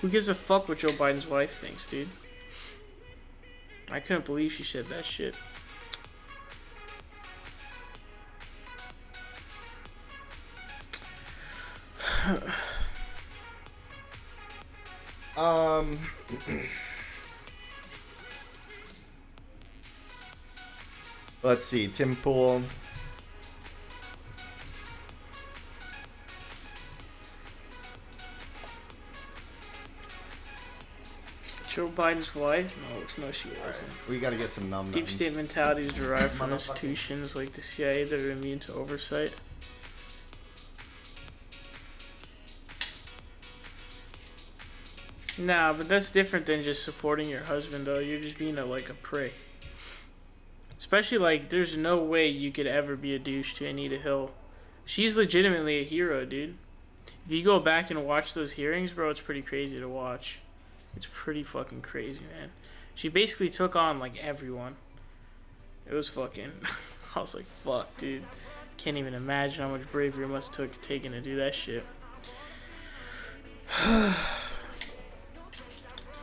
Who gives a fuck what Joe Biden's wife thinks, dude? I couldn't believe she said that shit.
Let's see, Tim Pool.
Joe Biden's wife? No, she wasn't.
We gotta get some numbers.
Deep state mentality is derived from institutions like the CIA that are immune to oversight. Nah, but that's different than just supporting your husband, though. You're just being a prick. Especially, like, there's no way you could ever be a douche to Anita Hill. She's legitimately a hero, dude. If you go back and watch those hearings, bro, it's pretty crazy to watch. It's pretty fucking crazy, man. She basically took on, like, everyone. It was fucking... I was like, fuck, dude. Can't even imagine how much bravery it must have taken to do that shit.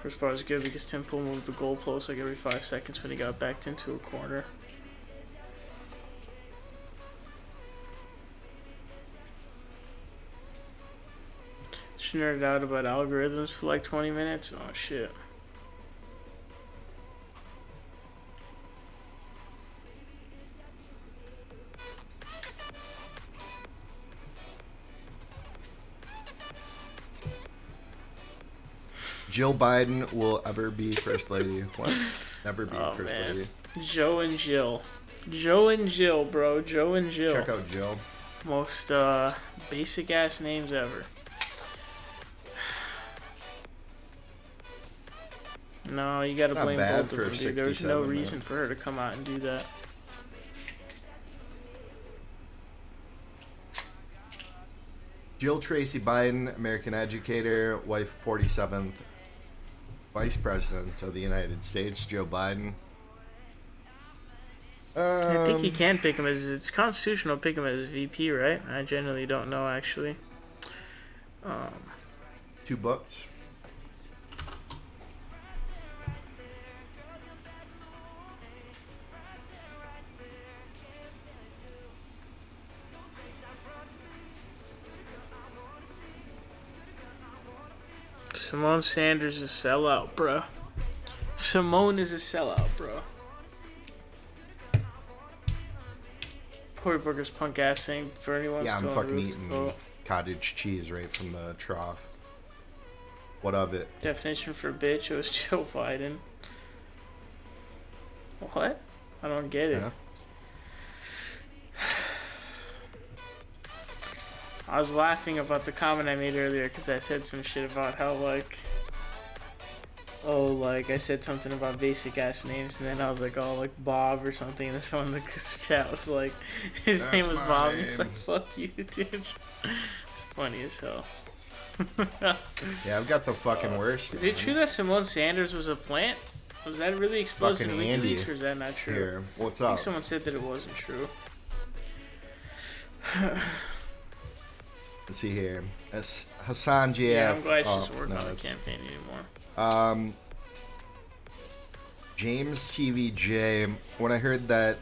First part was good because Tim Pool moved the goalpost like every 5 seconds when he got backed into a corner. She nerded out about algorithms for like 20 minutes. Oh shit.
Jill Biden will ever be first lady. What? Never be first lady.
Joe and Jill. Joe and Jill, bro. Joe and Jill.
Check out Jill.
Most basic ass names ever. No, you gotta blame both of them, dude. There's no reason for her to come out and do that.
Jill Tracy Biden, American educator, wife 47th Vice President of the United States, Joe Biden.
I think you can pick him as, it's constitutional to pick him as VP, right? I generally don't know, actually.
2 books.
Simone Sanders is a sellout, bro. Simone is a sellout, bro. Cory Booker's punk ass saying for anyone
Yeah, I'm
still
fucking
on the
eating
roof.
cottage cheese right from the trough. What of it?
Definition for bitch was Joe Biden. What? I don't get it.
Yeah.
I was laughing about the comment I made earlier because I said some shit about how, like, oh, like, I said something about basic ass names, and then I was like, oh, like Bob or something, and someone in the chat was like, his
That's
name was
my
Bob,
name.
and he's like, fuck you, dude. It's funny as hell.
Yeah, I've got the fucking worst.
Is it true that Simone Sanders was a plant? Was that really exposed in
Fucking
WikiLeaks,
Andy
or is that not true?
here. What's
I
up?
think someone said that it wasn't true.
Let's see here. Hasan GF.
Yeah, I'm glad she's
oh,
working
no,
on the
it's-
campaign anymore.
James TVJ. When I heard that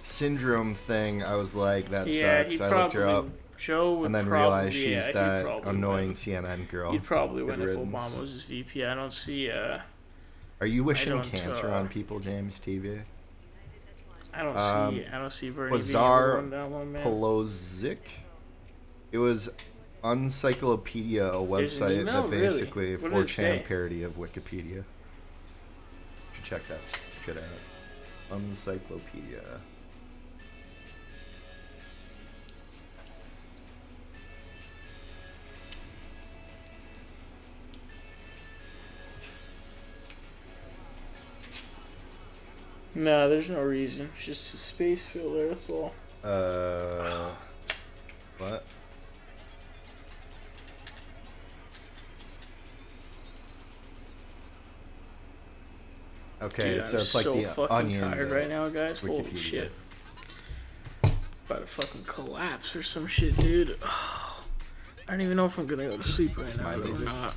syndrome thing, I was like, that
Yeah,
sucks.
he
I looked her
probably-
up
Joe would
and then
probably,
realized she's
yeah, he'd
that
probably
annoying
win.
CNN girl.
He'd probably
Good
win if
riddance.
Obama was his VP. I don't see.
Are you wishing
don't,
cancer on people, James TV?
I don't see Bernie
Bazar
being able to win that one, man.
Polozic. It was Uncyclopedia, a
There's an
website
email?
that
Really?
basically
What did it
4chan
say?
parody of Wikipedia. You should check that shit out. Uncyclopedia.
No, there's no reason. It's just a space filler, that's all.
What? Okay,
Dude,
so
I'm
it's like
so
the
fucking
Onion.
tired right now, guys. Holy
Wikipedia.
shit. About to fucking collapse or some shit, dude. I don't even know if I'm gonna go to sleep right now or not.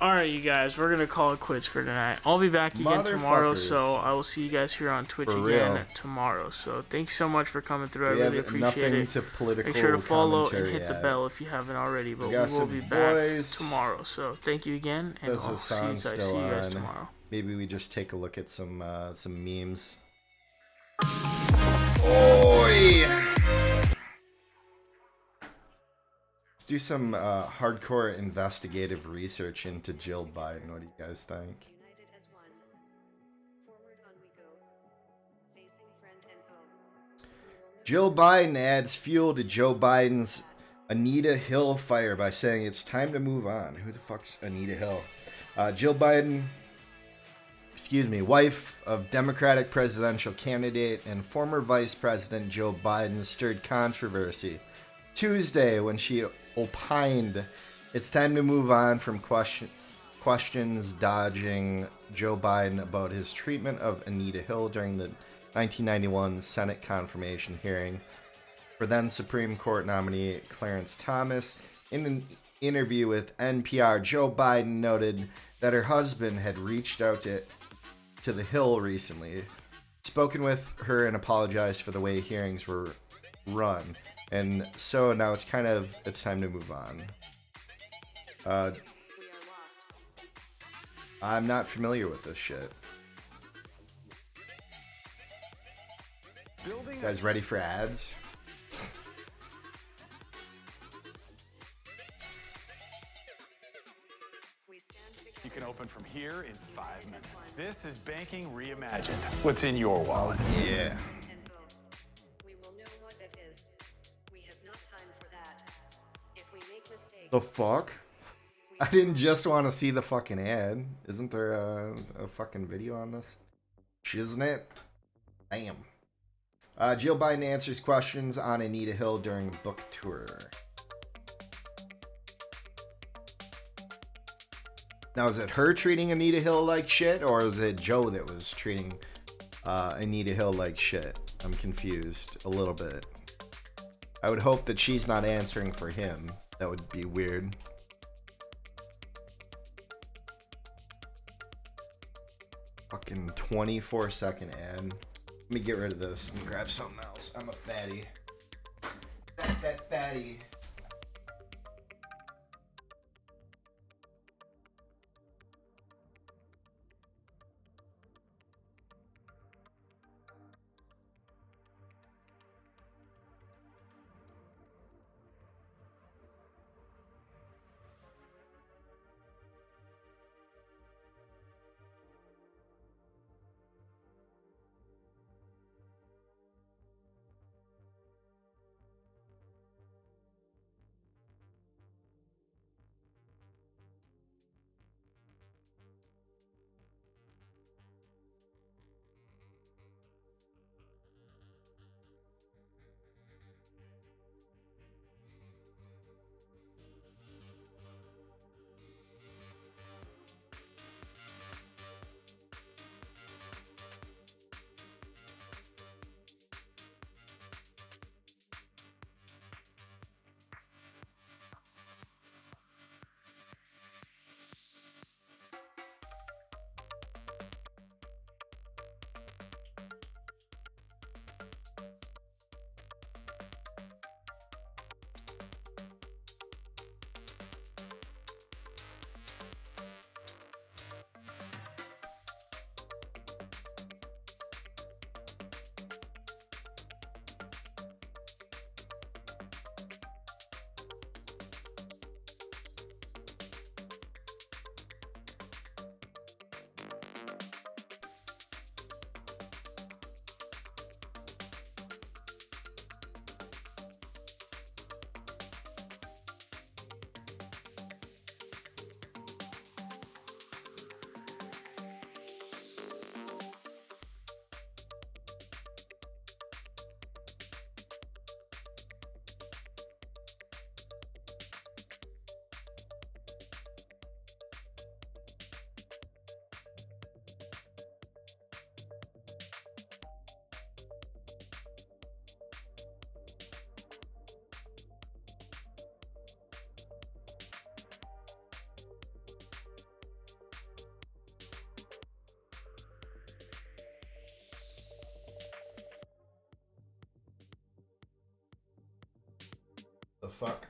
Alright, you guys, we're gonna call it quits for tonight. I'll be back again tomorrow,
Motherfuckers.
so I will see you guys here on Twitch
For
again
real.
tomorrow. So thanks so much for coming through. I
We
really
have
appreciate
nothing
it.
to political
Make sure to follow and
commentary
hit the
at.
bell if you haven't already. But
We
we
got
will
some
be back
boys.
tomorrow. So thank you again, and
Does
I'll see
Hasan
you
still
guys
on?
tomorrow.
Maybe we just take a look at some memes. Oi! Let's do some hardcore investigative research into Jill Biden. What do you guys think? Jill Biden adds fuel to Joe Biden's Anita Hill fire by saying it's time to move on. Who the fuck's Anita Hill? Jill Biden, wife of Democratic presidential candidate and former Vice President Joe Biden, stirred controversy Tuesday when she opined it's time to move on from questions dodging Joe Biden about his treatment of Anita Hill during the 1991 Senate confirmation hearing for then Supreme Court nominee Clarence Thomas. In an interview with NPR, Joe Biden noted that her husband had reached out to the Hill recently, spoken with her, and apologized for the way hearings were run. And so now it's time to move on. I'm not familiar with this shit. You guys ready for ads?
You can open from here in 5 minutes. This is banking reimagined. What's in your wallet?
Yeah.
We will know what it is. We have no time for that. If we make mistakes.
The fuck? I didn't just want to see the fucking ad. Isn't there a fucking video on this? Isn't it? Damn. Jill Biden answers questions on Anita Hill during book tour. Now, is it her treating Anita Hill like shit, or is it Joe that was treating Anita Hill like shit? I'm confused a little bit. I would hope that she's not answering for him. That would be weird. Fucking 24-second ad. Let me get rid of this and grab something else. I'm a fatty. Fat fatty. The fuck?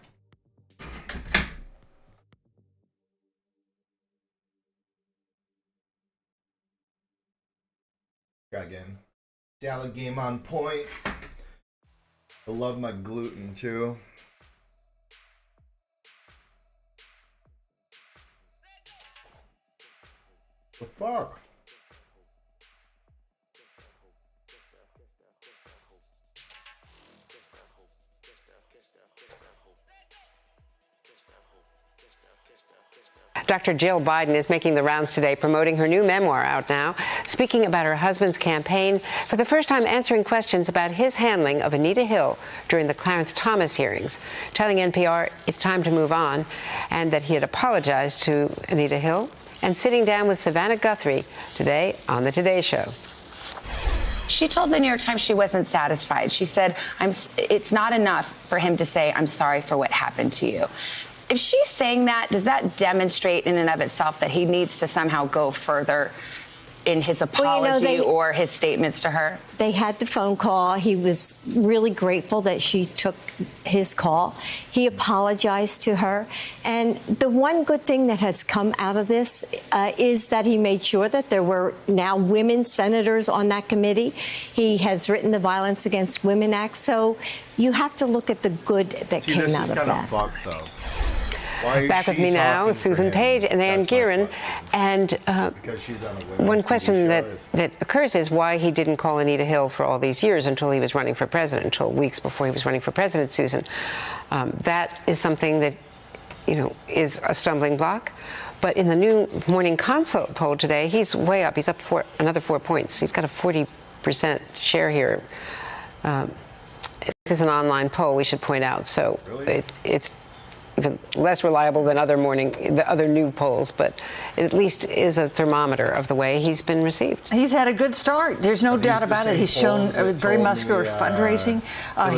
Try again. Salad game on point. I love my gluten too. The fuck?
Dr. Jill Biden is making the rounds today, promoting her new memoir out now, speaking about her husband's campaign, for the first time answering questions about his handling of Anita Hill during the Clarence Thomas hearings, telling NPR it's time to move on and that he had apologized to Anita Hill. and sitting down with Savannah Guthrie today on The Today Show.
She told the New York Times she wasn't satisfied. She said, it's not enough for him to say, I'm sorry for what happened to you. If she's saying that, does that demonstrate in and of itself that he needs to somehow go further in his apology or his statements to her?
They had the phone call. He was really grateful that she took his call. He apologized to her. And the one good thing that has come out of this is that he made sure that there were now women senators on that committee. He has written the Violence Against Women Act. So you have to look at the good that came out of that.
This is kind of fucked, though.
Back with me now, Susan Page and Ann Gearan. And one question that occurs is why he didn't call Anita Hill for all these years until he was running for president, until weeks before he was running for president, Susan. That is something that, is a stumbling block. But in the new Morning Consult poll today, he's way up. He's up another 4 points. He's got a 40% share here. This is an online poll, we should point out. So it's even less reliable than the other new polls, but it at least is a thermometer of the way he's been received.
He's had a good start. There's no doubt about it. He's shown very muscular fundraising.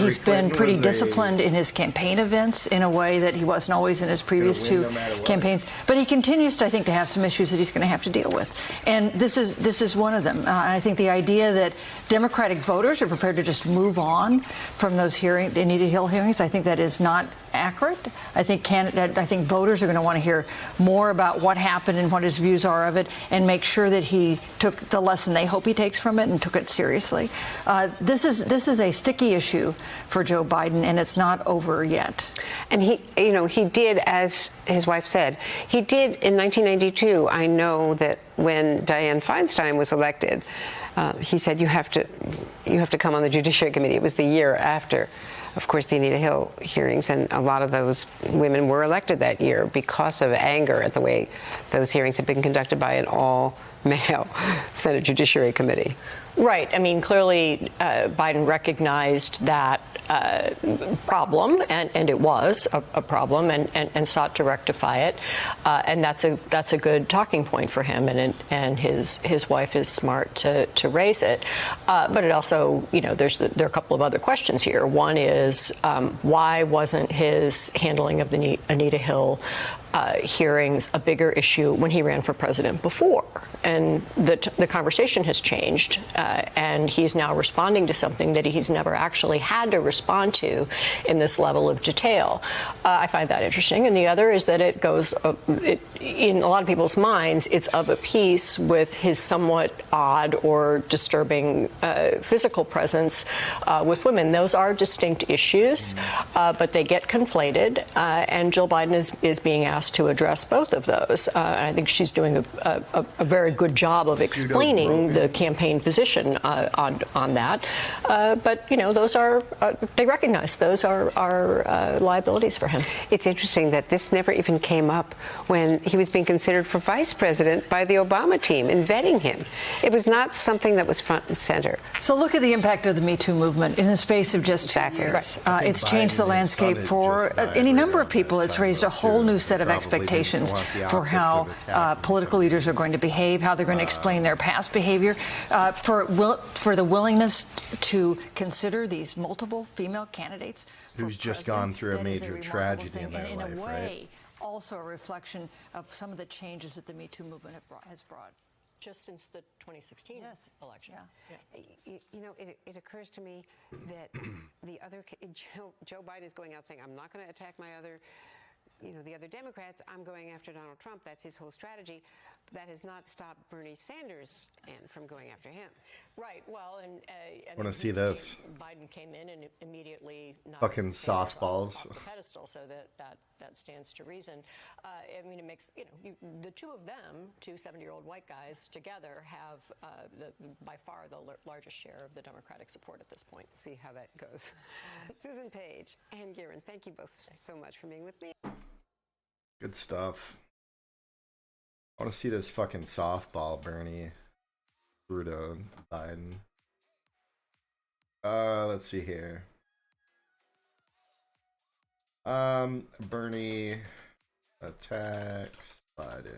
He's been pretty disciplined in his campaign events in a way that he wasn't always in his previous two campaigns. But he continues to, I think, to have some issues that he's going to have to deal with. And this is one of them. I think the idea that Democratic voters are prepared to just move on from those the Anita Hill hearings, I think that is not accurate. I think voters are going to want to hear more about what happened and what his views are of it, and make sure that he took the lesson they hope he takes from it and took it seriously. This is a sticky issue for Joe Biden, and it's not over yet.
And he did, as his wife said, he did in 1992. I know that when Dianne Feinstein was elected, he said you have to come on the Judiciary Committee. It was the year after, of course, the Anita Hill hearings, and a lot of those women were elected that year because of anger at the way those hearings had been conducted by an all-male Senate Judiciary Committee.
Right. I mean, clearly, Biden recognized that problem, and it was a problem, and sought to rectify it. And that's a good talking point for him, and his wife is smart to raise it. But it also, there are a couple of other questions here. One is why wasn't his handling of the Anita Hill hearings a bigger issue when he ran for president before? And the conversation has changed, and he's now responding to something that he's never actually had to respond to in this level of detail. I find that interesting. And the other is that it goes, in a lot of people's minds, it's of a piece with his somewhat odd or disturbing physical presence with women. Those are distinct issues, but they get conflated, and Jill Biden is being asked to address both of those. And I think she's doing a very good job of explaining the campaign position on that. But those are they recognize those are liabilities for him.
It's interesting that this never even came up when he was being considered for vice president by the Obama team in vetting him. It was not something that was front and center.
So look at the impact of the Me Too movement in the space of just 2 years. It's changed the landscape for any number of people. It's raised a whole new set of expectations for how political leaders are going to behave, how they're going to explain their past behavior, for the willingness to consider these multiple female candidates.
Who's just gone through a major tragedy in their life, right?
Also a reflection of some of the changes that the Me Too movement has brought.
Just since the 2016 election.
It occurs to me that Joe Biden is going out saying, I'm not going to attack the other Democrats, I'm going after Donald Trump. That's his whole strategy. That has not stopped Bernie Sanders from going after him.
Right. Well, and
I want to see this.
Biden came in and immediately knocked
fucking softballs
off the pedestal, so that stands to reason. I mean, it makes the two of them, two 70-year-old white guys together, have by far the largest share of the Democratic support at this point.
See how that goes. Susan Page and Gearan, thank you both so much for being with me.
Good stuff. I want to see this fucking softball, Bernie, Trudeau, Biden. Let's see here. Bernie attacks Biden.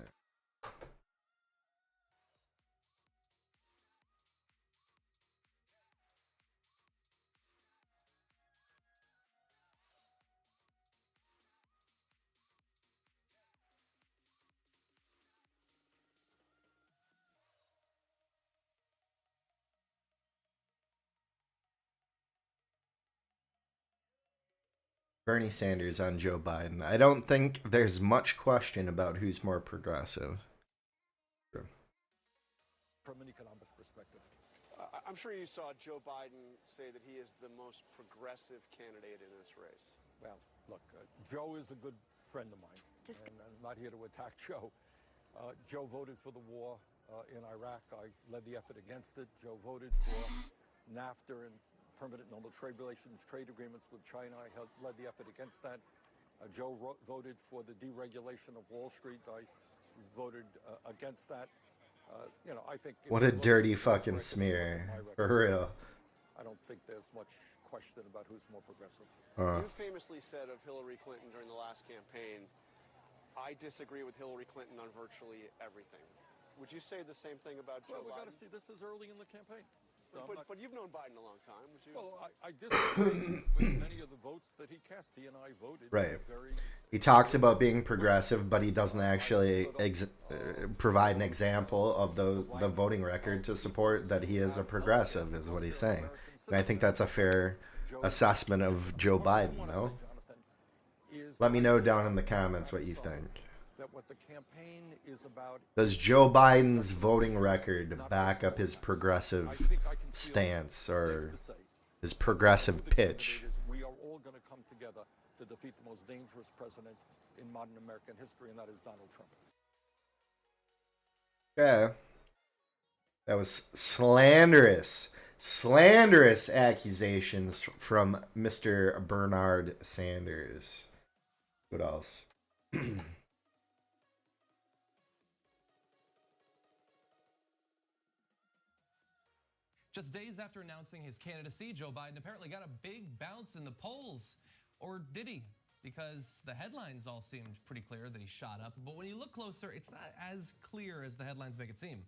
Bernie Sanders on Joe Biden. I don't think there's much question about who's more progressive.
From an economic perspective. I'm sure you saw Joe Biden say that he is the most progressive candidate in this race. Well, look, Joe is a good friend of mine, and I'm not here to attack Joe. Joe voted for the war in Iraq. I led the effort against it. Joe voted for NAFTA and permanent normal trade relations, trade agreements with China. I led the effort against that. Joe voted for the deregulation of Wall Street. I voted against that. You know, I think.
What a dirty fucking smear, for real.
I don't think there's much question about who's more progressive.
You famously said of Hillary Clinton during the last campaign, I disagree with Hillary Clinton on virtually everything. Would you say the same thing about Joe Biden?
Well, we got to see. This is early in the campaign. So
but you've known Biden a long time, would you?
Well, I disagree with many of the votes that he cast. He and I voted.
Right. He talks about being progressive, but he doesn't actually provide an example of the voting record to support that he is a progressive, is what he's saying. And I think that's a fair assessment of Joe Biden, no? Let me know down in the comments what you think.
That what the campaign is about.
Does Joe Biden's voting record back up his progressive stance or his progressive pitch?
We are all going to come together to defeat the most dangerous president in modern American history, and that is Donald Trump.
Yeah. That was slanderous accusations from Mr. Bernard Sanders. What else?
Just days after announcing his candidacy, Joe Biden apparently got a big bounce in the polls. Or did he? Because the headlines all seemed pretty clear that he shot up. But when you look closer, it's not as clear as the headlines make it seem.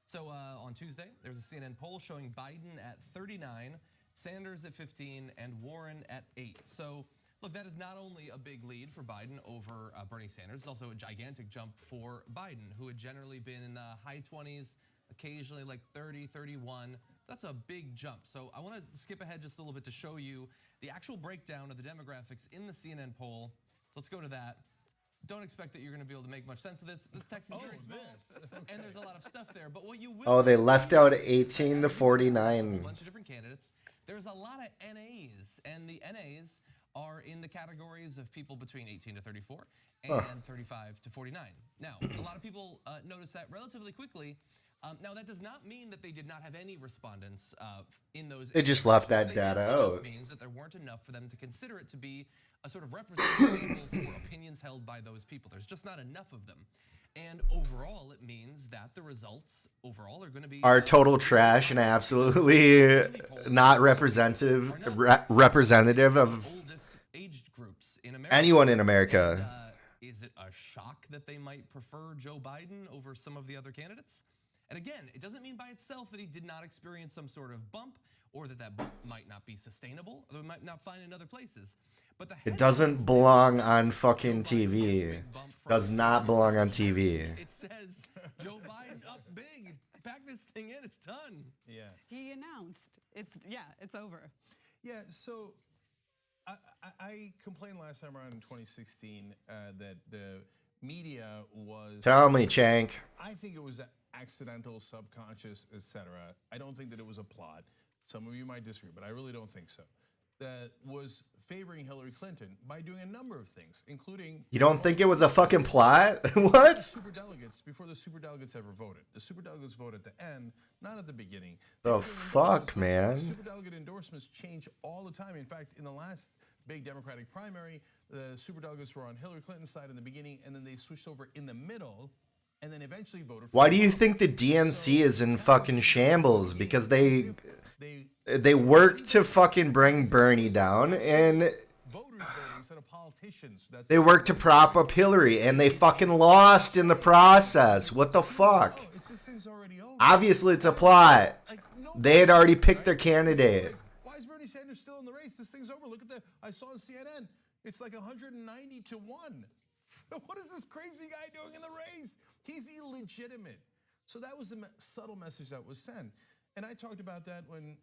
So on Tuesday, there's a CNN poll showing Biden at 39, Sanders at 15, and Warren at 8. So look, that is not only a big lead for Biden over Bernie Sanders, it's also a gigantic jump for Biden, who had generally been in the high 20s, occasionally like 30, 31. That's a big jump. So I want to skip ahead just a little bit to show you the actual breakdown of the demographics in the CNN poll. So let's go to that. Don't expect that you're going to be able to make much sense of this. The text is very small, and there's a lot of stuff there. But what you will
Oh, they left out 18 to 49.
A bunch of different candidates. There's a lot of NAs, and the NAs are in the categories of people between 18 to 34 and 35 to 49. Now, a lot of people noticed that relatively quickly. Now, that does not mean that they did not have any respondents in those.
They just left that data out.
It just means that there weren't enough for them to consider it to be a sort of representative sample for opinions held by those people. There's just not enough of them. And overall, it means that the results overall are going to be
are total trash and absolutely not representative of
age groups in America.
Anyone in America.
And, is it a shock that they might prefer Joe Biden over some of the other candidates? And again, it doesn't mean by itself that he did not experience some sort of bump or that bump might not be sustainable or they might not find in other places. But
it doesn't belong on fucking TV. Does not belong on TV.
It says Joe Biden up big. Pack this thing in. It's done.
Yeah.
He announced. It's over.
Yeah, so I complained last time around in 2016 that the media was...
Tell me, Chank.
I think it was accidental, subconscious, etc. I don't think that it was a plot. Some of you might disagree, but I really don't think so. That was favoring Hillary Clinton by doing a number of things, including...
You don't think it was a fucking plot? What?
Superdelegates, before the superdelegates ever voted. The superdelegates vote at the end, not at the beginning.
The fuck, man?
Superdelegate endorsements change all the time. In fact, in the last big Democratic primary, the superdelegates were on Hillary Clinton's side in the beginning, and then they switched over in the middle, and then eventually voted for...
Why do you think the DNC is in fucking shambles? Because they work to fucking bring Bernie down, and they work to prop up Hillary, and they fucking lost in the process. What the fuck? Obviously, it's a plot. They had already picked their candidate.
Why is Bernie Sanders still in the race? This thing's over. Look at I saw on CNN. It's like 190 to 1. What is this crazy guy doing in the race? He's illegitimate. So that was a subtle message that was sent. And I talked about that when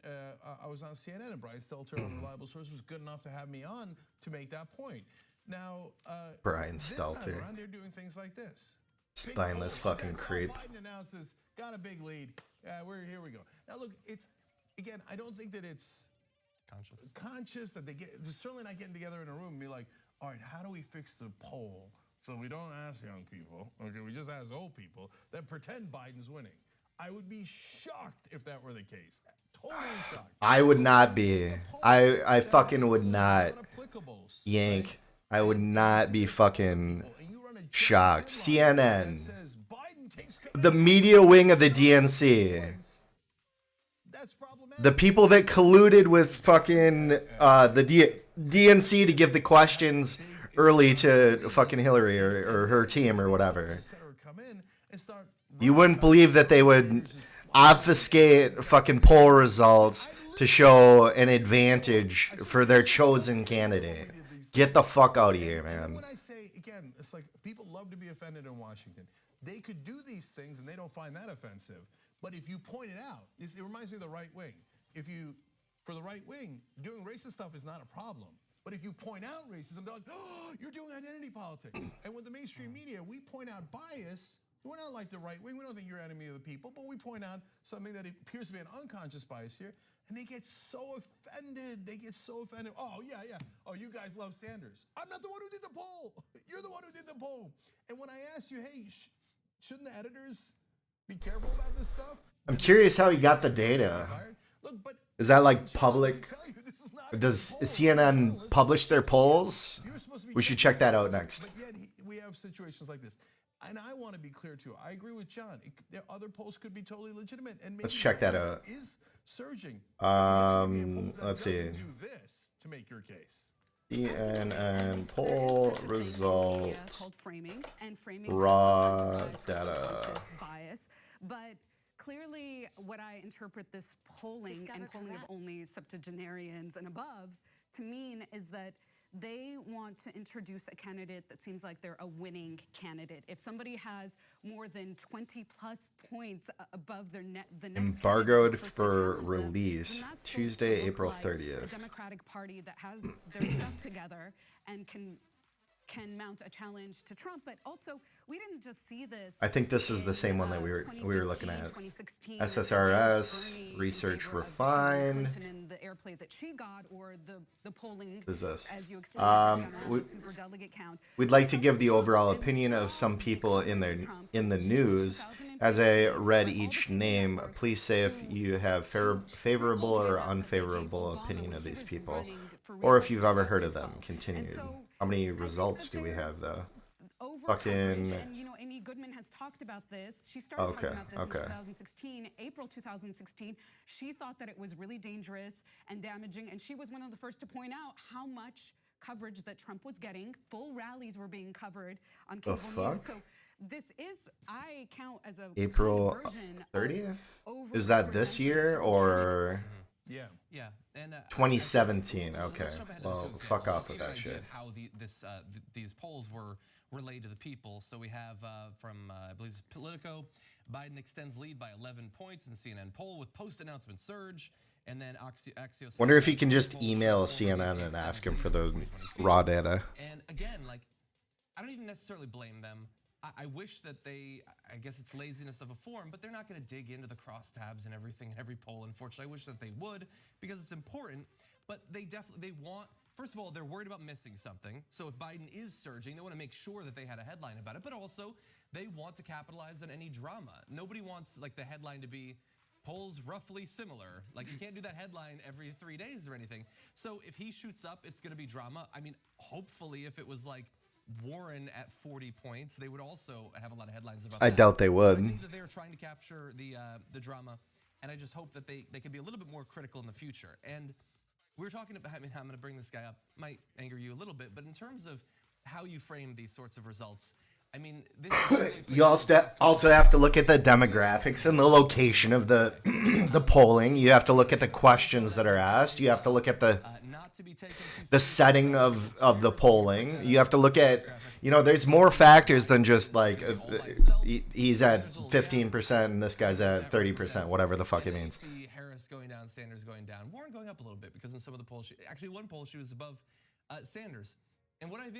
I was on CNN, and Brian Stelter, a reliable source, was good enough to have me on to make that point. Now,
Brian
this
Stelter.
time around, they're doing things like this.
Spineless fucking creep.
Biden announces, got a big lead. Here we go. Now, look, it's, again, I don't think that it's conscious that they're certainly not getting together in a room and be like, all right, how do we fix the poll so we don't ask young people, okay, we just ask old people that pretend Biden's winning. I would be shocked if that were the case. Totally shocked.
I would not be. I fucking would not. Yank. I would not be fucking shocked. CNN. The media wing of the DNC. The people that colluded with fucking the DNC to give the questions early to fucking Hillary or her team or whatever. You wouldn't believe that they would obfuscate fucking poll results to show an advantage for their chosen candidate. Get the fuck out of here, man.
When I say, again, it's like people love to be offended in Washington. They could do these things and they don't find that offensive. But if you point it out, it reminds me of the right wing. For the right wing, doing racist stuff is not a problem. But if you point out racism, they're like, oh, you're doing identity politics. And with the mainstream media, we point out bias. We're not like the right wing. We don't think you're enemy of the people, but we point out something that appears to be an unconscious bias here, and they get so offended. They get so offended. Oh, yeah. Oh, you guys love Sanders. I'm not the one who did the poll. You're the one who did the poll. And when I ask you, hey, shouldn't the editors be careful about this stuff?
I'm curious how he got the data. Is that like public? Does CNN publish their polls? We should check that out next.
But yet we have situations like this. And I want to be clear too. I agree with John. Other polls could be totally legitimate, and maybe
let's check that out.
Is surging.
Let's see.
Do this to make your case.
CNN poll result.
Called framing
raw data.
Bias, but clearly, what I interpret this polling and polling of only septuagenarians and above to mean is that they want to introduce a candidate that seems like they're a winning candidate. If somebody has more than 20 plus points above the next
embargoed for release Tuesday, April 30th.
A Democratic Party that has their stuff together and can mount a challenge to Trump, but also we didn't just see this.
I think this is the same one that we were looking at. SSRS research refined.
The airplay that she got, or the polling.
What is this?
As you
we'd like to give the overall opinion of some people in the news. As I read each name, please say if you have favorable or unfavorable opinion of these people, or if you've ever heard of them. Continued. How many results do we have, though? Fucking.
And Amy Goodman has talked about this. She started talking about this in 2016, April 2016. She thought that it was really dangerous and damaging, and she was one of the first to point out how much coverage that Trump was getting. Full rallies were being covered on cable news. So this is, I count as a
April 30th. Is that this year or?
Yeah. And
2017. Okay. Well, fuck off with that shit.
How these polls were relayed to the people. So we have from I believe it's Politico, Biden extends lead by 11 points in CNN poll with post-announcement surge, and then Axios.
Wonder if you can just email CNN and ask him for the raw data.
And again, like, I don't even necessarily blame them. I wish that I guess it's laziness of a form, but they're not going to dig into the crosstabs and everything, every poll. Unfortunately, I wish that they would, because it's important. But they want, first of all, they're worried about missing something. So if Biden is surging, they want to make sure that they had a headline about it. But also, they want to capitalize on any drama. Nobody wants like the headline to be polls roughly similar. Like, you can't do that headline every 3 days or anything. So if he shoots up, it's going to be drama. I mean, hopefully, if it was like Warren at 40 points, they would also have a lot of headlines about that.
I doubt they would.
I think that they're trying to capture the drama, and I just hope that they can be a little bit more critical in the future. And we were talking about, I mean, I'm going to bring this guy up, might anger you a little bit, but in terms of how you frame these sorts of results, I mean, this is really
you also have to look at the demographics and the location of the the polling. You have to look at the questions that are asked. You have to look at the setting of the polling. You have to look at you know, there's more factors than just like he's at 15% and this guy's at 30%, whatever the fuck it means.
See Harris going down, Sanders going down, Warren going up a little bit because in some of the polls, actually one poll she was above Sanders. And what I've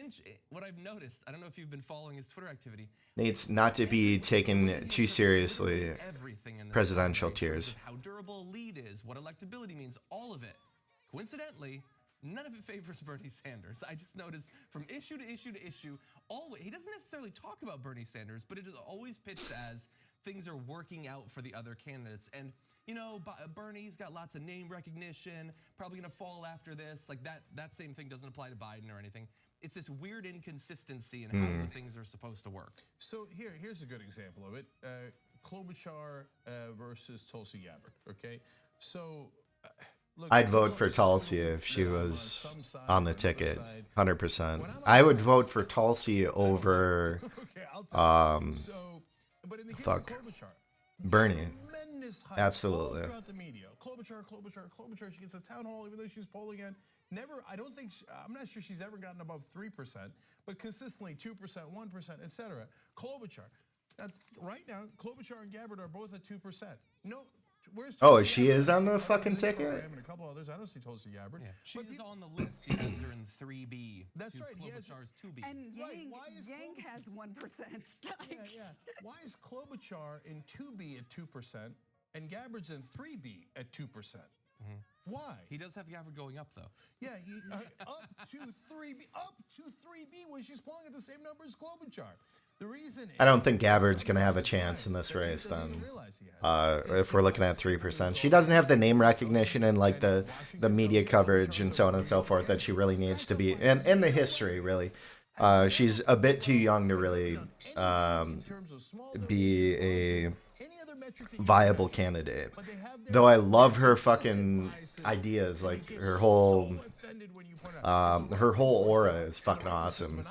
noticed, I don't know if you've been following his Twitter activity.
Nate's not to be taken too seriously. Presidential tiers.
How durable a lead is, what electability means, all of it. Coincidentally, none of it favors Bernie Sanders. I just noticed from issue to issue to issue, he doesn't necessarily talk about Bernie Sanders, but it is always pitched as things are working out for the other candidates. And, you know, Bernie's got lots of name recognition, probably going to fall after this. Like that same thing doesn't apply to Biden or anything. It's this weird inconsistency in how the things are supposed to work.
So here's a good example of it. Klobuchar versus Tulsi Gabbard, okay? So, look,
I'd vote for Tulsi if she was on the ticket, 100%. I would vote for Tulsi over, Bernie. Absolutely.
Klobuchar, she gets a town hall, even though she's polling at I'm not sure she's ever gotten above 3%, but consistently 2%, 1%, etc. Klobuchar. Right now, Klobuchar and Gabbard are both at 2%. No, where's
Tulsi she Gabbard? Is on the fucking ticket?
And a couple others. I don't see Tulsi Gabbard.
Yeah. She is on the list. He has her in 3B.
That's right.
Klobuchar's 2B.
And Yang has 1%.
Why is Klobuchar in 2B at 2% and Gabbard's in 3B at 2%? Why?
He does have Gabbard going up, though.
Yeah, up to 3B when she's polling at the same number as Klobuchar. The reason
I don't think Gabbard's going to have a chance in this race, then. If we're looking at 3%. She doesn't have the name recognition and, like, the media coverage and so on and so forth that she really needs to be. And the history, really. She's a bit too young to really be a viable candidate. Though I love her fucking ideas, like her whole aura is fucking awesome.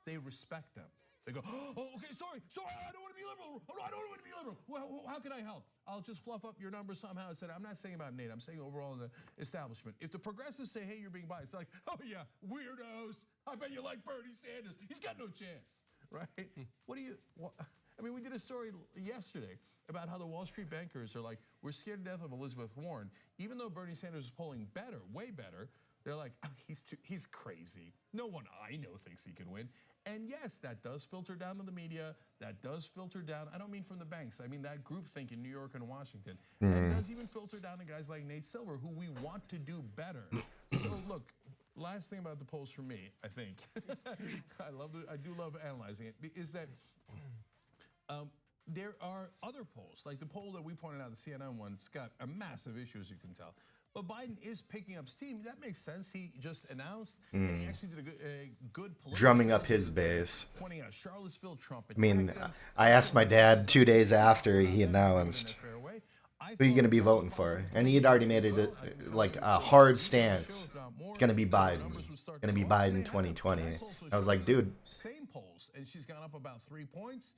They respect them. They go, oh, okay, sorry, I don't want to be liberal. Oh, no, I don't want to be liberal. Well, how can I help? I'll just fluff up your numbers somehow. I said, I'm not saying about Nate. I'm saying overall in the establishment. If the progressives say, hey, you're being biased, they're like, oh, yeah, weirdos. I bet you like Bernie Sanders. He's got no chance, right? I mean, we did a story yesterday about how the Wall Street bankers are like, we're scared to death of Elizabeth Warren. Even though Bernie Sanders is polling better, way better, they're like, oh, he's crazy. No one I know thinks he can win. And yes, that does filter down to the media. That does filter down. I don't mean from the banks. I mean that groupthink in New York and Washington. That does even filter down to guys like Nate Silver, who we want to do better. So look, last thing about the polls for me, I think, I do love analyzing it, is that there are other polls, like the poll that we pointed out, the CNN one, it's got a massive issue, as you can tell. But Biden is picking up steam. That makes sense. He just announced, and he actually did a good political
drumming up his base.
Pointing out Charlottesville, Trump.
I mean, I asked my dad 2 days after he announced, who are you going to be voting for? And he had already made it like a hard stance. It's going to be Biden. It's going to be Biden 2020. I was like, dude.
Same polls, and she's gone up about 3 points.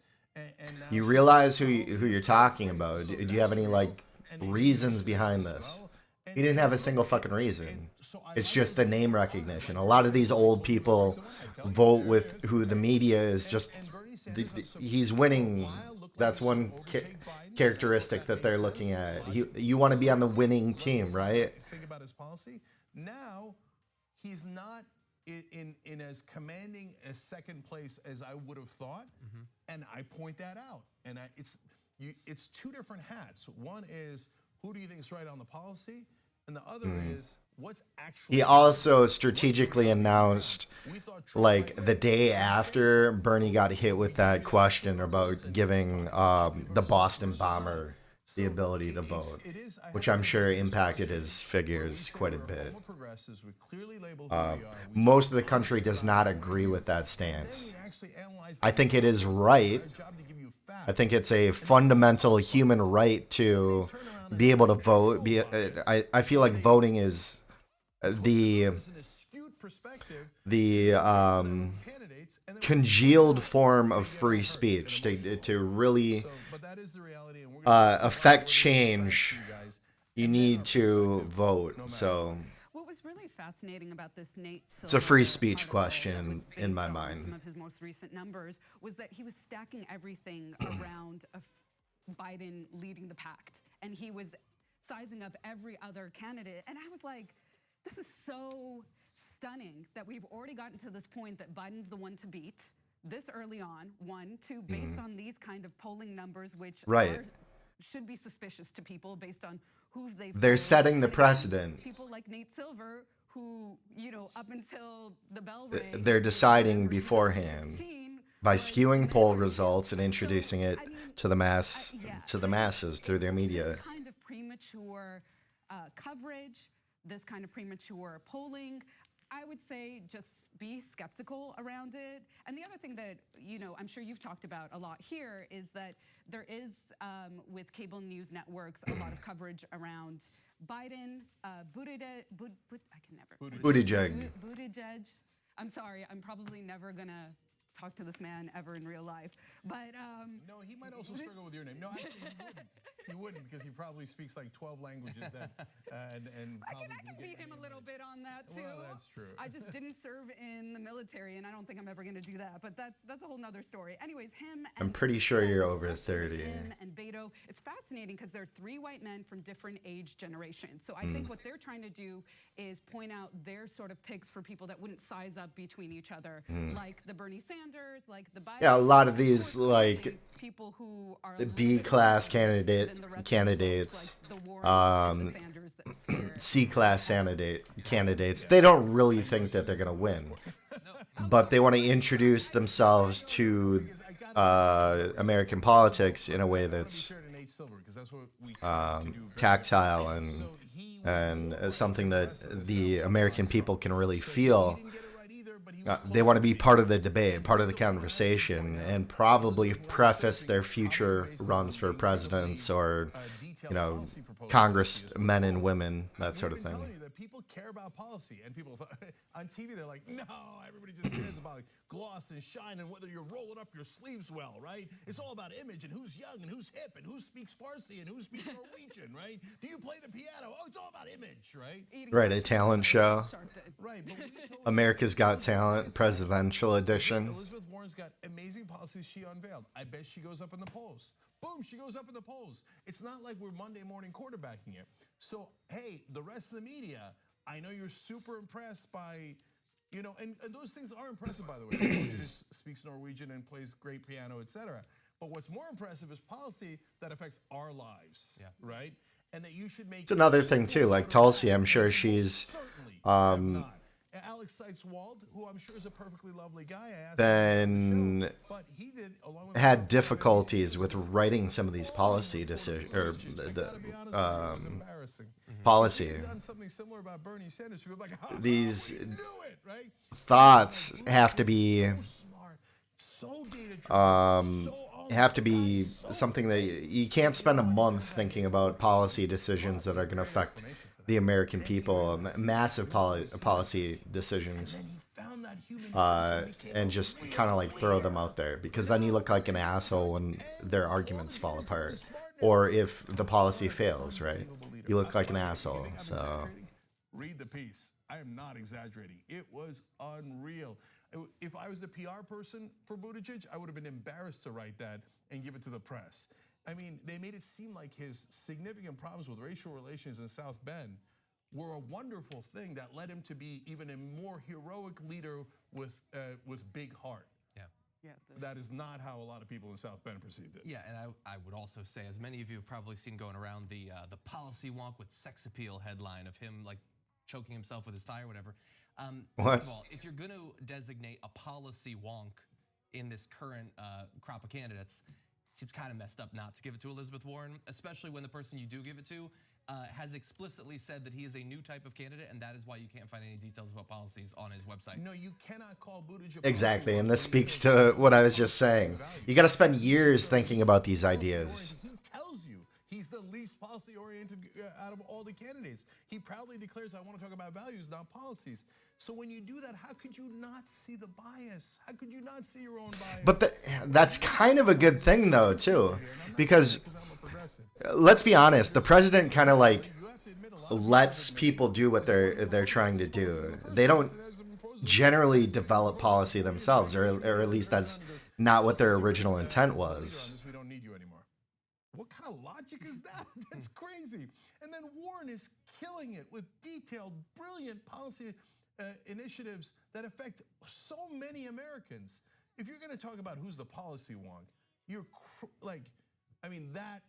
You realize who you're talking about? Do you have any like reasons behind this? He didn't have a single fucking reason. It's just the name recognition. A lot of these old people vote with who the media is just. He's winning. That's one characteristic that they're looking at. You want to be on the winning team, right?
Think about his policy. Now, he's not in as commanding a second place as I would have thought, and I point that out. And it's two different hats. One is, who do you think is right on the policy? And the other is, what's actually...
He also strategically announced, like, the day after Bernie got hit with that question about giving the Boston bomber the ability to vote, which I'm sure impacted his figures quite a bit. Most of the country does not agree with that stance. I think it is right. I think it's a fundamental human right to be able to vote. I feel like voting is the congealed form of free speech to really affect change. You need to vote. So
What was really fascinating about this Nate Silver
It's a free speech
article
question
was
in
based
my
on
mind.
Some of his most recent numbers was that he was stacking everything around Biden leading the pact, and he was sizing up every other candidate. And I was like, this is so stunning that we've already gotten to this point that Biden's the one to beat this early on. One, two, based on these kind of polling numbers, which should be suspicious to people based on who they're
setting the precedent.
People like Nate Silver, who, you know, up until the bell rang,
They're deciding beforehand by skewing poll results and introducing it to the masses through their media.
This kind of premature coverage, this kind of premature polling, I would say just be skeptical around it. And the other thing that, you know, I'm sure you've talked about a lot here is that there is, with cable news networks, a lot of coverage around Biden, Buttigieg. I'm sorry, I'm probably never gonna talk to this man ever in real life, but
no, he might also struggle with your name. No, actually, he wouldn't because he probably speaks like 12 languages. And
I can beat him a little bit on that too.
Well, that's true.
I just didn't serve in the military, and I don't think I'm ever going to do that. But that's a whole nother story. Anyways, him.
I'm pretty sure you're over 30.
Him and Beto. It's fascinating because they're three white men from different age generations. So I think what they're trying to do is point out their sort of picks for people that wouldn't size up between each other, like the Bernie Sanders, like the Biden.
Yeah, a lot of these like
people who are
B-class candidates, C-class candidates. They don't really think that they're gonna win, but they want to introduce themselves to American politics in a way that's tactile and something that the American people can really feel. They want to be part of the debate, part of the conversation, and probably preface their future runs for presidents or, you know, congressmen and women, that sort of thing.
People care about policy, and people on TV, they're like, no, everybody just cares about gloss and shine and whether you're rolling up your sleeves well, right? It's all about image and who's young and who's hip and who speaks Farsi and who speaks Norwegian, right? Do you play the piano? Oh, it's all about image, right?
Right, a talent show.
Right, but
America's Got Talent, presidential edition.
Elizabeth Warren's got amazing policies she unveiled. I bet she goes up in the polls. Boom, she goes up in the polls. It's not like we're Monday morning quarterbacking it. So, hey, the rest of the media, I know you're super impressed by, you know, and those things are impressive, by the way. She just speaks Norwegian and plays great piano, etc. But what's more impressive is policy that affects our lives, right? And that you should make.
It's another thing too, like Tulsi. I'm sure she's
Alex Seitz-Wald, who I'm sure is a perfectly lovely guy,
then had difficulties with writing some of these policy decisions or policy. These thoughts have to be something that you can't spend a month thinking about policy decisions that are going to affect the American people, massive policy decisions, and just kind of like throw them out there, because then you look like an asshole when their arguments fall apart, or if the policy fails, right? You look like an asshole. So
read the piece. I am not exaggerating. It was unreal. If I was a PR person for Buttigieg, I would have been embarrassed to write that and give it to the press. I mean, they made it seem like his significant problems with racial relations in South Bend were a wonderful thing that led him to be even a more heroic leader with big heart.
Yeah.
That is not how a lot of people in South Bend perceived it.
Yeah, and I would also say, as many of you have probably seen going around, the policy wonk with sex appeal headline of him like choking himself with his tie or whatever. First of all, if you're going to designate a policy wonk in this current crop of candidates, it seems kind of messed up not to give it to Elizabeth Warren, especially when the person you do give it to has explicitly said that he is a new type of candidate, and that is why you can't find any details about policies on his website.
No, you cannot call Buttigieg.
Exactly, and this speaks to what I was just saying. You got to spend years thinking about these ideas.
He tells you he's the least policy-oriented out of all the candidates. He proudly declares, I want to talk about values, not policies. So when you do that, how could you not see the bias? How could you not see your own bias?
But that's kind of a good thing, though, too. Because, let's be honest, the president kind of, like, lets people do what they're trying to do. They don't generally develop policy themselves, or at least that's not what their original intent was.
We don't need you anymore. What kind of logic is that? That's crazy. And then Warren is killing it with detailed, brilliant policy initiatives that affect so many Americans. If you're going to talk about who's the policy wonk, you're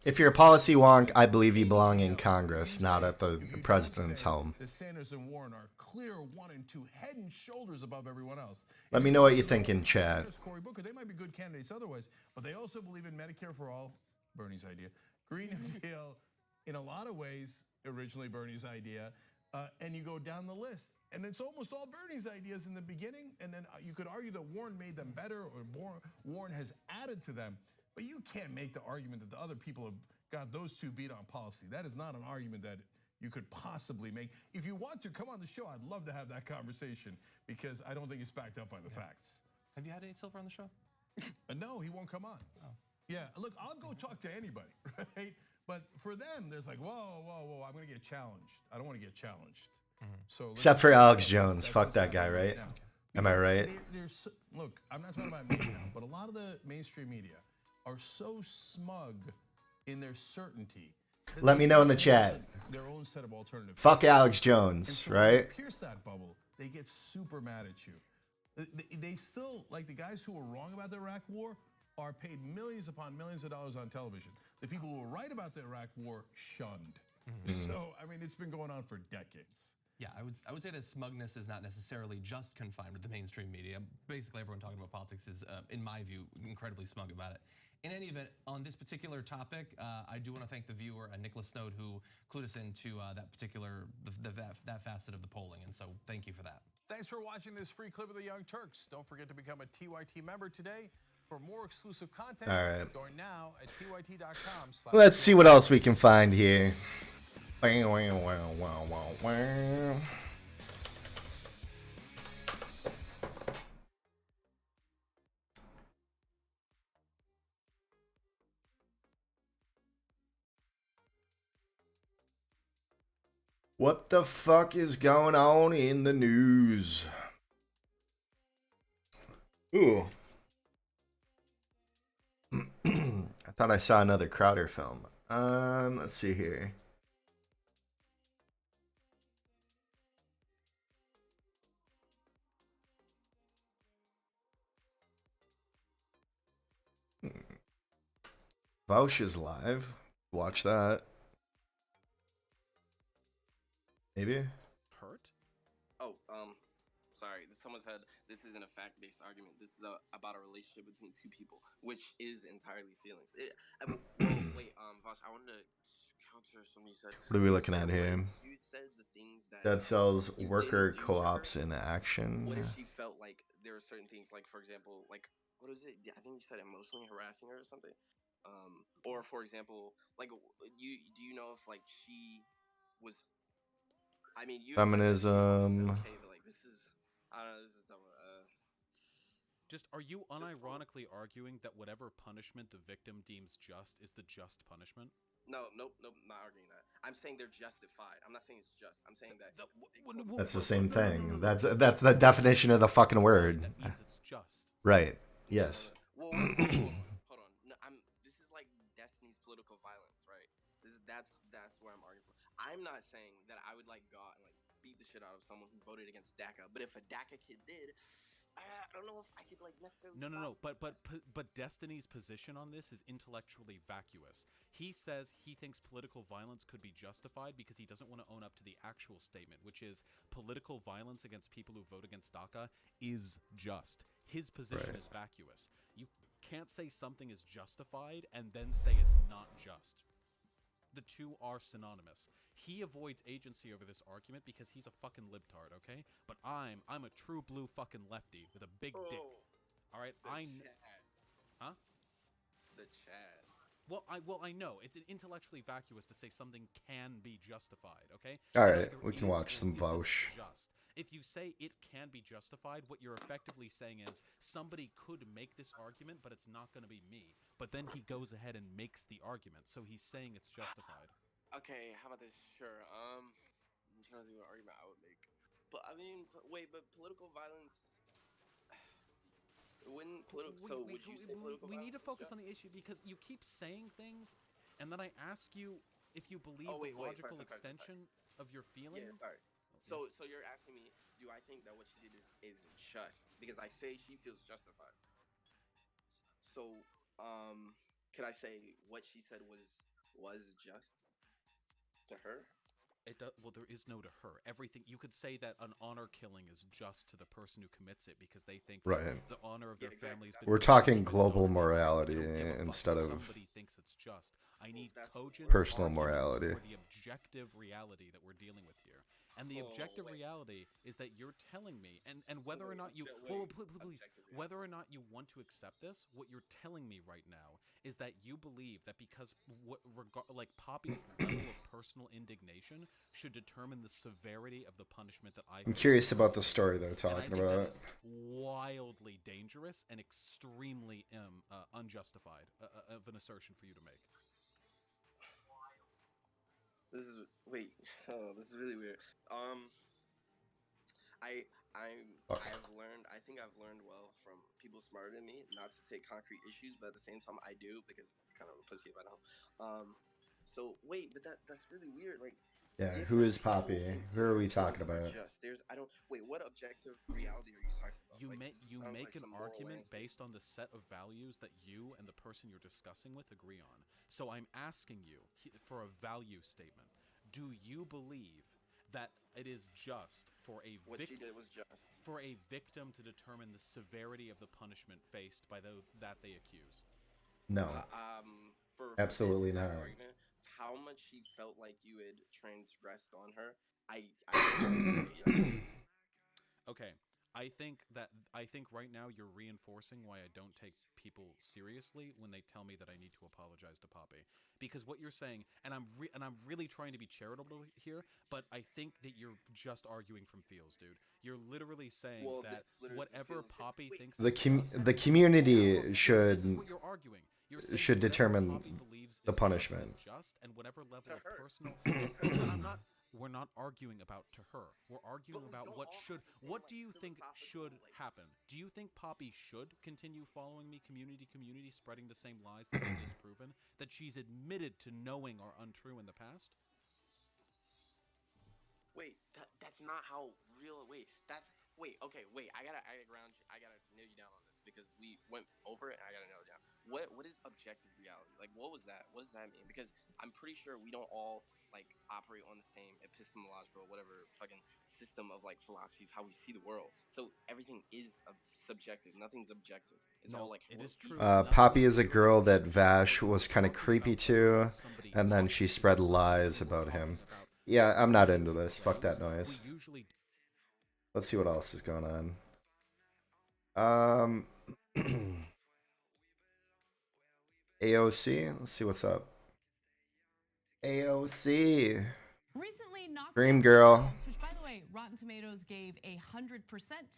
If you're a policy wonk, I believe you belong in Congress, not at the president's home.
The Sanders and Warren are clear 1 and 2, head and shoulders above everyone else.
Let me know what you think in chat.
Cory Booker, they might be good candidates otherwise, but they also believe in Medicare for all, Bernie's idea. Green New Deal, in a lot of ways, originally Bernie's idea, and you go down the list. And it's almost all Bernie's ideas in the beginning, and then you could argue that Warren made them better, or Warren has added to them. But you can't make the argument that the other people have got those two beat on policy. That is not an argument that you could possibly make. If you want to, come on the show. I'd love to have that conversation, because I don't think it's backed up by the facts.
Have you had Nate Silver on the show?
No, he won't come on. Oh. Yeah, look, I'll go talk to anybody, right? But for them, there's like, whoa, I'm going to get challenged. I don't want to get challenged. So
except for Alex Jones. Fuck that guy, right? Am I right?
Look, I'm not talking about me now, but a lot of the mainstream media are so smug in their certainty.
Let me know in the chat.
Their own set of alternatives.
Fuck Alex Jones, right?
Pierce that bubble. They get super mad at you. They still, like the guys who were wrong about the Iraq War, are paid millions upon millions of dollars on television. The people who were right about the Iraq War shunned. So, I mean, it's been going on for decades.
Yeah, I would say that smugness is not necessarily just confined with the mainstream media. Basically, everyone talking about politics is, in my view, incredibly smug about it. In any event, on this particular topic, I do want to thank the viewer, Nicholas Snode, who clued us into that particular, that facet of the polling, and so thank you for that.
Thanks for watching this free clip of the Young Turks. Don't forget to become a TYT member today. For more exclusive content, join now at tyt.com.
Let's see what else we can find here. What the fuck is going on in the news? Ooh. I thought I saw another Crowder film. Let's see here. Vouch is live. Watch that. Maybe.
Hurt? Oh, sorry. Someone said this isn't a fact-based argument. This is about a relationship between two people, which is entirely feelings. Wait, Vosh, I wanted to counter something you said.
What are we looking at here?
You said the things
that sells worker co-ops in action.
What if she felt like there were certain things, like, for example, like, what is it? I think you said emotionally harassing her or something. Or for example, like, do you know if like she was? I mean, you
feminism.
Okay, but like this is, I don't know. This is dumb.
Just, are you unironically arguing that whatever punishment the victim deems just is the just punishment?
No, nope, not arguing that. I'm saying they're justified. I'm not saying it's just. I'm saying that.
That's the same thing. That's the definition of the fucking word.
That means it's just.
Right. Yes.
Well, hold on. No, this is like Destiny's political violence, right? That's where I'm arguing for. I'm not saying that I would like go out and like beat the shit out of someone who voted against DACA, but if a DACA kid did, I don't know if I could like necessarily.
No. But Destiny's position on this is intellectually vacuous. He says he thinks political violence could be justified because he doesn't want to own up to the actual statement, which is political violence against people who vote against DACA is just. His position is vacuous. You can't say something is justified and then say it's not just. The two are synonymous. He avoids agency over this argument because he's a fucking libtard, okay? But I'm a true blue fucking lefty with a big dick. All right,
Huh? The Chad.
Well, I know it's intellectually vacuous to say something can be justified. Okay.
All right, we can watch some Vaush.
If you say it can be justified, what you're effectively saying is somebody could make this argument, but it's not going to be me. But then he goes ahead and makes the argument, so he's saying it's justified.
Okay, how about this? Sure. I'm trying to think of an argument I would make. But I mean, wait, but political violence. Wouldn't political? So would you say political violence?
We need to focus on the issue because you keep saying things, and then I ask you if you believe the logical extension of your feeling.
Yeah, sorry. So you're asking me, do I think that what she did is just? Because I say she feels justified. So, could I say what she said was just to her?
Well, there is no to her. Everything you could say that an honor killing is just to the person who commits it because they think the honor of their families.
We're talking global morality instead of
somebody thinks it's just. I need cogent
personal morality.
For the objective reality that we're dealing with here. And the objective reality is that you're telling me, and whether or not you, please, whether or not you want to accept this, what you're telling me right now is that you believe that because Poppy's level of personal indignation should determine the severity of the punishment that I.
I'm curious about the story they're talking about.
Wildly dangerous and extremely unjustified of an assertion for you to make.
This is this is really weird. I've learned. I think I've learned well from people smarter than me not to take concrete issues, but at the same time I do because it's kind of a pussy if I don't. So wait, but that's really weird. Like,
yeah, who is Poppy? Who are we talking about?
What objective reality are you talking about?
You make an argument based on the set of values that you and the person you're discussing with agree on. So I'm asking you for a value statement. Do you believe that it is just for a
what she did was just
for a victim to determine the severity of the punishment faced by those that they accuse?
No. Absolutely not.
Argument, how much she felt like you had transgressed on her,
Okay. I think right now you're reinforcing why I don't take people seriously when they tell me that I need to apologize to Poppy. Because what you're saying, and I'm really trying to be charitable here, but I think that you're just arguing from feels, dude. You're literally saying that whatever Poppy thinks
the community should determine the punishment.
Just and whatever level of personal. We're not arguing about to her. We're arguing about what do you think should happen? Do you think Poppy should continue following me community, spreading the same lies that are disproven, that she's admitted to knowing are untrue in the past?
Wait, that's not how real. Wait, I gotta ground you. I gotta nail you down on this because we went over it and I gotta nail it down. What is objective reality? Like, what was that? What does that mean? Because I'm pretty sure we don't all operate on the same epistemological whatever fucking system of philosophy of how we see the world. So everything is subjective. Nothing's objective. It's all
it is true.
Poppy is a girl that Vash was kind of creepy to, and then she spread lies about him. Yeah, I'm not into this. Fuck that noise. Let's see what else is going on. AOC, let's see what's up. AOC.
Recently,
Dream Girl,
which by the way, Rotten Tomatoes gave 100%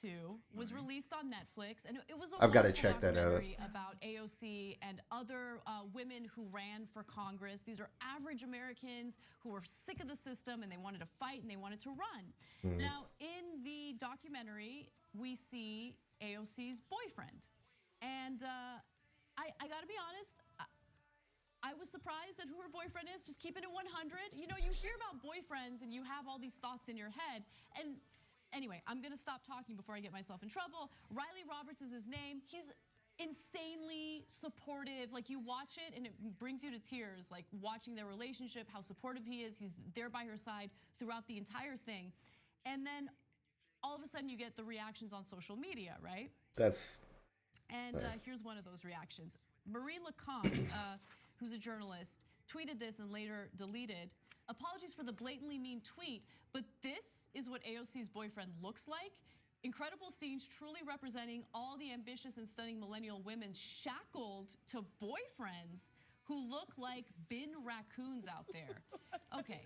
to, was released on Netflix, and it was a
I've got to check that out.
About AOC and other women who ran for Congress. These are average Americans who were sick of the system and they wanted to fight and they wanted to run. Now, in the documentary, we see AOC's boyfriend, and I got to be honest. I was surprised at who her boyfriend is, just keeping it 100. You know, you hear about boyfriends and you have all these thoughts in your head. And anyway, I'm going to stop talking before I get myself in trouble. Riley Roberts is his name. He's insanely supportive. Like, you watch it and it brings you to tears, like watching their relationship, how supportive he is. He's there by her side throughout the entire thing. And then all of a sudden you get the reactions on social media, right? And here's one of those reactions. Marie LeConte, who's a journalist, tweeted this and later deleted. Apologies for the blatantly mean tweet, but this is what AOC's boyfriend looks like. Incredible scenes truly representing all the ambitious and stunning millennial women shackled to boyfriends who look like bin raccoons out there. Okay.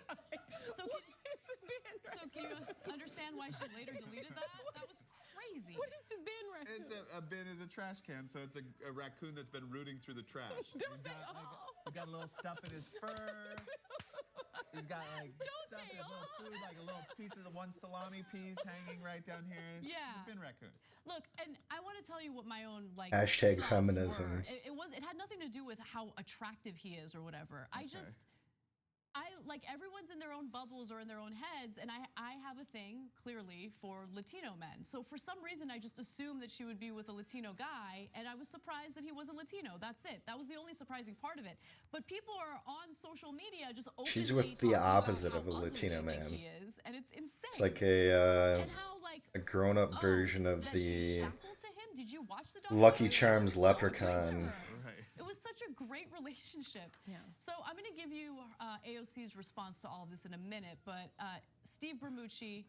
So can you understand why she later deleted that? That was crazy.
What is the bin raccoon?
A bin is a trash can, so it's a raccoon that's been rooting through the trash. He's got a little stuff in his fur. He's got like stuff in his little food, like a little piece of the one salami piece hanging right down here.
Yeah.
It's a bin raccoon.
Look, and I want to tell you what my own like
Hashtag
thoughts
feminism.
were. It had nothing to do with how attractive he is or whatever. I like everyone's in their own bubbles or in their own heads, and I have a thing clearly for Latino men. So for some reason, I just assumed that she would be with a Latino guy, and I was surprised that he wasn't Latino. That's it. That was the only surprising part of it. But people are on social media just openly
She's with the opposite of a Latino man.
he is, and it's insane.
It's like a grown-up version of the
Did you watch the
Lucky Charms leprechaun.
It was such a great relationship. Yeah. So I'm going to give you AOC's response to all of this in a minute, but Steve Bermucci,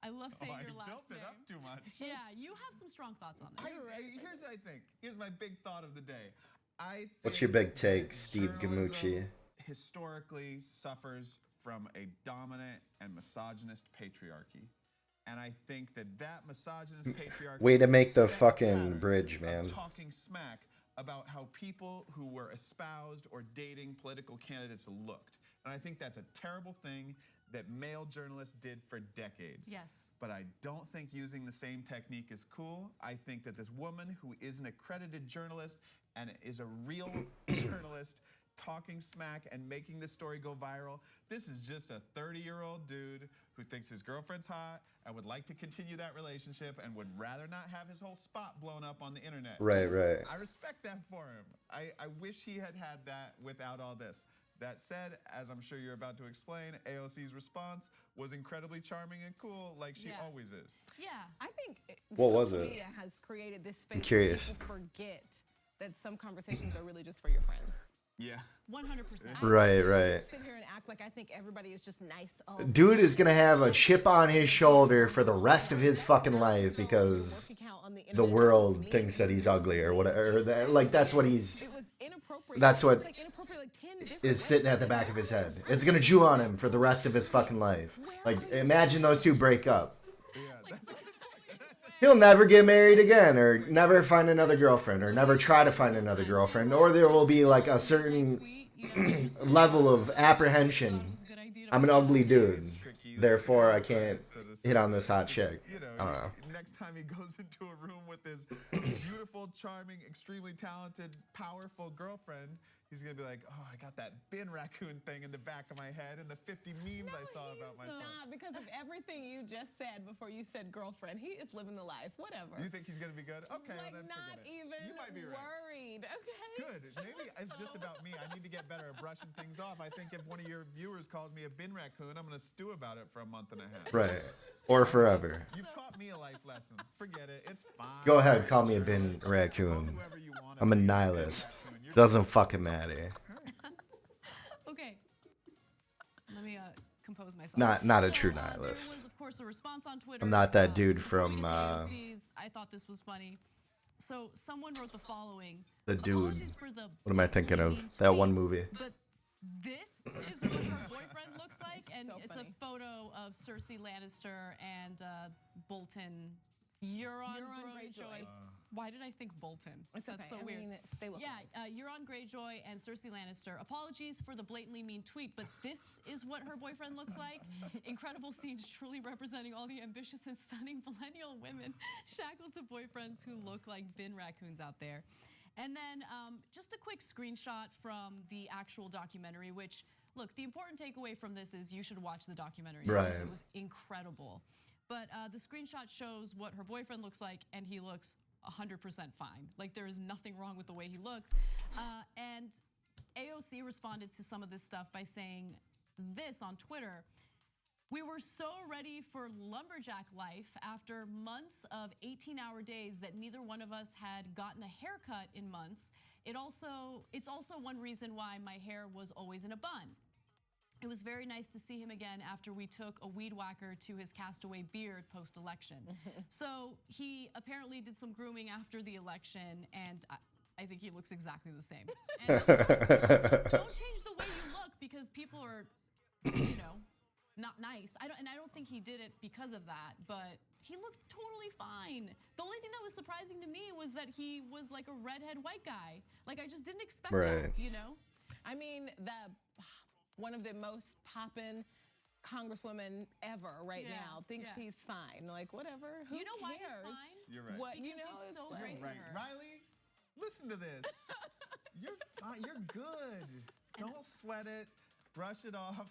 I love saying your last name.
I built it up too much.
Yeah, you have some strong thoughts on this.
Here's what I think. Here's my big thought of the day.
What's your big take, Steve Gamucci?
Historically suffers from a dominant and misogynist patriarchy. And I think that misogynist patriarchy...
Way to make the fucking bridge, man.
Talking smack about how people who were espoused or dating political candidates looked. And I think that's a terrible thing that male journalists did for decades.
Yes.
But I don't think using the same technique is cool. I think that this woman who is an accredited journalist and is a real journalist talking smack and making this story go viral, this is just a 30-year-old dude who thinks his girlfriend's hot and would like to continue that relationship and would rather not have his whole spot blown up on the internet.
Right.
I respect that for him. I wish he had that without all this. That said, as I'm sure you're about to explain, AOC's response was incredibly charming and cool, like she always is.
Yeah,
I think
what was
social
it?
media has created this space
I'm curious.
where people forget that some conversations are really just for your friends.
Yeah.
100%.
Right.
Sit here and act like I think everybody is just nice.
Dude is gonna have a chip on his shoulder for the rest of his fucking life because the world thinks that he's ugly or whatever. That's what he's. That's what is sitting at the back of his head. It's gonna chew on him for the rest of his fucking life. Like, imagine those two break up. He'll never get married again, or never find another girlfriend, or never try to find another girlfriend, or there will be like a certain level of apprehension. I'm an ugly dude, therefore I can't hit on this hot chick. I don't know.
Next time he goes into a room with his beautiful, charming, extremely talented, powerful girlfriend, he's going to be like, oh, I got that bin raccoon thing in the back of my head and the 50 memes I saw about myself.
Not because of everything you just said before you said girlfriend. He is living the life, whatever.
You think he's going to be good? Okay,
like,
well then
not
forget it.
even
You might be
worried, okay?
Good. Maybe it's just about me. I need to get better at brushing things off. I think if one of your viewers calls me a bin raccoon, I'm going to stew about it for a month and a half.
Right. Or forever.
You've taught me a life lesson. Forget it. It's fine.
Go ahead, call me a bin raccoon. I'm a nihilist. Doesn't fucking matter.
Okay. Let me compose myself.
Not a true nihilist.
There was, of course, a response on Twitter.
I'm not that dude from.
I thought this was funny. So someone wrote the following.
The dude.
Apologies for the
What am I thinking of? That one movie.
But this is what her boyfriend looks like, and it's a photo of Cersei Lannister and Bolton. Euron Greyjoy. Why did I think Bolton?
It's
That's
okay.
so weird.
They look
Euron Greyjoy and Cersei Lannister. Apologies for the blatantly mean tweet, but this is what her boyfriend looks like. Incredible scenes truly representing all the ambitious and stunning millennial women shackled to boyfriends who look like bin raccoons out there. And then just a quick screenshot from the actual documentary, which, look, the important takeaway from this is you should watch the documentary.
Right.
Because it was incredible. But the screenshot shows what her boyfriend looks like, and he looks 100% fine. Like, there is nothing wrong with the way he looks. And AOC responded to some of this stuff by saying this on Twitter. We were so ready for lumberjack life after months of 18-hour days that neither one of us had gotten a haircut in months. It's also one reason why my hair was always in a bun. It was very nice to see him again after we took a weed whacker to his castaway beard post-election. So he apparently did some grooming after the election, and I think he looks exactly the same. And don't change the way you look because people are, you know, not nice. I don't think he did it because of that, but he looked totally fine. The only thing that was surprising to me was that he was like a redhead white guy. Like I just didn't expect that, you know?
I mean, one of the most poppin' congresswomen ever now thinks he's fine. Like, whatever. Who
You know
cares?
why he's fine?
You're right.
What,
Because
you know,
he's so
it's
great to
Right.
her.
Riley, listen to this. You're fine. You're good. Don't sweat it. Brush it off.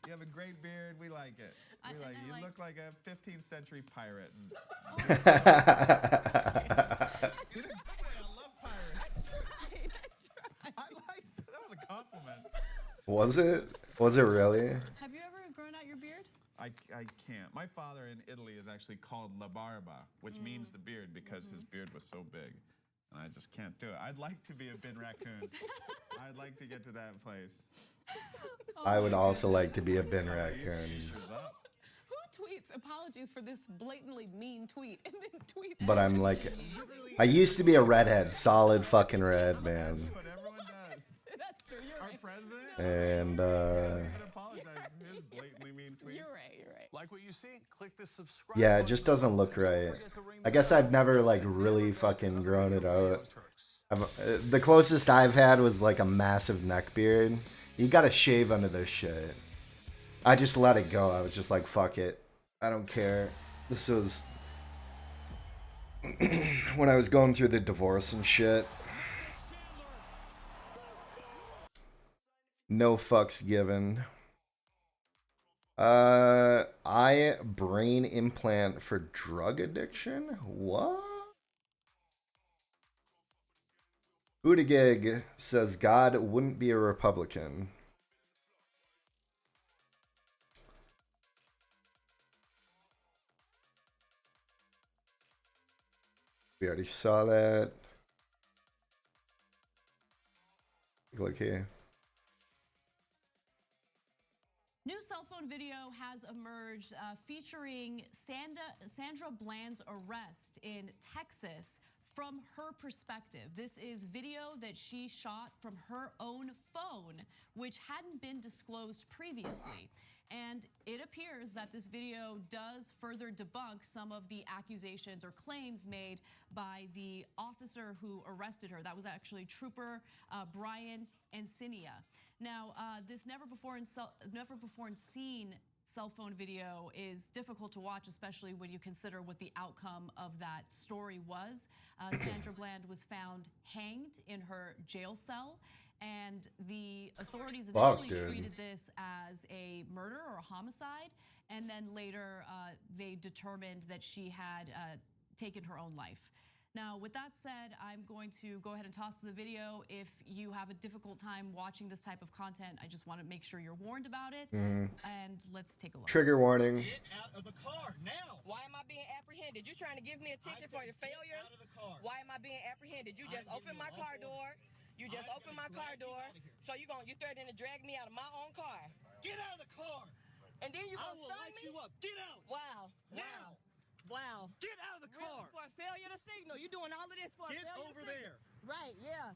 You have a great beard. We like it. We like it. You look like a 15th century pirate. I love pirates. I like that was a compliment.
Was it? Was it really?
Have you ever grown out your beard?
I can't. My father in Italy is actually called La Barba, which means the beard because his beard was so big. And I just can't do it. I'd like to be a bin raccoon. I'd like to get to that place.
I would also like to be a bin raccoon.
Who tweets apologies for this blatantly mean tweet and then tweets?
But I'm like, I used to be a redhead, solid fucking red, man.
That's what everyone does.
That's true. You're
Our
right.
president.
And
Apologize for his blatantly mean tweets.
You're right. You're right.
Like what you see? Click the subscribe.
yeah, it just doesn't look right. I guess I've never like really fucking grown it out. The closest I've had was like a massive neck beard. You gotta shave under this shit. I just let it go. I was just like, fuck it. I don't care. This was when I was going through the divorce and shit. No fucks given. Brain implant for drug addiction? What? Buttigieg says God wouldn't be a Republican. We already saw that. Look here.
New cell phone video has emerged featuring Sandra Bland's arrest in Texas from her perspective. This is video that she shot from her own phone, which hadn't been disclosed previously. And it appears that this video does further debunk some of the accusations or claims made by the officer who arrested her. That was actually Trooper Brian Encinia. Now, this never before seen cell phone video is difficult to watch, especially when you consider what the outcome of that story was. Sandra Bland was found hanged in her jail cell, and the authorities initially treated this as a murder or a homicide, and then later they determined that she had taken her own life. Now, with that said, I'm going to go ahead and toss the video. If you have a difficult time watching this type of content, I just want to make sure you're warned about it. And let's take a look.
Trigger warning.
Get out of the car now.
Why am I being apprehended? You trying to give me a ticket for your failure?
Get out of the car.
Why am I being apprehended? You just opened my car door. You just opened my car door. So you threatening to drag me out of my own car.
Get out of the car.
And then you gonna
I will
stop
light
me?
you up. Get out.
Wow.
Now.
Wow.
Get out of the car.
For a failure to signal. You doing all of this for
Get
a failure
over
to signal.
there.
Right, yeah.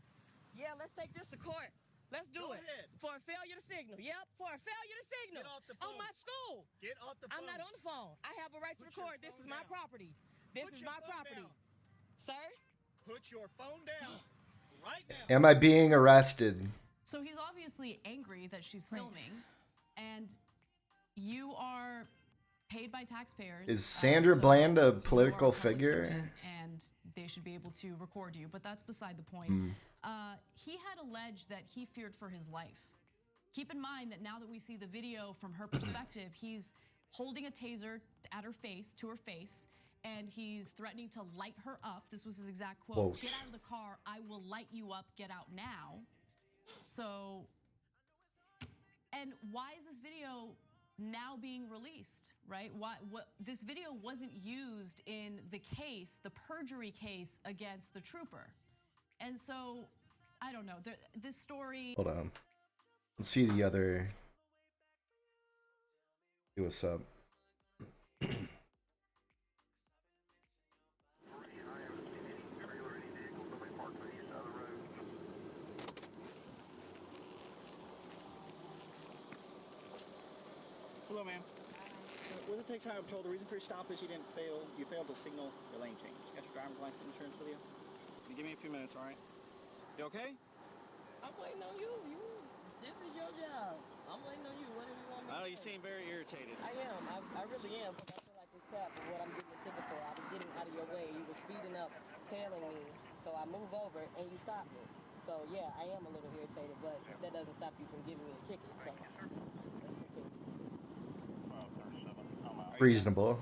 Yeah, let's take this to court. Let's do
Go
it.
ahead.
For a failure to signal. Yep, for a failure to signal.
Get off the
On
phone.
my school.
Get off the phone.
I'm not on the phone. I have a right to
Put your
record. This is
phone
my
down.
property. This
Put
is
your
my
phone
property.
down.
Sir?
Put your phone down. Right now.
Am I being arrested?
So he's obviously angry that she's filming, and you are paid by taxpayers.
Is Sandra Bland a political figure?
And they should be able to record you, but that's beside the point. He had alleged that he feared for his life. Keep in mind that now that we see the video from her perspective, he's holding a taser at her face, to her face, and he's threatening to light her up. This was his exact quote. Get out of the car. I will light you up. Get out now. So, and why is this video now being released, right? This video wasn't used in the case, the perjury case against the trooper. And so, I don't know, this story...
Hold on. Let's see the other... See what's up.
Hello, ma'am. With the Texas Highway Patrol, the reason for your stop is you failed to signal your lane change. Got your driver's license insurance with you? Can you give me a few minutes, all right? You okay?
I'm waiting on you. This is your job. I'm waiting on you. What do you want me to
Oh,
say?
you seem very irritated.
I am. I really am, because I feel like it's crap for what I'm getting a ticket for. I was getting out of your way. You were speeding up, tailing me. So I move over, and you stopped me. So, yeah, I am a little irritated, but that doesn't stop you from giving me a ticket. So, let's continue.
Reasonable.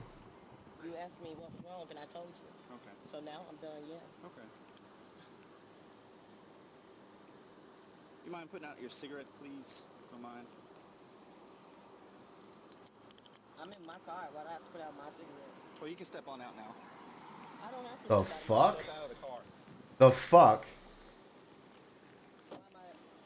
You asked me what was wrong, and I told you.
Okay.
So now I'm done, yeah.
Okay. You mind putting out your cigarette, please? Don't mind.
I'm in my car. Why do I have to put out my cigarette?
Well, you can step on out now.
I don't have to.
The fuck?
Step out of the car.
The fuck?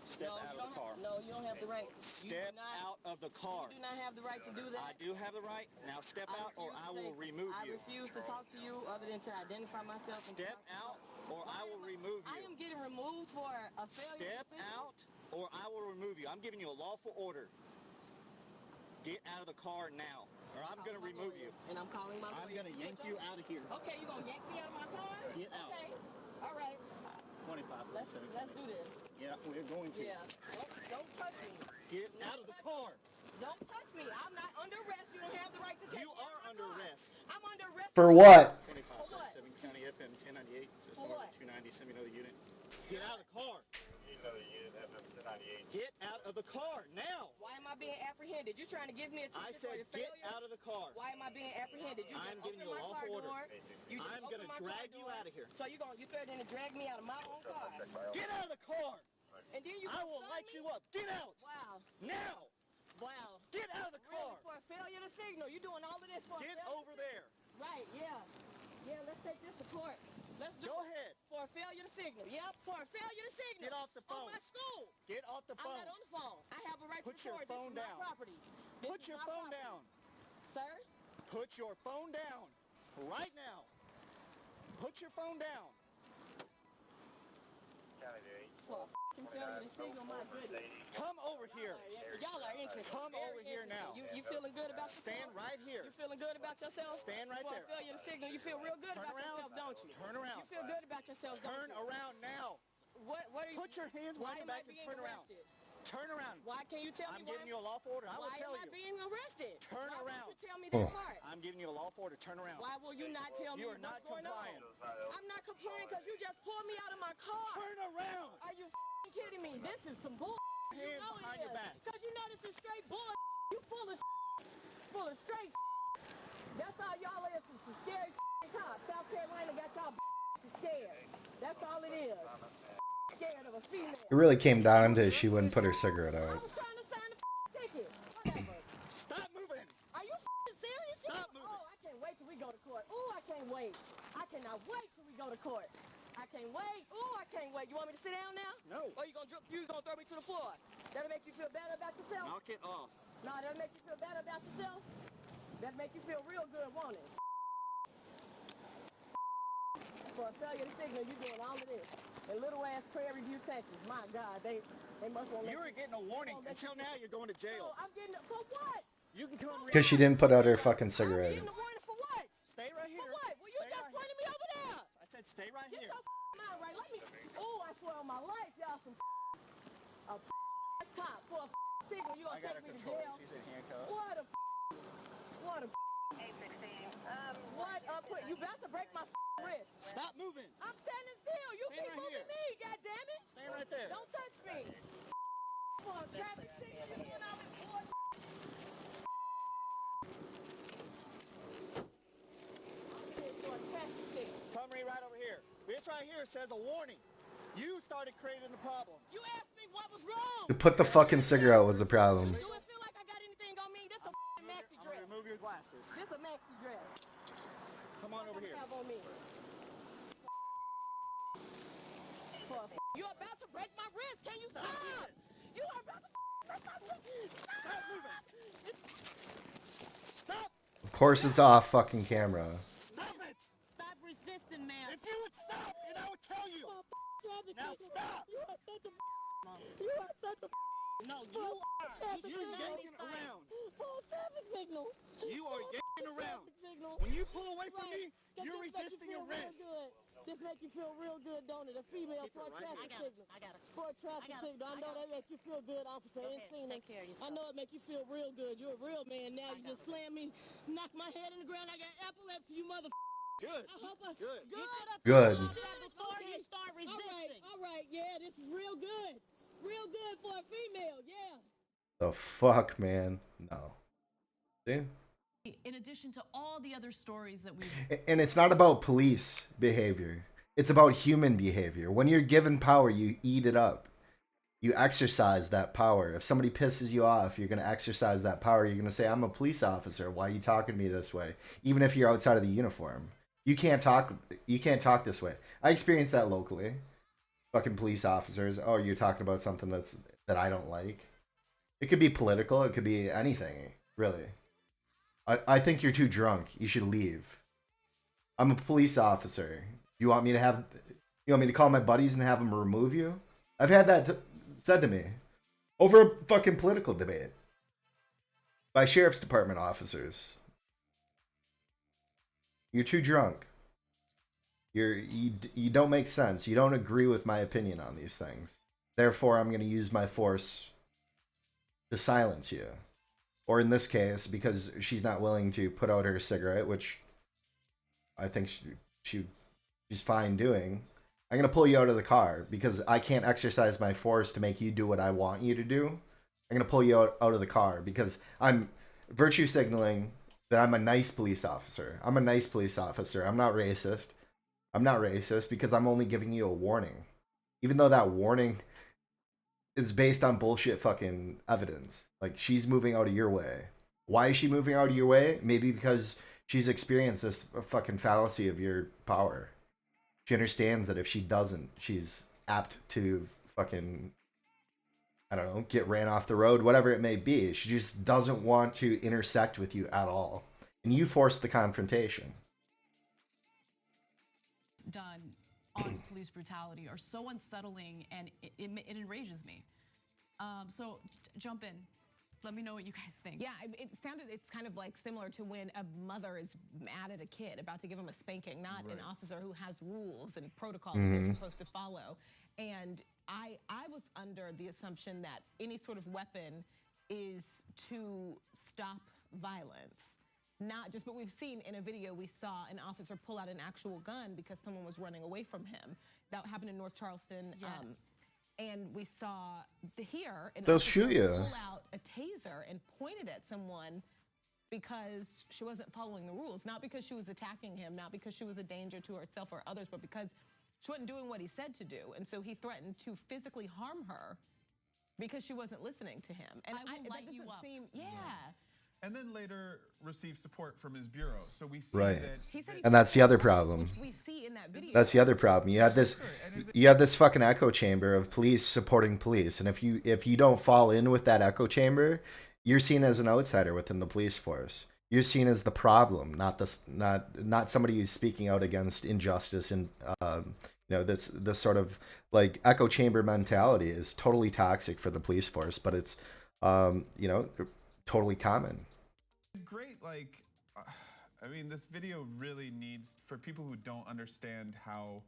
Step out of the car.
No, you don't have the right.
Step out of the car.
You do not have the right to do that.
I do have the right. Now step out or I will remove you.
I refuse to talk to you other than to identify myself.
Step out or I will remove you.
I am getting removed for a failure.
Step out or I will remove you. I'm giving you a lawful order. Get out of the car now or I'm going to remove you.
And I'm calling my lawyer.
I'm going to yank you out of here.
Okay, you going to yank me out of my car?
Get out.
Okay. All right.
25.
Let's do this.
Yeah, we're going to.
Yeah. Don't touch me.
Get out of the car.
Don't touch me. I'm not under arrest. You don't have the right to take me.
You are under arrest.
I'm under arrest.
For what?
25, 7 County FM 1098. Just
For
north
what?
of 290. Send me another unit. Get out of the car. Get out of the car now.
Why am I being apprehended? You're trying to give me a ticket
I said
for your
get
failure?
out of the car.
Why am I being apprehended? You
I'm
just
giving
opened
you a
my car
lawful order.
door. You just
I'm going to
opened my car
drag you
door.
out of here.
So you threatening to drag me out of my own car.
Get out of the car.
And then you
I will
stun
light
me?
you up. Get out.
Wow.
Now.
Wow.
Get out of the car.
Really, for a failure to signal. You're doing all of this for
Get
a failure
over there.
Right, yeah. Yeah, let's take this to court. Let's do
Go
it.
ahead.
For a failure to signal. Yep, for a failure to signal.
Get off the phone.
On my school.
Get off the phone.
I'm not on the phone. I have a right
Put
to
your
record.
phone
This is
down.
my property.
Put your phone down.
Sir?
Put your phone down. Right now. Put your phone down.
For a f***ing failure to signal, my goodness.
Come over here.
Y'all are interested.
Come
Very
over here now.
interested. You feeling good about yourself?
Stand right here.
You feeling good about yourself?
Stand right
For
there.
a failure to signal, you feel real good
Turn
about
around.
yourself, don't you?
Turn around.
You feel good about yourself,
Turn
don't you?
around now.
What are you?
Put your hands
Why
behind your
am I
back and
being
turn around.
arrested?
Turn around.
Why can't you tell me
I'm giving you a lawful order. I will tell
Why am I
you.
being arrested?
Turn
Why
around.
won't you tell me that part?
I'm giving you a lawful order. Turn around.
Why will you not tell me
You are
what's
not
going
complying.
on? I'm not complying because you just pulled me out of my car.
Turn around.
Are you f***ing kidding me? This is some bull.
Hands behind your back.
Because you know this is straight bull. You full of full of straight. That's all y'all is. Some scary cops. South Carolina got y'all scared. That's all it is. Scared of a female.
It really came down to she wouldn't put her cigarette
I
out.
was trying to sign a ticket. Whatever.
Stop moving.
Are you serious?
Stop moving.
Oh, I can't wait till we go to court. Oh, I can't wait. I cannot wait till we go to court. I can't wait. Oh, I can't wait. You want me to sit down now?
No.
Or you gonna throw me to the floor? That'll make you feel better about yourself?
Knock it off.
No, that'll make you feel better about yourself? That'll make you feel real good, won't it? For a failure to signal, you doing all of this. In little ass Prairie View, Texas. My God, they must want to.
You were getting a warning. Until now, you're going to jail.
No, I'm getting for what?
You can come.
Because she didn't put out her fucking cigarette.
Getting a warning for what?
Stay right here.
For what? Well, you
Stay
just
right
pointed me over there.
I said stay right
Get
here.
your mind right. Let me. Oh, I swear on my life, y'all some a cop for a signal. You
I
gonna
got
take
her
me to
control.
jail?
She's in handcuffs.
What a. 816. What you about to break my wrist.
Stop moving.
I'm standing still. You
Stand
keep
right
moving
here.
me. God damn it.
Stand right there.
Don't touch me. For a traffic signal, you doing all this bullshit.
Come right over here. This right here says a warning. You started creating the problem.
You asked me what was wrong.
To put the fucking cigarette was the problem.
Do it feel like I got anything on me? This a maxi dress.
Remove your glasses.
This a maxi dress.
Come on over here.
Have on me. You're about to break my wrist. Can you stop? You are about to break my wrist.
Stop moving. Stop.
Of course it's off fucking camera.
Stop it.
Stop resisting, man.
If you would stop, and I would tell you. Now stop.
You are such a No, you are. You're yanking around. Full traffic signal. You are yanking around. When you pull away from me, you're resisting arrest. This make you feel real good, don't it? A female for a traffic signal. For a traffic signal. I know that make you feel good, officer. Take care of yourself. I know it make you feel real good. You're a real man now. You just slam me, knock my head in the ground. I got epilepsy, you mother. Good. I hope I, good.
Good.
Before you start resisting. All right. Yeah, this is real good. Real good for a female. Yeah.
The fuck, man. No. See?
In addition to all the other stories that we've...
And it's not about police behavior. It's about human behavior. When you're given power, you eat it up. You exercise that power. If somebody pisses you off, you're going to exercise that power. You're going to say, I'm a police officer. Why are you talking to me this way? Even if you're outside of the uniform. You can't talk this way. I experienced that locally. Fucking police officers. Oh, you're talking about something that I don't like. It could be political. It could be anything, really. I think you're too drunk. You should leave. I'm a police officer. You want me to call my buddies and have them remove you? I've had that said to me over a fucking political debate by sheriff's department officers. You're too drunk. You don't make sense. You don't agree with my opinion on these things. Therefore, I'm going to use my force to silence you. Or in this case, because she's not willing to put out her cigarette, which I think she's fine doing, I'm going to pull you out of the car because I can't exercise my force to make you do what I want you to do. I'm going to pull you out of the car because I'm virtue signaling that I'm a nice police officer. I'm a nice police officer. I'm not racist. I'm not racist because I'm only giving you a warning. Even though that warning is based on bullshit fucking evidence. Like, she's moving out of your way. Why is she moving out of your way? Maybe because she's experienced this fucking fallacy of your power. She understands that if she doesn't, she's apt to fucking, I don't know, get ran off the road, whatever it may be. She just doesn't want to intersect with you at all. And you force the confrontation.
Done on police brutality are so unsettling, and it enrages me. So jump in. Let me know what you guys think.
Yeah, it's kind of like similar to when a mother is mad at a kid about to give him a spanking, not an officer who has rules and protocols that they're supposed to follow. And I was under the assumption that any sort of weapon is to stop violence. Not just, but we've seen in a video, we saw an officer pull out an actual gun because someone was running away from him. That happened in North Charleston.
Yeah.
And we saw here an
They'll
officer
shoot you.
pull out a taser and point it at someone because she wasn't following the rules. Not because she was attacking him, not because she was a danger to herself or others, but because she wasn't doing what he said to do. And so he threatened to physically harm her because she wasn't listening to him. And
that
doesn't seem, yeah.
And then later received support from his bureau. So we see
Right.
that.
And that's the other problem.
We see in that video.
That's the other problem. You have this fucking echo chamber of police supporting police, and if you don't fall in with that echo chamber, you're seen as an outsider within the police force. You're seen as the problem, not somebody who's speaking out against injustice. And this sort of like echo chamber mentality is totally toxic for the police force, but it's totally common.
Great, I mean, this video really needs, for people who don't understand how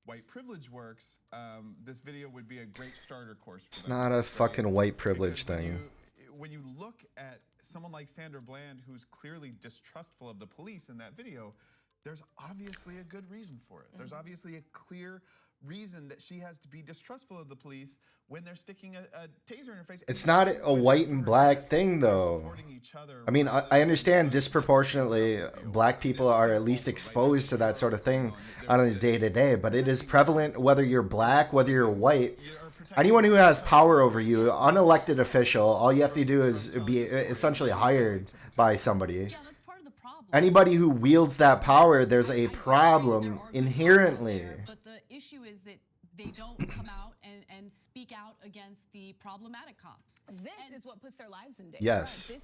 white privilege works, this video would be a great starter course for
It's
them,
not a
right?
fucking white privilege thing.
When you look at someone like Sandra Bland, who's clearly distrustful of the police in that video, there's obviously a good reason for it. There's obviously a clear reason that she has to be distrustful of the police when they're sticking a taser in her face.
It's not a white and black thing, though. I mean, I understand disproportionately black people are at least exposed to that sort of thing on a day-to-day, but it is prevalent whether you're black, whether you're white. Anyone who has power over you, unelected official, all you have to do is be essentially hired by somebody. Anybody who wields that power, there's a problem inherently.
But the issue is that they don't come out and speak out against the problematic cops.
This is what puts their lives in danger.
Yes.
This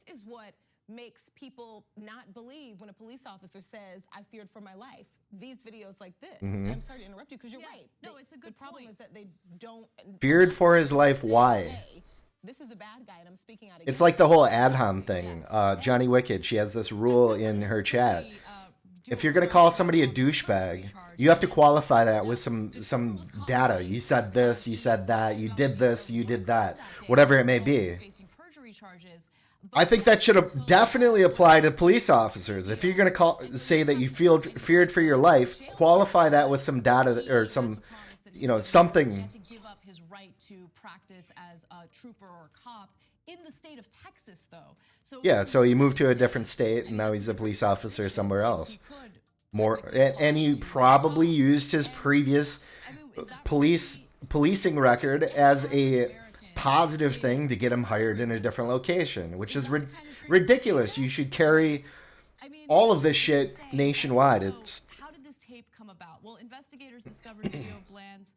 is what makes people not believe when a police officer says, I feared for my life. These videos like this. I'm sorry to interrupt you because you're right.
No, it's a good
The problem is that they don't.
Feared for his life. Why?
This is a bad guy, and I'm speaking out against.
It's like the whole Adham thing. Johnny Wicked, she has this rule in her chat. If you're gonna call somebody a douchebag, you have to qualify that with some data. You said this, you said that, you did this, you did that, whatever it may be. I think that should have definitely apply to police officers. If you're gonna say that you feared for your life, qualify that with some data or some, something.
To give up his right to practice as a trooper or cop in the state of Texas, though.
Yeah, so he moved to a different state, and now he's a police officer somewhere else. And he probably used his previous policing record as a positive thing to get him hired in a different location, which is ridiculous. You should carry all of this shit nationwide.
How did this tape come about? Well, investigators discovered video of Bland's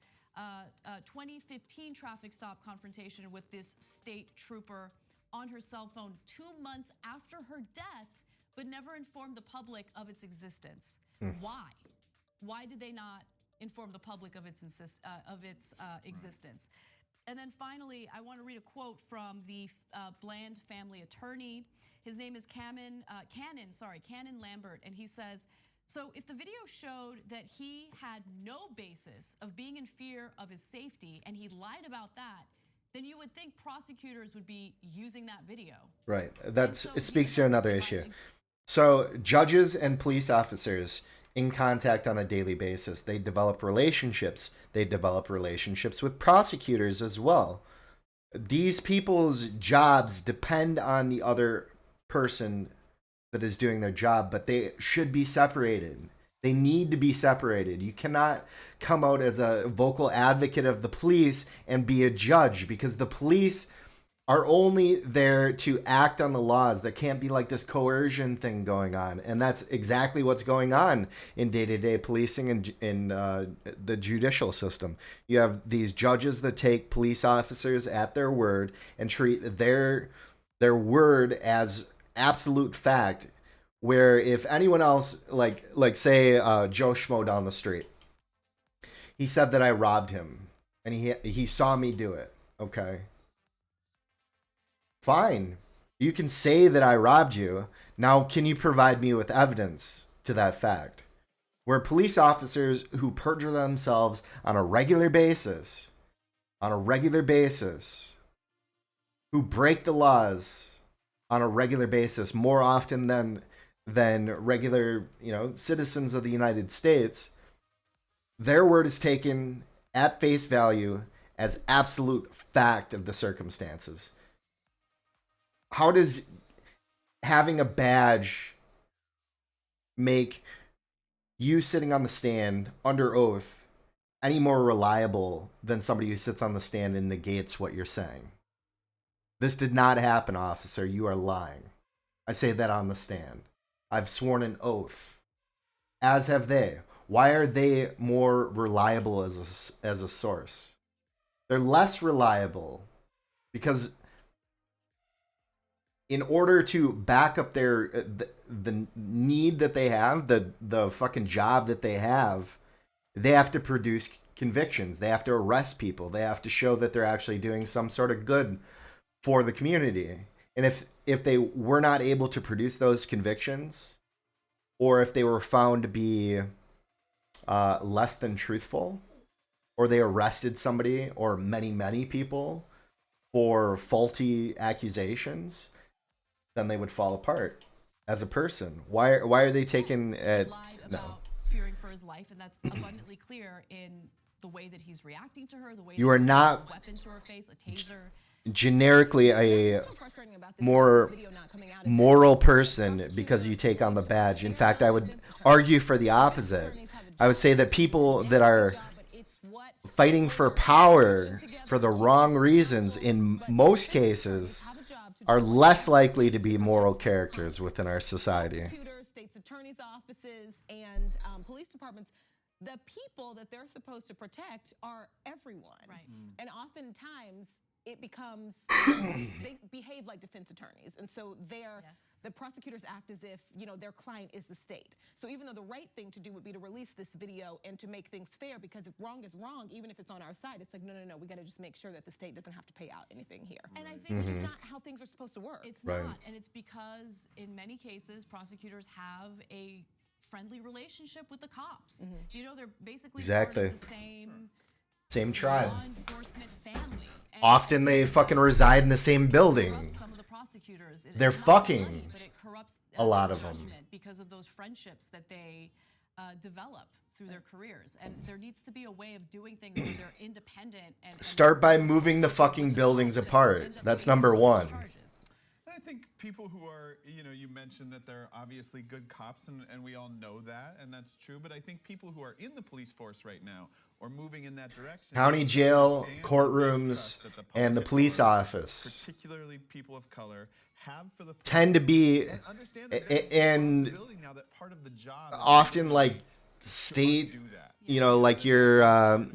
2015 traffic stop confrontation with this state trooper on her cell phone 2 months after her death, but never informed the public of its existence. Why? Why did they not inform the public of its existence? And then finally, I want to read a quote from the Bland family attorney. His name is Cannon Lambert, and he says, so if the video showed that he had no basis of being in fear of his safety and he lied about that, then you would think prosecutors would be using that video.
Right. It speaks to another issue. So judges and police officers in contact on a daily basis, they develop relationships. They develop relationships with prosecutors as well. These people's jobs depend on the other person that is doing their job, but they should be separated. They need to be separated. You cannot come out as a vocal advocate of the police and be a judge, because the police are only there to act on the laws. There can't be like this coercion thing going on. And that's exactly what's going on in day-to-day policing and in the judicial system. You have these judges that take police officers at their word and treat their word as absolute fact, where if anyone else, like say Joe Schmo down the street, he said that I robbed him and he saw me do it. Okay, fine, you can say that I robbed you. Now can you provide me with evidence to that fact? Where police officers who perjure themselves on a regular basis, who break the laws on a regular basis more often than regular, citizens of the United States, their word is taken at face value as absolute fact of the circumstances. How does having a badge make you sitting on the stand under oath any more reliable than somebody who sits on the stand and negates what you're saying? This did not happen, officer. You are lying. I say that on the stand. I've sworn an oath, as have they. Why are they more reliable as a source? They're less reliable because in order to back up their the need that they have, the fucking job that they have to produce convictions. They have to arrest people. They have to show that they're actually doing some sort of good for the community. And if they were not able to produce those convictions, or if they were found to be less than truthful, or they arrested somebody or many people for faulty accusations, then they would fall apart as a person. Why are they taken at
fearing for his life, and that's abundantly clear in the way that he's reacting to her, the way
you are not
a weapon to her face, a taser.
Generically a more moral person because you take on the badge. In fact, I would argue for the opposite. I would say that people that are fighting for power for the wrong reasons, in most cases, are less likely to be moral characters within our society.
States attorneys' offices and police departments, the people that they're supposed to protect are everyone. Right. And oftentimes it becomes they behave like defense attorneys, and so the prosecutors act as if their client is the state. So even though the right thing to do would be to release this video and to make things fair, because if wrong is wrong, even if it's on our side, it's like no, we got to just make sure that the state doesn't have to pay out anything here.
And I think
which is not how things are supposed to work.
It's not, and it's because in many cases prosecutors have a friendly relationship with the cops. They're basically part of the
same tribe.
law enforcement family.
Often they fucking reside in the same building.
Some of the prosecutors.
They're fucking
money, but it corrupts
a lot of them
because of those friendships that they develop through their careers. And there needs to be a way of doing things where they're independent and
Start by moving the fucking buildings apart. That's number one.
I think people who are, you mentioned that they're obviously good cops, and we all know that, and that's true. But I think people who are in the police force right now or moving in that direction,
county jail, courtrooms, and the police office,
particularly people of color, have for the
tend to be and often like state, like your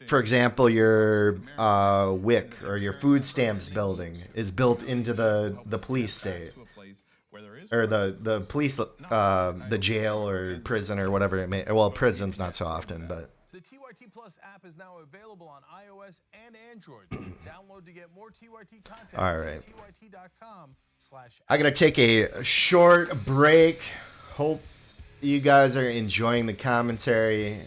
for example, your WIC or your food stamps building is built into the police state, or the police, the jail or prison or whatever it may. Well, prison's not so often, but.
The TYT Plus app is now available on iOS and Android. Download to get more TYT content.
All right.
TYT.com/.
I gotta take a short break. Hope you guys are enjoying the commentary.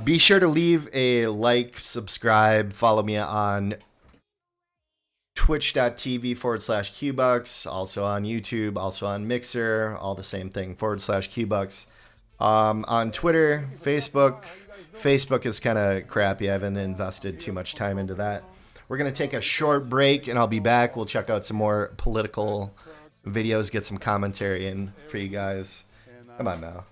Be sure to leave a like, subscribe, follow me on twitch.tv/Qbucks, also on YouTube, also on Mixer, all the same thing, /Qbucks. On Twitter, Facebook. Facebook is kind of crappy. I haven't invested too much time into that. We're going to take a short break, and I'll be back. We'll check out some more political videos, get some commentary in for you guys. Come on now.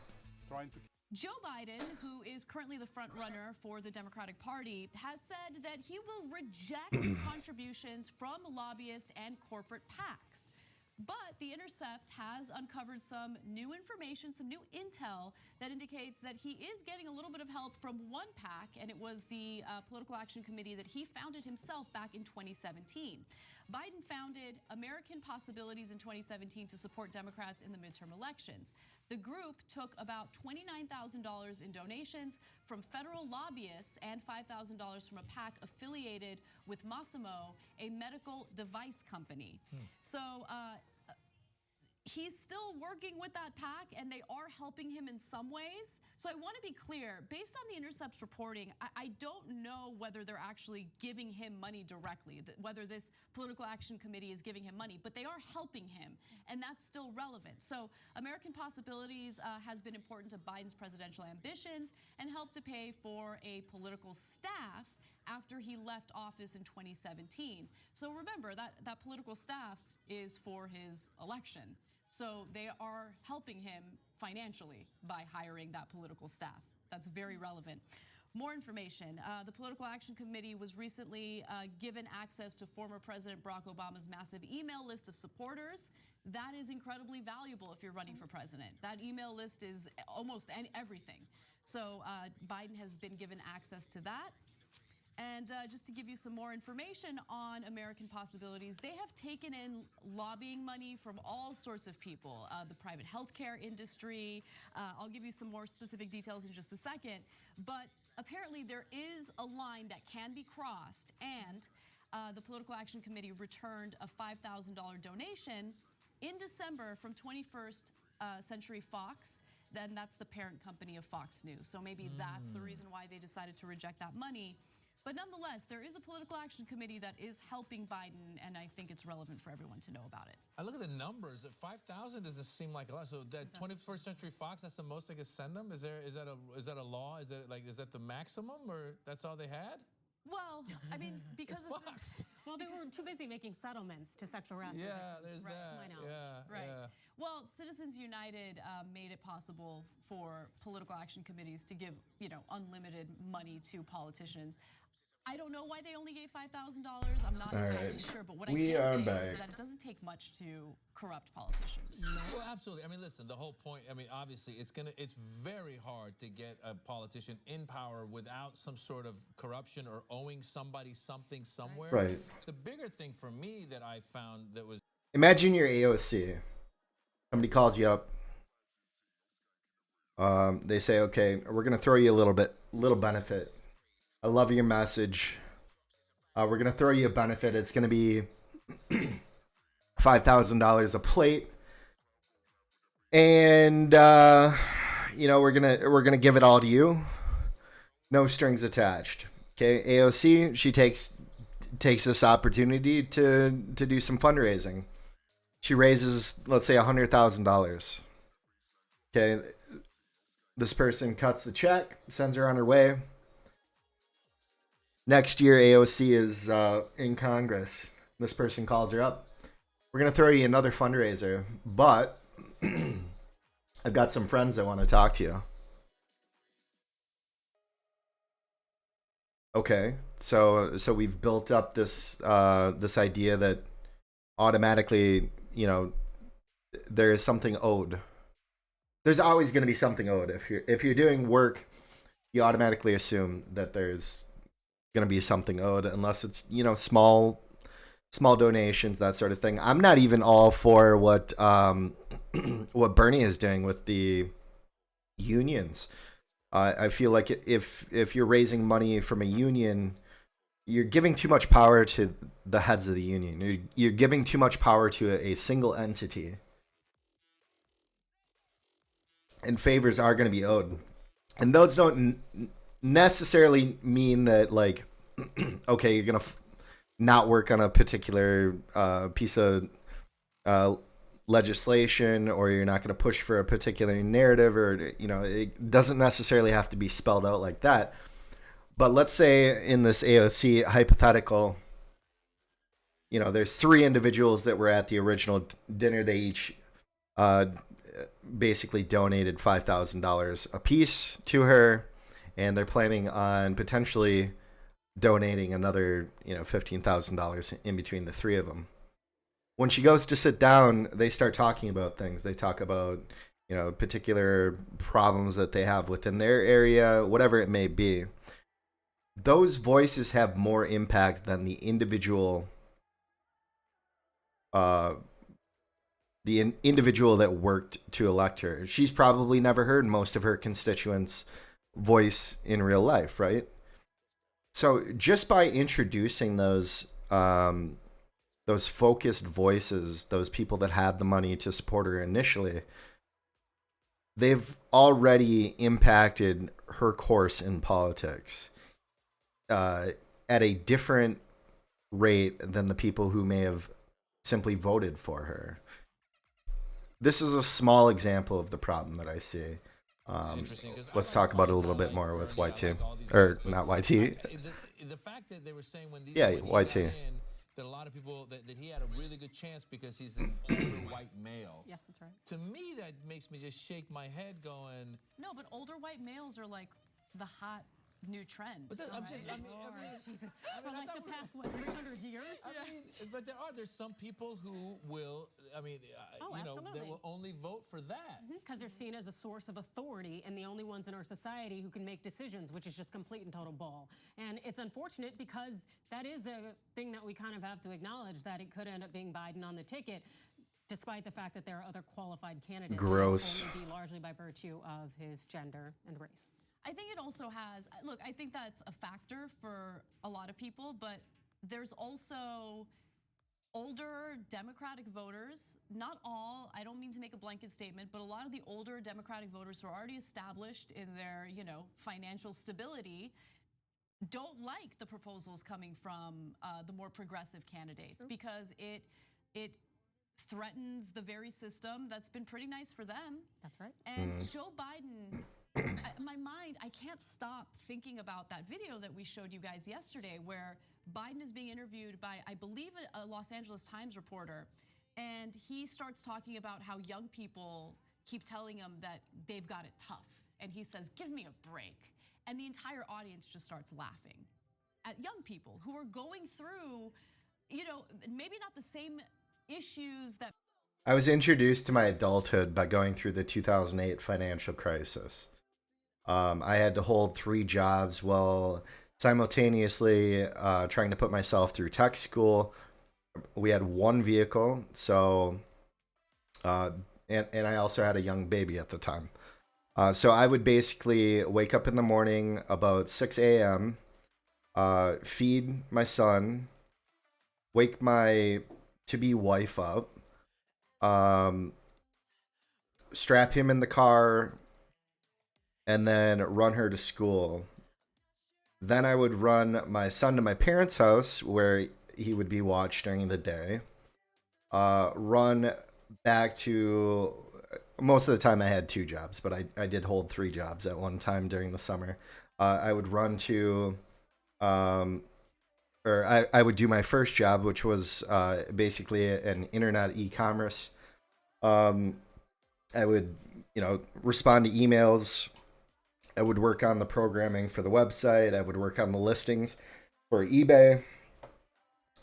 Joe Biden, who is currently the front runner for the Democratic Party, has said that he will reject contributions from lobbyists and corporate PACs. But The Intercept has uncovered some new information, some new intel that indicates that he is getting a little bit of help from one PAC, and it was the Political Action Committee that he founded himself back in 2017. Biden founded American Possibilities in 2017 to support Democrats in the midterm elections. The group took about $29,000 in donations from federal lobbyists and $5,000 from a PAC affiliated with Masimo, a medical device company. So he's still working with that PAC, and they are helping him in some ways. So I want to be clear, based on the Intercept's reporting, I don't know whether they're actually giving him money directly, whether this Political Action Committee is giving him money, but they are helping him, and that's still relevant. So American Possibilities has been important to Biden's presidential ambitions and helped to pay for a political staff after he left office in 2017. So remember, that political staff is for his election. So they are helping him financially by hiring that political staff. That's very relevant. More information. The Political Action Committee was recently given access to former President Barack Obama's massive email list of supporters. That is incredibly valuable if you're running for president. That email list is almost everything. So Biden has been given access to that. And just to give you some more information on American Possibilities, they have taken in lobbying money from all sorts of people, the private healthcare industry. I'll give you some more specific details in just a second. But apparently there is a line that can be crossed, and the Political Action Committee returned a $5,000 donation in December from 21st Century Fox. Then that's the parent company of Fox News. So maybe that's the reason why they decided to reject that money. But nonetheless, there is a Political Action Committee that is helping Biden, and I think it's relevant for everyone to know about it.
I look at the numbers. At 5,000 doesn't seem like a lot. So that 21st Century Fox, that's the most they could send them. Is that a law? Is that the maximum, or that's all they had?
Well, I mean, because
Fox.
Well, they were too busy making settlements to sexual harassment.
Yeah, there's that.
I know.
Yeah,
right.
Yeah.
Well, Citizens United made it possible for political action committees to give, unlimited money to politicians. I don't know why they only gave $5,000. I'm not entirely sure, but what I
We
can
are
say
back.
is that it doesn't take much to corrupt politicians.
Well, absolutely. I mean, listen, the whole point, I mean, obviously, it's very hard to get a politician in power without some sort of corruption or owing somebody something somewhere.
Right.
The bigger thing for me that I found that was...
Imagine you're AOC. Somebody calls you up. They say, okay, we're going to throw you a little benefit. I love your message. We're going to throw you a benefit. It's going to be $5,000 a plate. And, you know, we're going to give it all to you. No strings attached. Okay. AOC, she takes this opportunity to do some fundraising. She raises, let's say, $100,000. Okay. This person cuts the check, sends her on her way. Next year, AOC is in Congress. This person calls her up. We're going to throw you another fundraiser, but I've got some friends that want to talk to you. Okay, so we've built up this this idea that automatically, you know, there is something owed. There's always going to be something owed. If you're doing work, you automatically assume that there's going to be something owed, unless it's, you know, small donations, that sort of thing. I'm not even all for what what Bernie is doing with the unions. I feel like if you're raising money from a union, you're giving too much power to the heads of the union. You're giving too much power to a single entity. And favors are going to be owed. And those don't necessarily mean that, like, okay, you're going to not work on a particular piece of legislation, or you're not going to push for a particular narrative, or, you know, it doesn't necessarily have to be spelled out like that. But let's say in this AOC hypothetical, you know, there's 3 individuals that were at the original dinner. They each basically donated $5,000 a piece to her, and they're planning on potentially donating another, you know, $15,000 in between the 3 of them. When she goes to sit down, they start talking about things. They talk about, you know, particular problems that they have within their area, whatever it may be. Those voices have more impact than the individual individual that worked to elect her. She's probably never heard most of her constituents' voice in real life, right? So just by introducing those focused voices, those people that had the money to support her initially, they've already impacted her course in politics at a different rate than the people who may have simply voted for her. This is a small example of the problem that I see. Let's talk about it a little bit more with YT. Or not YT.
The fact that they were saying when these
YT.
That a lot of people, that he had a really good chance because he's an older white male.
Yes, that's right.
To me, that makes me just shake my head going...
No, but older white males are like the hot new trend.
But I'm just, I mean,
Jesus. For like the past, what, 300 years?
I mean, but there's some people who will, I mean, you know, they will only vote for that.
Because they're seen as a source of authority and the only ones in our society who can make decisions, which is just complete and total bull. And it's unfortunate because that is a thing that we kind of have to acknowledge, that it could end up being Biden on the ticket, despite the fact that there are other qualified candidates.
Gross.
It would be largely by virtue of his gender and race.
I think it also has, look, I think that's a factor for a lot of people, but there's also older Democratic voters, not all, I don't mean to make a blanket statement, but a lot of the older Democratic voters who are already established in their, you know, financial stability don't like the proposals coming from the more progressive candidates, because it threatens the very system that's been pretty nice for them.
That's right.
And Joe Biden... my mind, I can't stop thinking about that video that we showed you guys yesterday, where Biden is being interviewed by, I believe, a Los Angeles Times reporter, and he starts talking about how young people keep telling him that they've got it tough, and he says, "Give me a break," and the entire audience just starts laughing at young people who are going through, you know, maybe not the same issues that.
I was introduced to my adulthood by going through the 2008 financial crisis. I had to hold 3 jobs while simultaneously trying to put myself through tech school. We had 1 vehicle, so and I also had a young baby at the time. So I would basically wake up in the morning about 6 a.m., feed my son, wake my to-be wife up, strap him in the car, and then run her to school. Then I would run my son to my parents' house where he would be watched during the day. Run back to, most of the time I had 2 jobs, but I did hold 3 jobs at one time during the summer. I would run to, or I would do my first job, which was basically an internet e-commerce. I would, you know, respond to emails. I would work on the programming for the website. I would work on the listings for eBay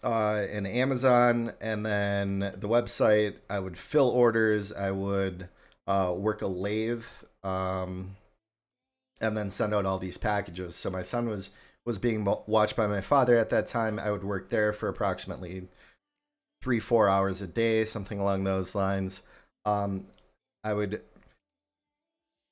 and Amazon, and then the website. I would fill orders. I would work a lathe, and then send out all these packages. So my son was being watched by my father at that time. I would work there for approximately 3-4 hours a day, something along those lines. I would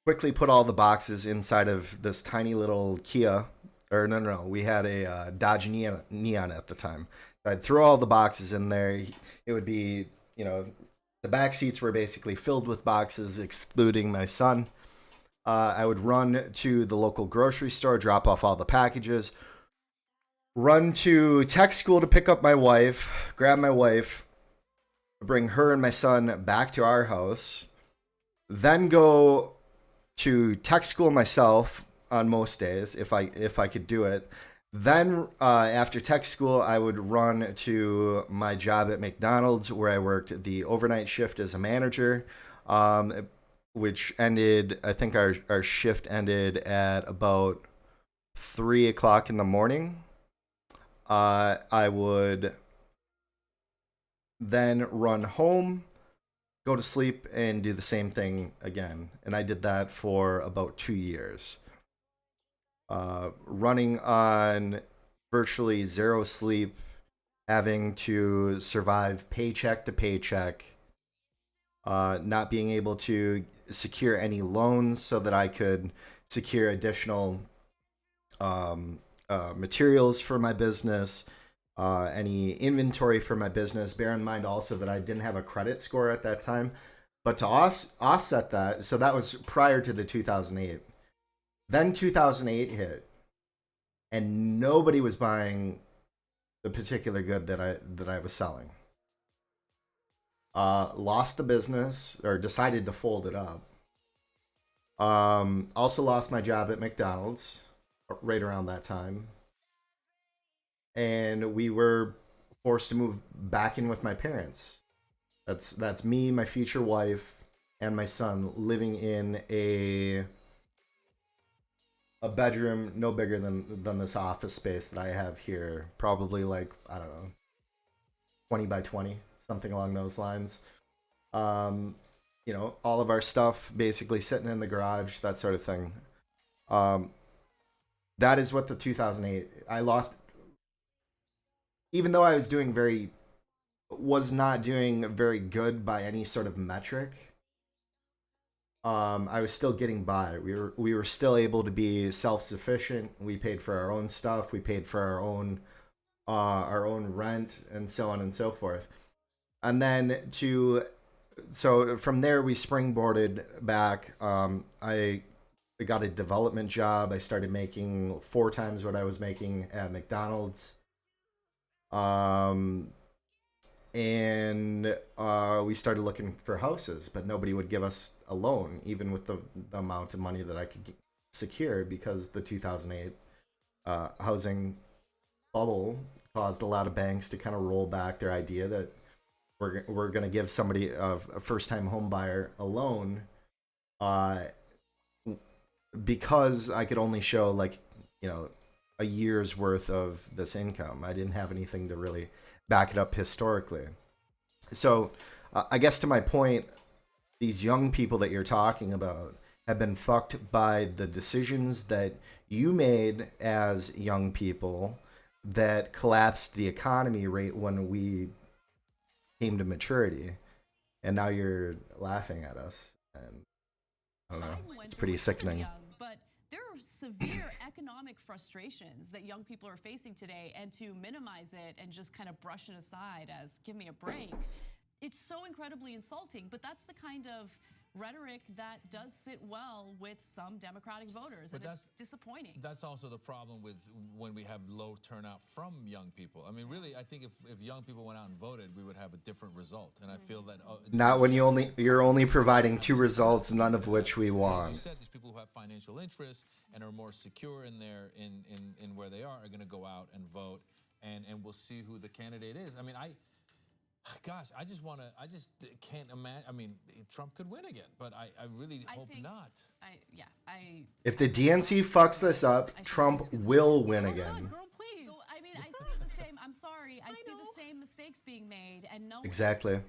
quickly put all the boxes inside of this tiny little Kia, or no, we had a Dodge Neon at the time. I'd throw all the boxes in there. It would be, you know, the back seats were basically filled with boxes, excluding my son. I would run to the local grocery store, drop off all the packages, run to tech school to pick up my wife, grab my wife, bring her and my son back to our house, then go to tech school myself on most days if I could do it. Then after tech school, I would run to my job at McDonald's, where I worked the overnight shift as a manager, which ended, I think our shift ended at about 3 o'clock in the morning. I would then run home, go to sleep, and do the same thing again. And I did that for about 2 years. Running on virtually 0 sleep, having to survive paycheck to paycheck, not being able to secure any loans so that I could secure additional materials for my business, any inventory for my business. Bear in mind also that I didn't have a credit score at that time. But to offset that, so that was prior to the 2008. Then 2008 hit, and nobody was buying the particular good that I was selling. Lost the business, or decided to fold it up. Also lost my job at McDonald's right around that time. And we were forced to move back in with my parents. That's me, my future wife, and my son living in a bedroom no bigger than this office space that I have here. Probably like, I don't know, 20 by 20, something along those lines. You know, all of our stuff basically sitting in the garage, that sort of thing. That is what the 2008, I lost, even though I was not doing very good by any sort of metric. I was still getting by. We were still able to be self-sufficient. We paid for our own stuff. We paid for our own rent, and so on and so forth. And then so from there we springboarded back. I got a development job. I started making 4 times what I was making at McDonald's. And we started looking for houses, but nobody would give us a loan, even with the amount of money that I could secure, because the 2008 housing bubble caused a lot of banks to kind of roll back their idea that we're going to give somebody a first-time home buyer a loan, because I could only show, like, you know, a year's worth of this income. I didn't have anything to really back it up historically. So I guess to my point, these young people that you're talking about have been fucked by the decisions that you made as young people that collapsed the economy right when we came to maturity. And now you're laughing at us. And I don't know. It's pretty sickening.
But there are severe economic frustrations that young people are facing today, and to minimize it and just kind of brush it aside as give me a break, it's so incredibly insulting. But that's the kind of rhetoric that does sit well with some Democratic voters, and it's disappointing.
That's also the problem with when we have low turnout from young people. I mean, really, I think if young people went out and voted, we would have a different result. And I feel that
Not when you're only providing 2 results, none of which we want.
As you said, these people who have financial interests and are more secure in their in where they are going to go out and vote, and we'll see who the candidate is. I mean, gosh, I just can't imagine. I mean, Trump could win again, but I really hope not.
If the DNC fucks this up, Trump will win again.
Girl, please. So, I mean, I see the same. I'm sorry. I see the same mistakes being made, and
Exactly.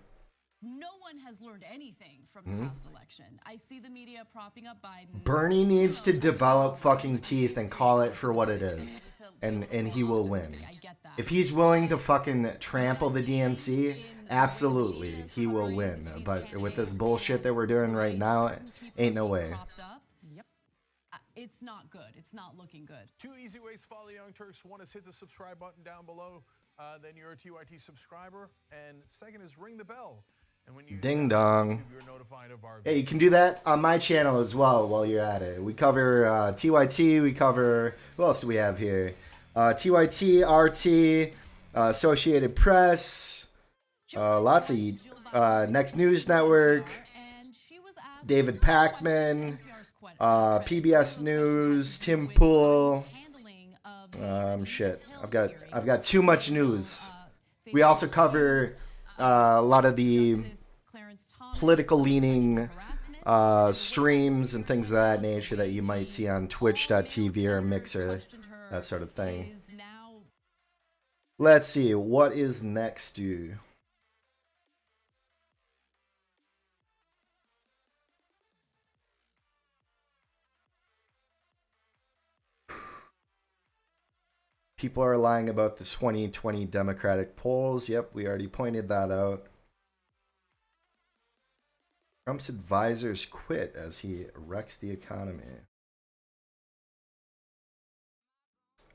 No one has learned anything from the past election. I see the media propping up Biden.
Bernie needs to develop fucking teeth and call it for what it is, and he will win. If he's willing to fucking trample the DNC, absolutely, he will win. But with this bullshit that we're doing right now, ain't no way.
It's not good. It's not looking good.
2 easy ways to follow the Young Turks. One is hit the subscribe button down below. Then you're a TYT subscriber. And second is ring the bell. And when you
Ding dong.
you're notified of our
Hey, you can do that on my channel as well while you're at it. We cover TYT, we cover, who else do we have here? TYT, RT, Associated Press, lots of Next News Network, David Pakman, PBS News, Tim Pool. Shit, I've got too much news. We also cover a lot of the political leaning streams and things of that nature that you might see on twitch.tv or Mixer, that sort of thing. Let's see, what is next, dude? People are lying about the 2020 Democratic polls. Yep, we already pointed that out. Trump's advisors quit as he wrecks the economy.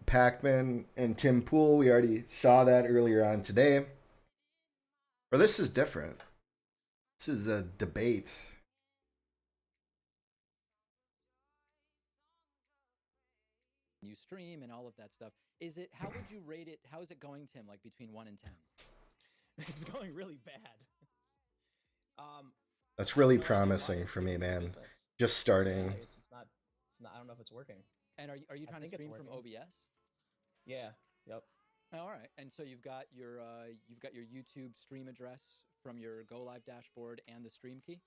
Pakman and Tim Pool, we already saw that earlier on today. Or this is different. This is a debate.
You stream and all of that stuff. Is it, how would you rate it? How is it going, Tim, like between 1 and 10?
It's going really bad.
That's really promising for me, man. Just starting.
Yeah, it's not, I don't know if it's working.
And are you trying to stream from OBS?
Yeah. Yep.
Oh, all right. And so you've got your YouTube stream address from your Go Live dashboard and the stream key?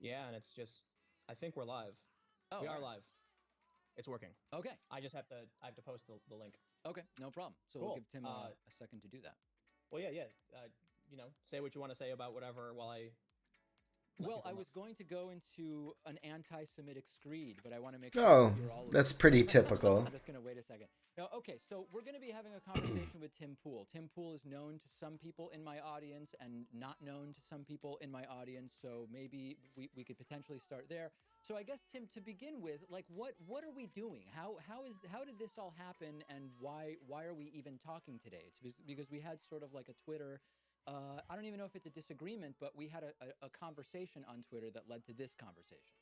Yeah, and it's just, I think we're live.
Oh,
we are
all right.
live. It's working.
Okay.
I just have to post the link.
Okay, no problem. So
Cool.
we'll give Tim a second to do that.
Well, yeah. You know, say what you want to say about whatever while I.
Well, I was going to go into an anti-Semitic screed, but I want to make sure
Oh,
you're all
that's pretty typical.
I'm just going to wait a second. Now, okay, so we're going to be having a conversation with Tim Pool. Tim Pool is known to some people in my audience and not known to some people in my audience, so maybe we could potentially start there. So I guess, Tim, to begin with, like, what are we doing? How did this all happen, and why are we even talking today? It's because we had sort of like a Twitter. I don't even know if it's a disagreement, but we had a conversation on Twitter that led to this conversation.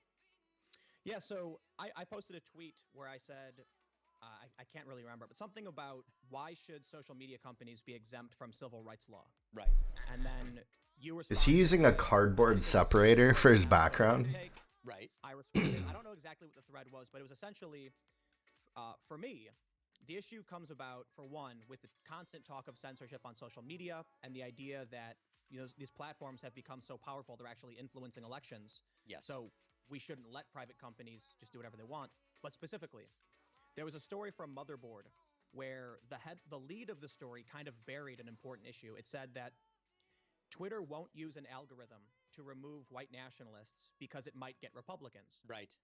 Yeah, so I posted a tweet where I said, I can't really remember, but something about why should social media companies be exempt from civil rights law?
Right.
And then you responded.
Is he using a cardboard separator for his background?
Right.
I responded. I don't know exactly what the thread was, but it was essentially, for me, the issue comes about, for one, with the constant talk of censorship on social media and the idea that these platforms have become so powerful they're actually influencing elections.
Yes.
So we shouldn't let private companies just do whatever they want. But specifically, There was a story from Motherboard where the lead of the story kind of buried an important issue. It said that Twitter won't use an algorithm to remove white nationalists because it might get Republicans.
Right.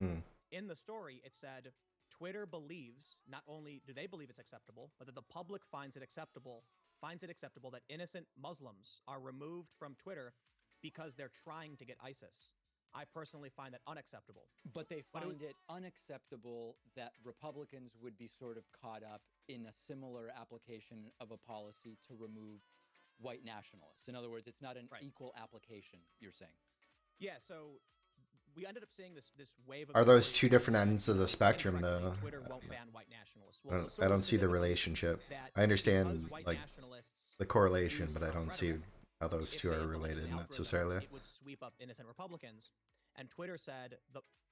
In the story, it said Twitter believes, not only do they believe it's acceptable, but that the public finds it acceptable that innocent Muslims are removed from Twitter because they're trying to get ISIS. I personally find that unacceptable.
But they find it unacceptable that Republicans would be sort of caught up in a similar application of a policy to remove white nationalists. In other words, it's not an equal application, you're saying.
Yeah, so we ended up seeing this wave of...
Are those two different ends of the spectrum, though?
Twitter won't ban whiite nationalists. Well,
I don't see the relationship. I understand, like, the correlation, but I don't see how those two are related necessarily.
It would sweep up innocent Republicans. And Twitter said,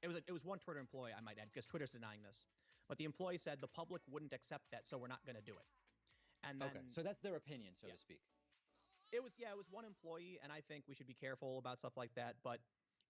it was one Twitter employee, I might add, because Twitter's denying this. But the employee said the public wouldn't accept that, so we're not going to do it. And then,
okay, so that's their opinion, so to speak.
It was one employee, and I think we should be careful about stuff like that. But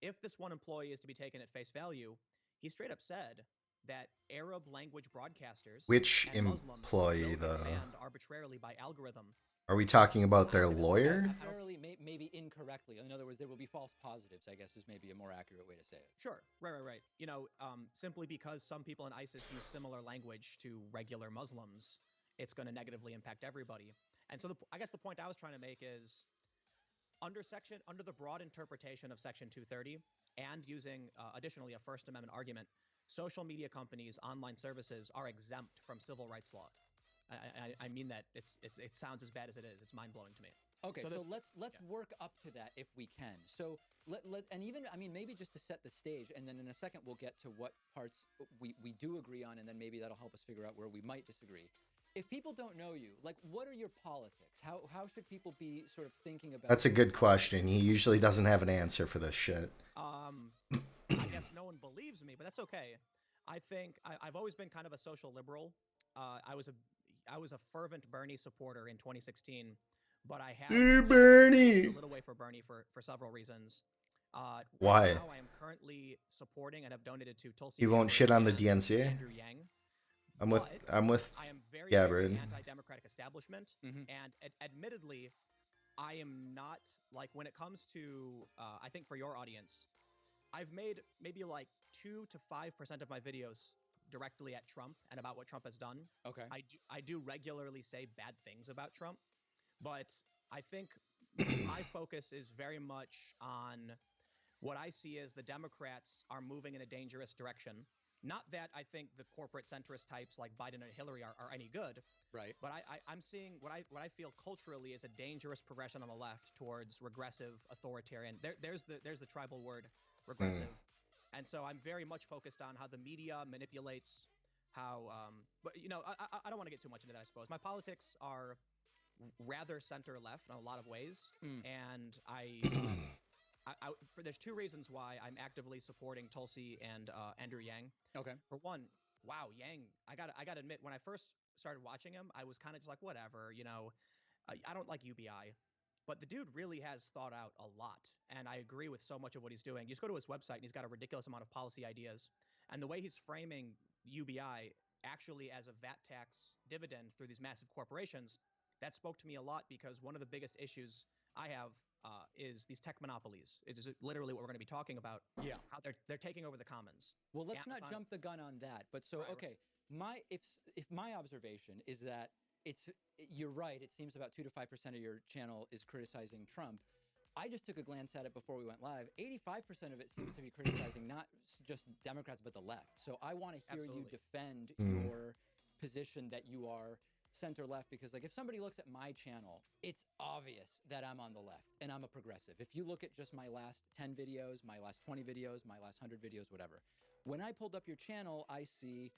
if this one employee is to be taken at face value, he straight up said that Arab language broadcasters,
which
and Muslims
employee,
will be banned arbitrarily by algorithm.
Are we talking about their lawyer?
Arbitrarily, maybe incorrectly. In other words, there will be false positives, I guess, is maybe a more accurate way to say it.
Sure, right. You know, simply because some people in ISIS use similar language to regular Muslims, it's going to negatively impact everybody. And so I guess the point I was trying to make is under the broad interpretation of Section 230 and using additionally a First Amendment argument, social media companies, online services are exempt from civil rights law. I mean that it sounds as bad as it is. It's mind-blowing to me.
Okay, so let's work up to that if we can. So and even, I mean, maybe just to set the stage, and then in a second we'll get to what parts we do agree on, and then maybe that'll help us figure out where we might disagree. If people don't know you, like, what are your politics? How should people be sort of thinking about?
That's a good question. He usually doesn't have an answer for this shit.
I guess no one believes me, but that's okay. I think I've always been kind of a social liberal. I was a fervent Bernie supporter in 2016, but I have
Bernie
a little way for Bernie for several reasons.
Why?
Now I am currently supporting and have donated to Tulsi.
You won't shit on the
and
DNC?
Andrew Yang.
I'm with
I am very
Gabbard.
Anti-democratic establishment, and admittedly, I am not, like, when it comes to I think for your audience, I've made maybe like 2 to 5% of my videos directly at Trump and about what Trump has done.
Okay.
I do regularly say bad things about Trump, but I think my focus is very much on what I see as the Democrats are moving in a dangerous direction. Not that I think the corporate centrist types like Biden and Hillary are any good,
right?
But I'm seeing what I feel culturally is a dangerous progression on the left towards regressive, authoritarian. There's the tribal word, regressive. And so I'm very much focused on how the media manipulates how, but you know, I don't want to get too much into that, I suppose. My politics are rather center left in a lot of ways, and there's 2 reasons why I'm actively supporting Tulsi and Andrew Yang.
Okay.
For one, wow, Yang, I gotta admit, when I first started watching him, I was kind of just like, whatever, you know, I don't like UBI. But the dude really has thought out a lot, and I agree with so much of what he's doing. You just go to his website, and he's got a ridiculous amount of policy ideas. And the way he's framing UBI actually as a VAT tax dividend through these massive corporations, that spoke to me a lot, because one of the biggest issues I have is these tech monopolies. It is literally what we're going to be talking about.
Yeah.
How they're taking over the commons.
Well, let's not jump the gun on that. But so, okay, if my observation is that you're right, it seems about 2 to 5% of your channel is criticizing Trump. I just took a glance at it before we went live. 85% of it seems to be criticizing not just Democrats, but the left. So I want to hear you defend your position that you are center-left, because, like, if somebody looks at my channel, it's obvious that I'm on the left and I'm a progressive. If you look at just my last 10 videos, my last 20 videos, my last 100 videos, whatever, when I pulled up your channel, I see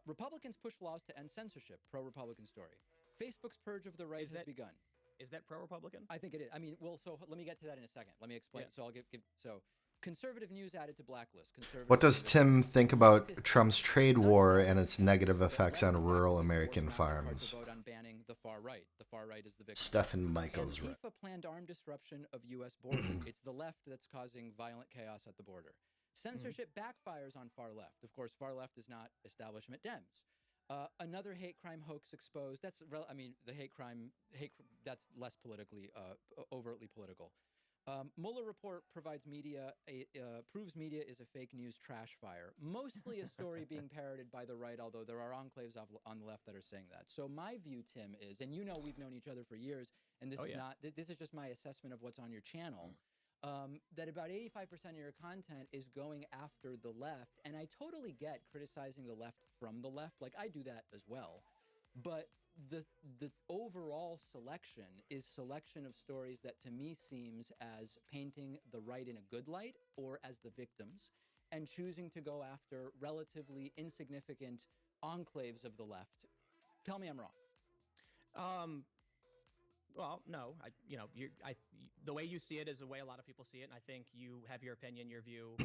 Republicans push laws to end censorship, pro-Republican story. Facebook's purge of the right has begun.
Is that pro-Republican?
I think it is. I mean, well, so let me get to that in a second. Let me explain. Yeah. So I'll give so conservative news added to blacklist.
What does Tim think about Trump's trade war and its negative effects on rural American farms?
Vote on banning the far right. The far right is the victim.
Stephen Michaels.
Antifa planned armed disruption of U.S. border. It's the left that's causing violent chaos at the border. Censorship backfires on far left. Of course, far left is not establishment Dems. Another hate crime hoax exposed. I mean, the hate crime, that's less politically, overtly political. Mueller report provides proves media is a fake news trash fire. Mostly a story being parroted by the right, although there are enclaves on the left that are saying that. So my view, Tim, is, and you know we've known each other for years, and this this is just my assessment of what's on your channel. That about 85% of your content is going after the left. And I totally get criticizing the left from the left. Like, I do that as well. But the overall selection is selection of stories that to me seems as painting the right in a good light or as the victims, and choosing to go after relatively insignificant enclaves of the left. Tell me I'm wrong.
Well, no, the way you see it is the way a lot of people see it, and I think you have your opinion, your view.